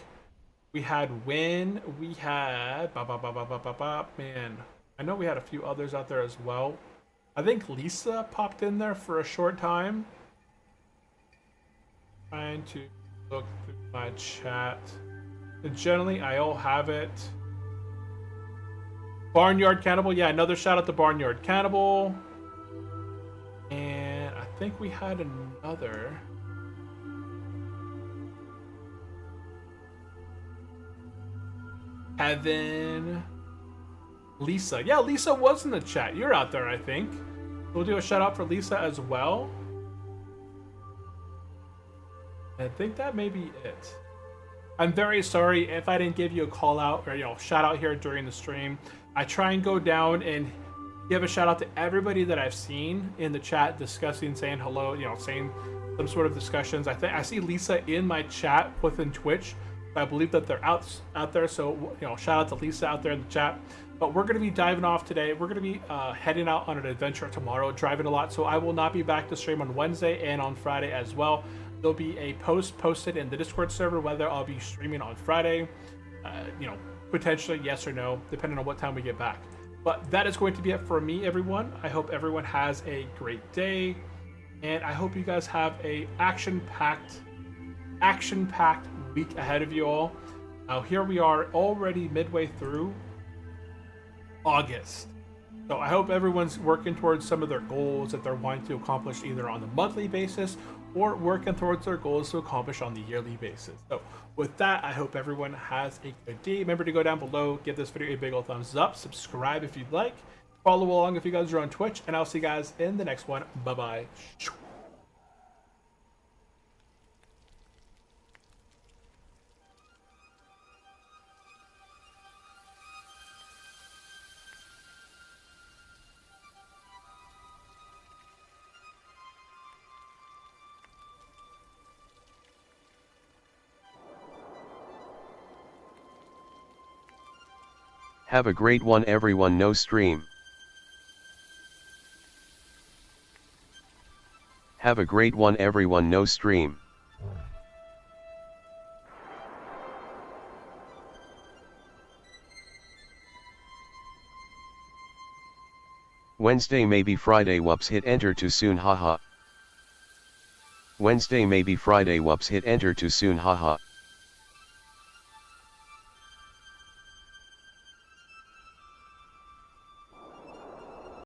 we had Win, we had man, I know we had a few others out there as well. I think Lisa popped in there for a short time. Trying to look through my chat. Generally, I all have it. Barnyard Cannibal, yeah, another shout out to Barnyard Cannibal. And I think we had another. Kevin. Lisa. Yeah, Lisa was in the chat. You're out there, I think. We'll do a shout out for Lisa as well. I think that may be it. I'm very sorry if I didn't give you a call out or, you know, shout out here during the stream. I try and go down and give a shout out to everybody that I've seen in the chat discussing, saying hello, you know, saying some sort of discussions. I think I see Lisa in my chat within Twitch. I believe that they're out there, so, you know, shout out to Lisa out there in the chat. But we're going to be diving off today. We're going to be heading out on an adventure tomorrow, driving a lot. So I will not be back to stream on Wednesday and on Friday as well. There'll be a post posted in the Discord server whether I'll be streaming on Friday. Potentially yes or no, depending on what time we get back. But that is going to be it for me, everyone. I hope everyone has a great day. And I hope you guys have a action-packed week ahead of you all. Now here we are already midway through August. So I hope everyone's working towards some of their goals that they're wanting to accomplish either on a monthly basis or working towards their goals to accomplish on the yearly basis. So with that, I hope everyone has a good day. Remember to go down below, give this video a big old thumbs up, subscribe if you'd like, follow along if you guys are on Twitch, and I'll see you guys in the next one. Bye-bye. Have a great one everyone, no stream. Have a great one everyone, no stream. Wednesday maybe Friday, whoops, hit enter too soon, haha. Wednesday maybe Friday, whoops, hit enter too soon, haha.